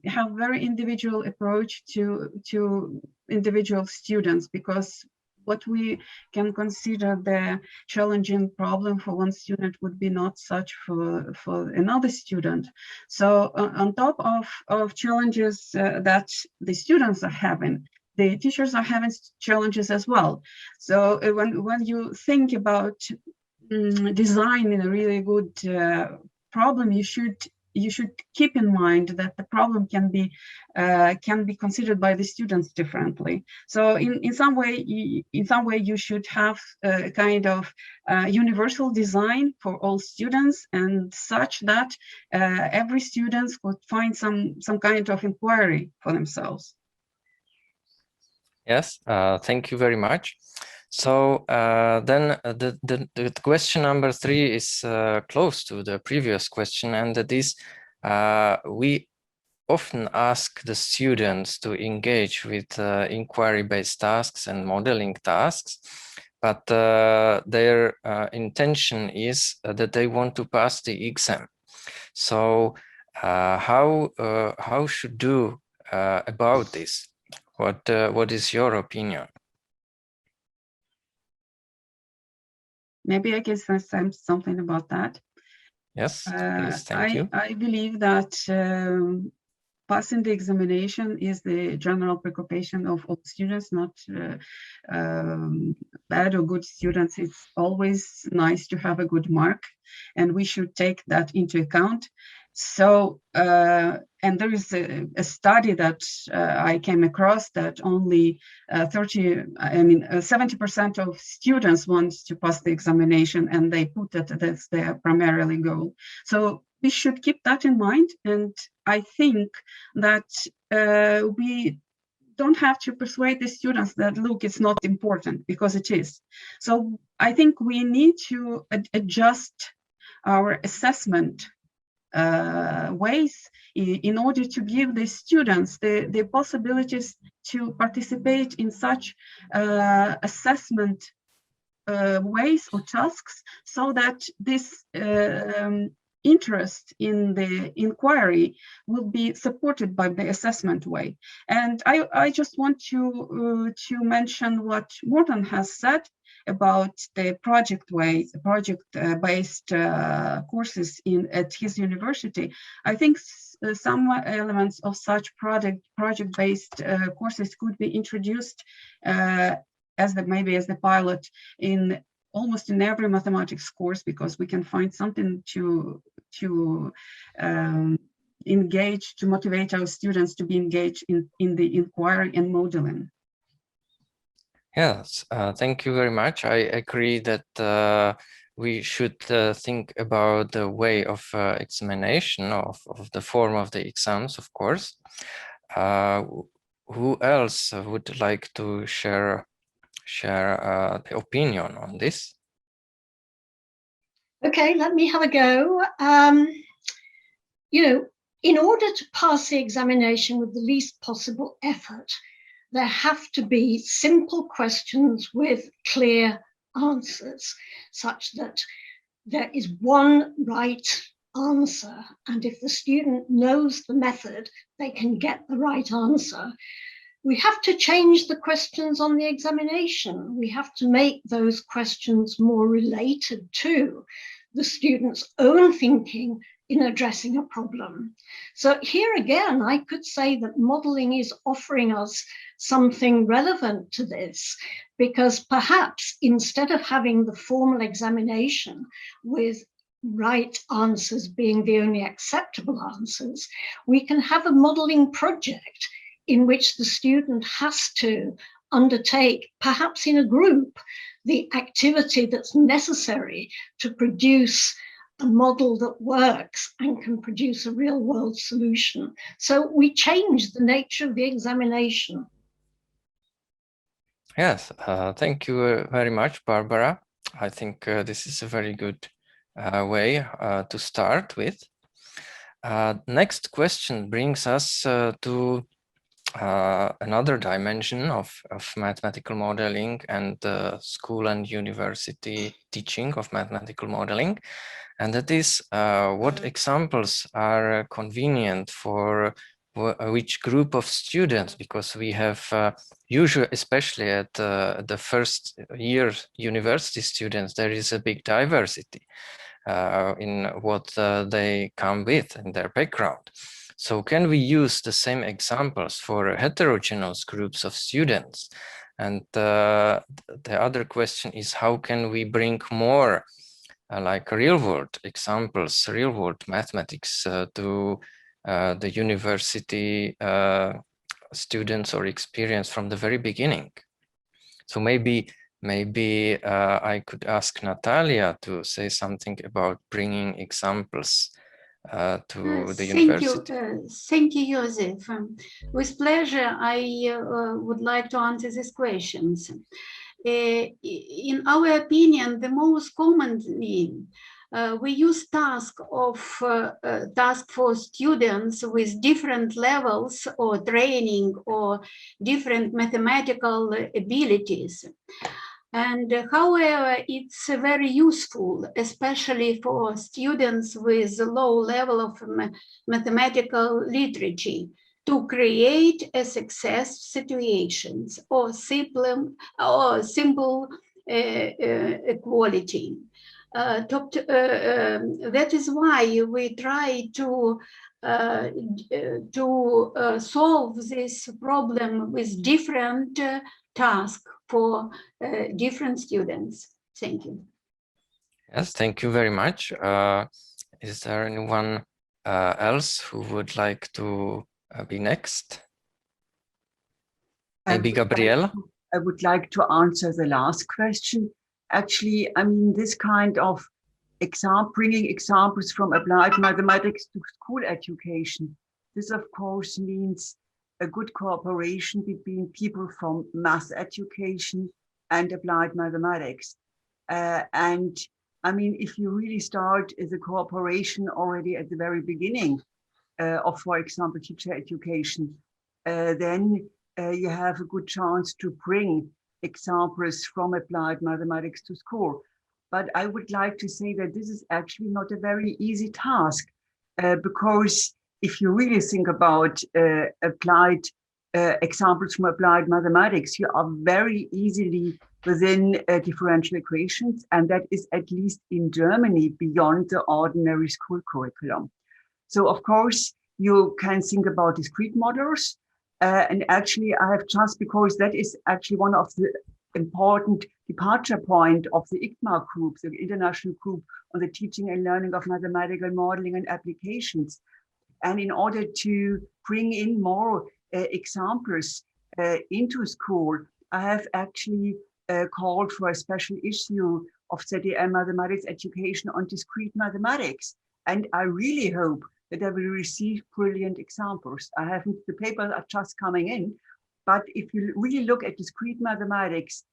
have very individual approach to individual students, because what we can consider the challenging problem for one student would be not such for another student. So on top of challenges that the students are having, the teachers are having challenges as well. So when you think about designing a really good problem, you should keep in mind that the problem can be considered by the students differently. So in some way you should have a kind of universal design for all students, and such that every student could find some kind of inquiry for themselves. Yes, thank you very much. So then the question number 3 is close to the previous question, and that is we often ask the students to engage with inquiry-based tasks and modeling tasks, but their intention is that they want to pass the exam. So how should do about this? What is your opinion? Maybe I can say something about that. Yes, please, thank you. I believe that passing the examination is the general preoccupation of all students, not bad or good students. It's always nice to have a good mark, and we should take that into account. So, and there is a study that I came across that only 70% of students want to pass the examination, and they put that that's their primarily goal. So we should keep that in mind, and I think that we don't have to persuade the students that, look, it's not important, because it is. So I think we need to adjust our assessment ways in order to give the students the possibilities to participate in such assessment ways or tasks, so that this interest in the inquiry will be supported by the assessment way. And I just want to mention what Morten has said about the project-based courses at his university. I think some elements of such project-based courses could be introduced maybe as the pilot in almost in every mathematics course, because we can find something to engage, to motivate our students to be engaged in the inquiry and modeling. Yes, thank you very much. I agree that we should think about the way of examination, of the form of the exams, of course. Who else would like to share the opinion on this? Okay, let me have a go. You know, in order to pass the examination with the least possible effort, there have to be simple questions with clear answers, such that there is one right answer. And if the student knows the method, they can get the right answer. We have to change the questions on the examination. We have to make those questions more related to the student's own thinking in addressing a problem. So here again, I could say that modeling is offering us something relevant to this, because perhaps instead of having the formal examination with right answers being the only acceptable answers, we can have a modeling project in which the student has to undertake, perhaps in a group, the activity that's necessary to produce a model that works and can produce a real world solution. So we change the nature of the examination. Yes, thank you very much, Barbara. I think this is a very good way to start with. Next question brings us to another dimension of mathematical modeling and school and university teaching of mathematical modeling. And that is what examples are convenient for which group of students, because we have usually, especially at the first year university students, there is a big diversity in what they come with in their background. So can we use the same examples for heterogeneous groups of students? And the other question is, how can we bring more like real-world examples, real-world mathematics to the university students or experience from the very beginning? So maybe I could ask Natalia to say something about bringing examples to the university. Thank you, Joseph. With pleasure, I would like to answer these questions. In our opinion, the most commonly we use task for students with different levels or training or different mathematical abilities. And however, it's very useful, especially for students with a low level of mathematical literacy, to create a success situations or simple equality. That is why we try to solve this problem with different tasks for different students. Thank you. Yes, thank you very much. Is there anyone else who would like to be next? Maybe Gabriela? I would like to answer the last question. Actually, I mean, this kind of bringing examples from applied mathematics to school education, this of course means a good cooperation between people from math education and applied mathematics. And I mean, if you really start the cooperation already at the very beginning of, for example, teacher education, then you have a good chance to bring examples from applied mathematics to school. But I would like to say that this is actually not a very easy task, because if you really think about applied examples from applied mathematics, you are very easily within differential equations, and that is at least in Germany beyond the ordinary school curriculum. So of course, you can think about discrete models. And actually, I have just, because that is actually one of the important departure point of the ICMA group, the international group on the teaching and learning of mathematical modeling and applications. And in order to bring in more examples into school, I have actually called for a special issue of ZDM mathematics education on discrete mathematics. And I really hope that I will receive brilliant examples. I haven't, the papers are just coming in, but if you really look at discrete mathematics,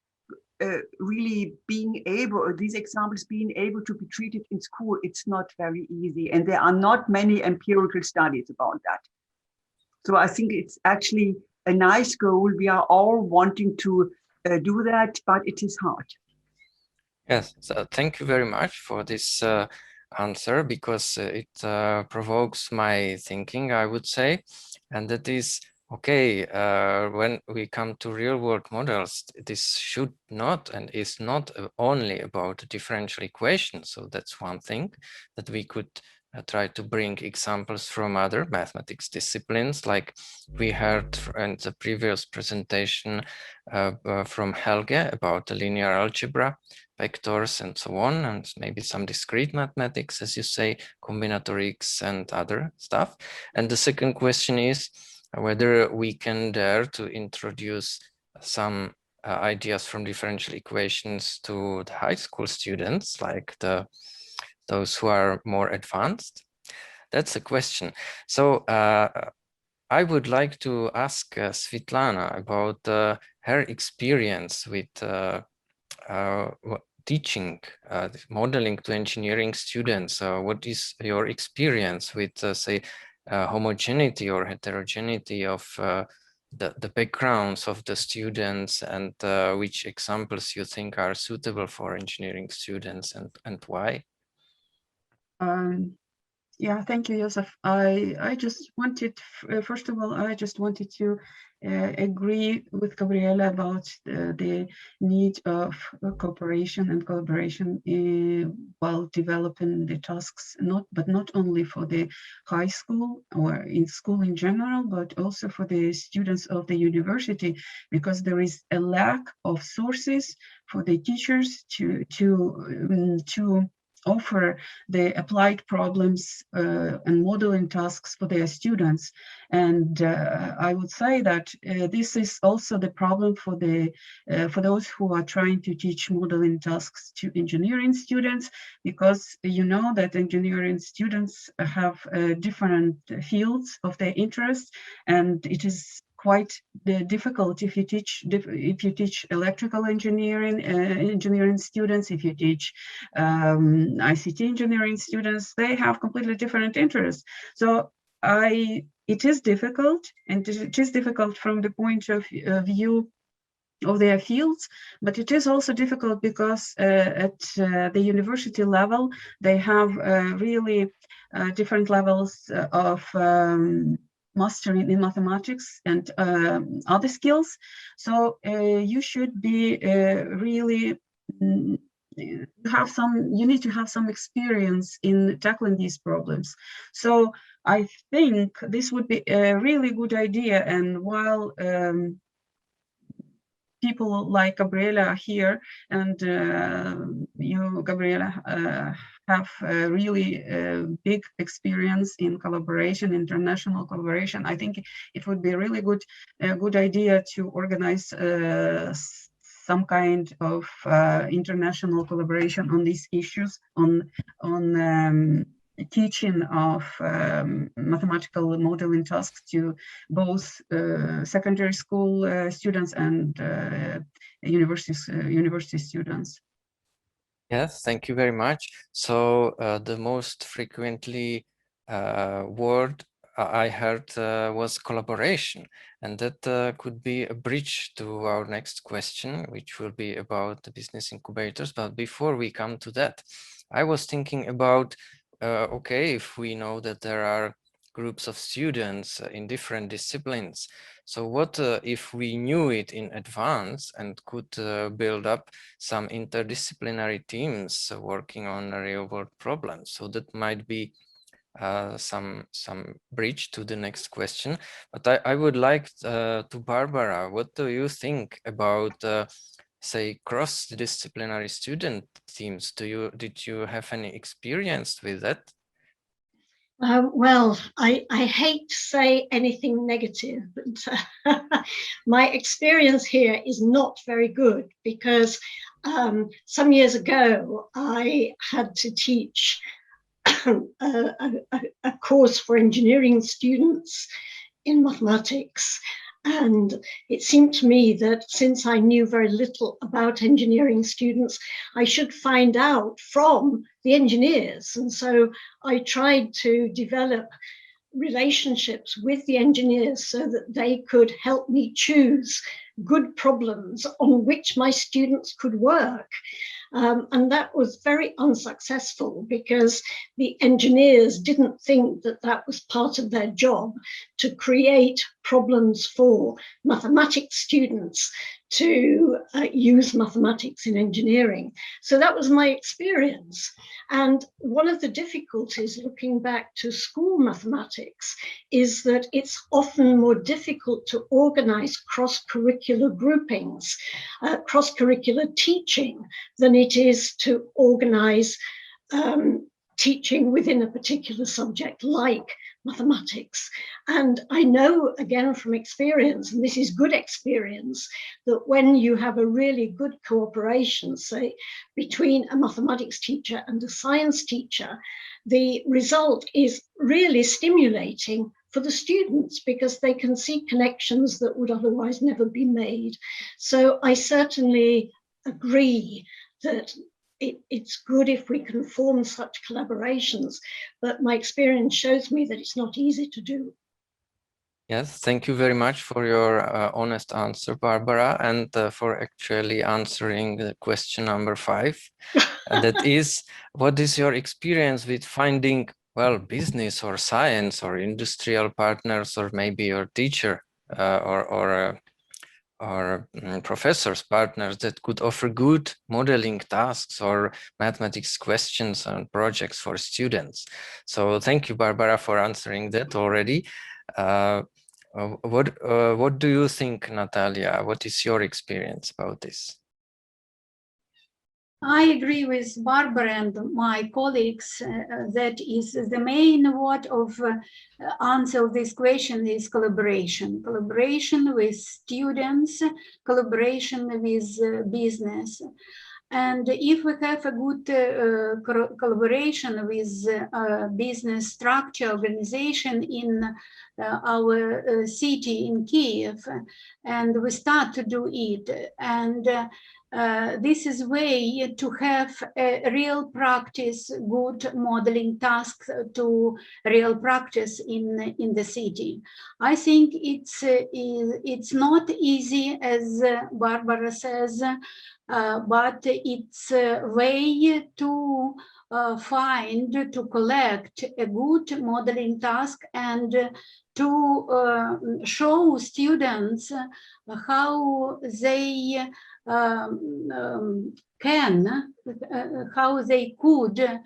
really being able, or these examples being able to be treated in school, it's not very easy. And there are not many empirical studies about that. So I think it's actually a nice goal. We are all wanting to do that, but it is hard. Yes, so thank you very much for this answer, because it provokes my thinking, I would say, and that is, okay, when we come to real world models, this should not and is not only about differential equations. So that's one thing that we could try to bring examples from other mathematics disciplines, like we heard in the previous presentation from Helge about the linear algebra, vectors and so on, and maybe some discrete mathematics, as you say, combinatorics and other stuff. And the second question is whether we can dare to introduce some ideas from differential equations to the high school students, like those who are more advanced. That's a question. So I would like to ask Svitlana about her experience with teaching modeling to engineering students. What is your experience with, say, homogeneity or heterogeneity of the backgrounds of the students, and which examples you think are suitable for engineering students, and why? Yeah, thank you, Josef. I just wanted, first of all, I just wanted to agree with Gabriela about the need of cooperation and collaboration while developing the tasks, but not only for the high school or in school in general, but also for the students of the university, because there is a lack of sources for the teachers to offer the applied problems and modeling tasks for their students. And I would say that this is also the problem for those who are trying to teach modeling tasks to engineering students, because you know that engineering students have different fields of their interest, and it is quite difficult if you teach electrical engineering students, if you teach ICT engineering students, they have completely different interests. So it is difficult, and it is difficult from the point of view of their fields, but it is also difficult because at the university level, they have really different levels of mastering in mathematics and other skills. So you should be really you need to have some experience in tackling these problems. So I think this would be a really good idea. And while people like Gabriela are here, and you, Gabriela, have a really big experience in collaboration, international collaboration, I think it would be a really good idea to organize some kind of international collaboration on these issues, on teaching of mathematical modeling tasks to both secondary school students and university students. Yes, thank you very much. So the most frequently word I heard was collaboration, and that could be a bridge to our next question, which will be about the business incubators. But before we come to that, I was thinking about, okay, if we know that there are groups of students in different disciplines, so what if we knew it in advance and could build up some interdisciplinary teams working on real world problems? So that might be some bridge to the next question. But I would like to Barbara, what do you think about say cross-disciplinary student teams? Did you have any experience with that? Well, I hate to say anything negative, but my experience here is not very good because some years ago I had to teach a course for engineering students in mathematics. And it seemed to me that since I knew very little about engineering students, I should find out from the engineers. And so I tried to develop relationships with the engineers so that they could help me choose good problems on which my students could work. And that was very unsuccessful because the engineers didn't think that that was part of their job, to create problems for mathematics students to use mathematics in engineering. So that was my experience. And one of the difficulties looking back to school mathematics is that it's often more difficult to organize cross-curricular groupings, cross-curricular teaching, than it is to organize teaching within a particular subject like mathematics. And I know, again, from experience, and this is good experience, that when you have a really good cooperation, say, between a mathematics teacher and a science teacher, the result is really stimulating for the students because they can see connections that would otherwise never be made. So I certainly agree that it's good if we can form such collaborations, but my experience shows me that it's not easy to do. Yes, thank you very much for your honest answer, Barbara, and for actually answering the question number 5. And that is, what is your experience with finding, well, business or science or industrial partners, or maybe your teacher or professors, partners that could offer good modeling tasks or mathematics questions and projects for students? So thank you, Barbara, for answering that already. What do you think, Natalia? What is your experience about this? I agree with Barbara and my colleagues that is the main word of answer of this question is collaboration. Collaboration with students, collaboration with business. And if we have a good collaboration with business structure, organization in our city in Kyiv, and we start to do it, and this is way to have a real practice, good modeling task to real practice in the city. I think it's not easy, as Barbara says, but it's a way to find, to collect a good modeling task and to show students how they how they could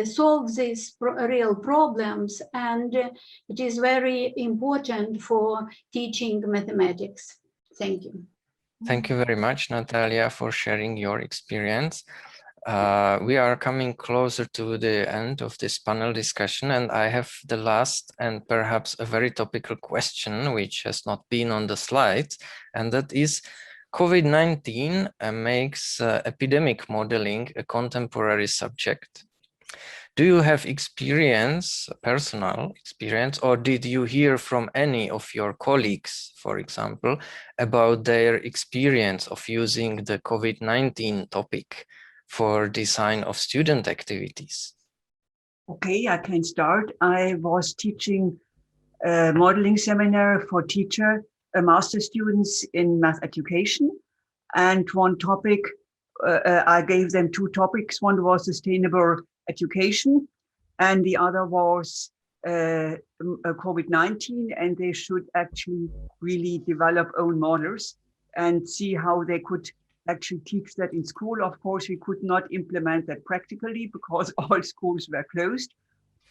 solve these real problems, and it is very important for teaching mathematics. Thank you. Thank you very much, Natalia, for sharing your experience. We are coming closer to the end of this panel discussion, and I have the last and perhaps a very topical question, which has not been on the slides, and that is, COVID-19 makes epidemic modeling a contemporary subject. Do you have experience, personal experience, or did you hear from any of your colleagues, for example, about their experience of using the COVID-19 topic for design of student activities? Okay, I can start. I was teaching a modeling seminar for master students in math education. And one topic, I gave them 2 topics. One was sustainable education, and the other was COVID-19, and they should actually really develop own models and see how they could actually teach that in school. Of course, we could not implement that practically because all schools were closed.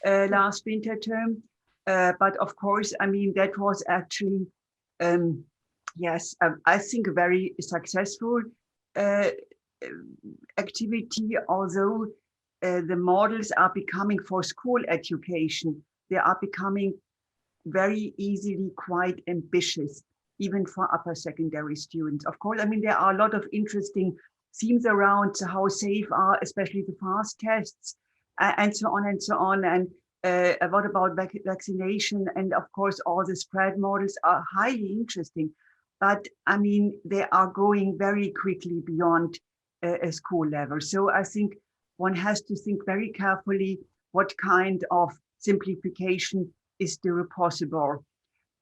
last winter term. But of course, I mean, that was actually, yes, I think a very successful activity, although the models are becoming for school education, they are becoming very easily quite ambitious, even for upper secondary students. Of course, I mean, there are a lot of interesting themes around how safe are, especially the fast tests, and so on and so on. And what about vaccination? And of course, all the spread models are highly interesting. But I mean, they are going very quickly beyond a school level. So I think one has to think very carefully what kind of simplification is still possible.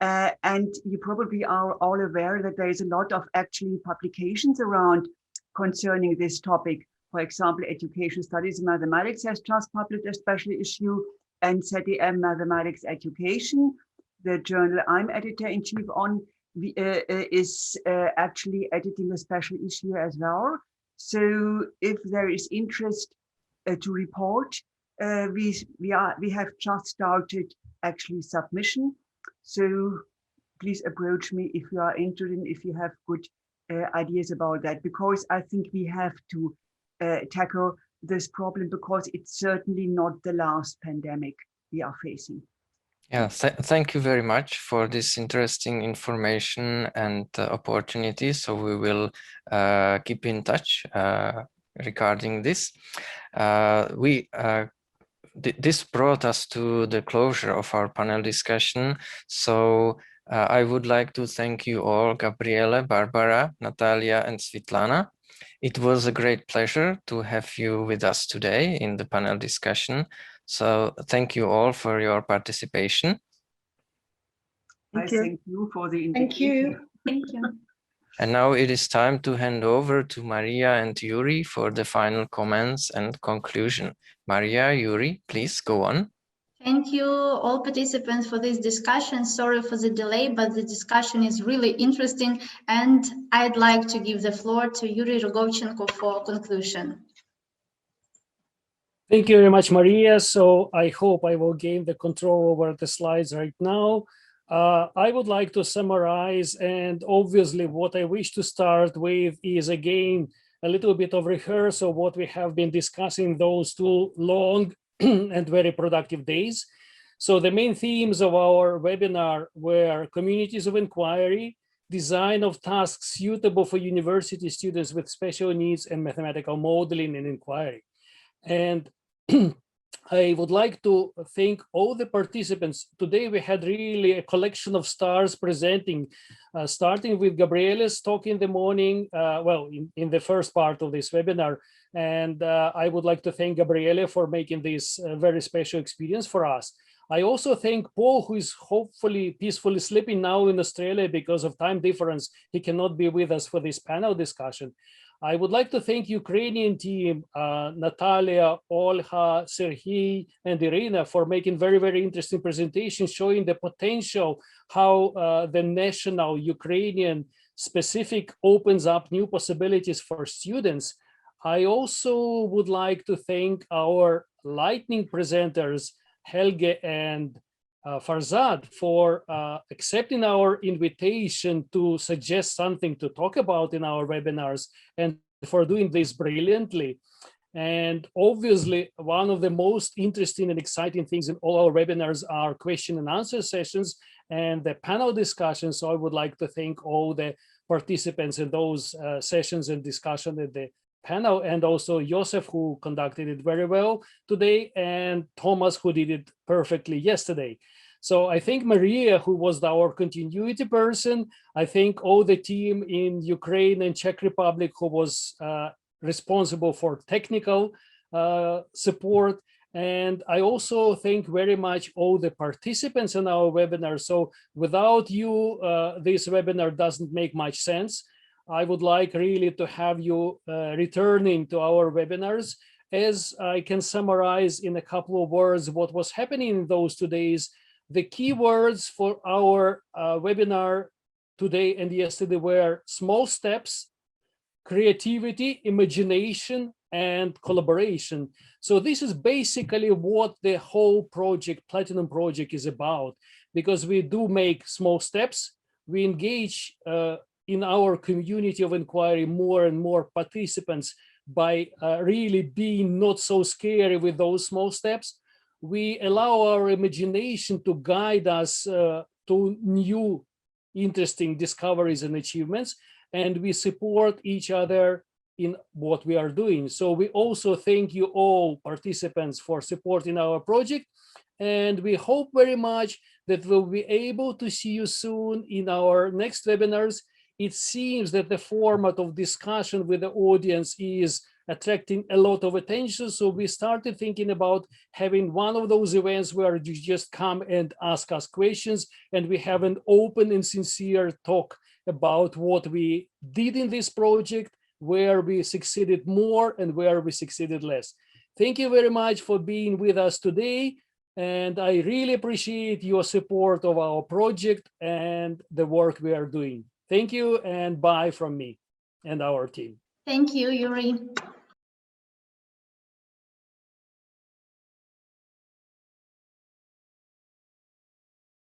And you probably are all aware that there is a lot of actually publications around concerning this topic. For example, Education Studies in Mathematics has just published a special issue, and ZDM Mathematics Education, the journal I'm editor-in-chief on, is actually editing a special issue as well. So if there is interest to report, we have just started actually submission. So please approach me if you are interested, if you have good ideas about that, because I think we have to tackle this problem, because it's certainly not the last pandemic we are facing. Yeah, thank you very much for this interesting information and opportunity. So we will keep in touch regarding this. This brought us to the closure of our panel discussion. So I would like to thank you all, Gabriele, Barbara, Natalia, and Svetlana. It was a great pleasure to have you with us today in the panel discussion. So thank you all for your participation. Thank you for the invitation. Thank you. Thank you. And now it is time to hand over to Maria and Yuri for the final comments and conclusion. Maria, Yuri, please go on. Thank you all participants for this discussion. Sorry for the delay, but the discussion is really interesting, and I'd like to give the floor to Yuri Rogovchenko for conclusion. Thank you very much, Maria. So I hope I will gain the control over the slides right now. I would like to summarize, and obviously what I wish to start with is again a little bit of rehearsal of what we have been discussing those 2 long and very productive days. So the main themes of our webinar were communities of inquiry, design of tasks suitable for university students with special needs, and mathematical modeling and inquiry. And I would like to thank all the participants. Today we had really a collection of stars presenting, starting with Gabriele's talk in the morning, well, in the first part of this webinar. And I would like to thank Gabriele for making this very special experience for us. I also thank Paul, who is hopefully peacefully sleeping now in Australia because of time difference. He cannot be with us for this panel discussion. I would like to thank Ukrainian team, Natalia, Olha, Sergei, and Irina for making very, very interesting presentations showing the potential how the national Ukrainian specific opens up new possibilities for students. I also would like to thank our lightning presenters, Helge and Farzad, for accepting our invitation to suggest something to talk about in our webinars, and for doing this brilliantly. And obviously, one of the most interesting and exciting things in all our webinars are question and answer sessions and the panel discussions. So I would like to thank all the participants in those sessions and discussion at the panel, and also Joseph, who conducted it very well today, and Thomas, who did it perfectly yesterday. So I thank Maria, who was our continuity person. I thank all the team in Ukraine and Czech Republic who was responsible for technical support. And I also thank very much all the participants in our webinar. So without you, this webinar doesn't make much sense. I would like really to have you returning to our webinars. As I can summarize in a couple of words what was happening in those 2 days, the key words for our webinar today and yesterday were small steps, creativity, imagination, and collaboration. So this is basically what the whole project, Platinum Project, is about, because we do make small steps. We engage in our community of inquiry more and more participants by really being not so scary with those small steps. We allow our imagination to guide us to new interesting discoveries and achievements, and we support each other in what we are doing. So we also thank you all participants for supporting our project, and we hope very much that we'll be able to see you soon in our next webinars. It seems that the format of discussion with the audience is attracting a lot of attention. So we started thinking about having one of those events where you just come and ask us questions, and we have an open and sincere talk about what we did in this project, where we succeeded more and where we succeeded less. Thank you very much for being with us today. And I really appreciate your support of our project and the work we are doing. Thank you, and bye from me and our team. Thank you, Yuri.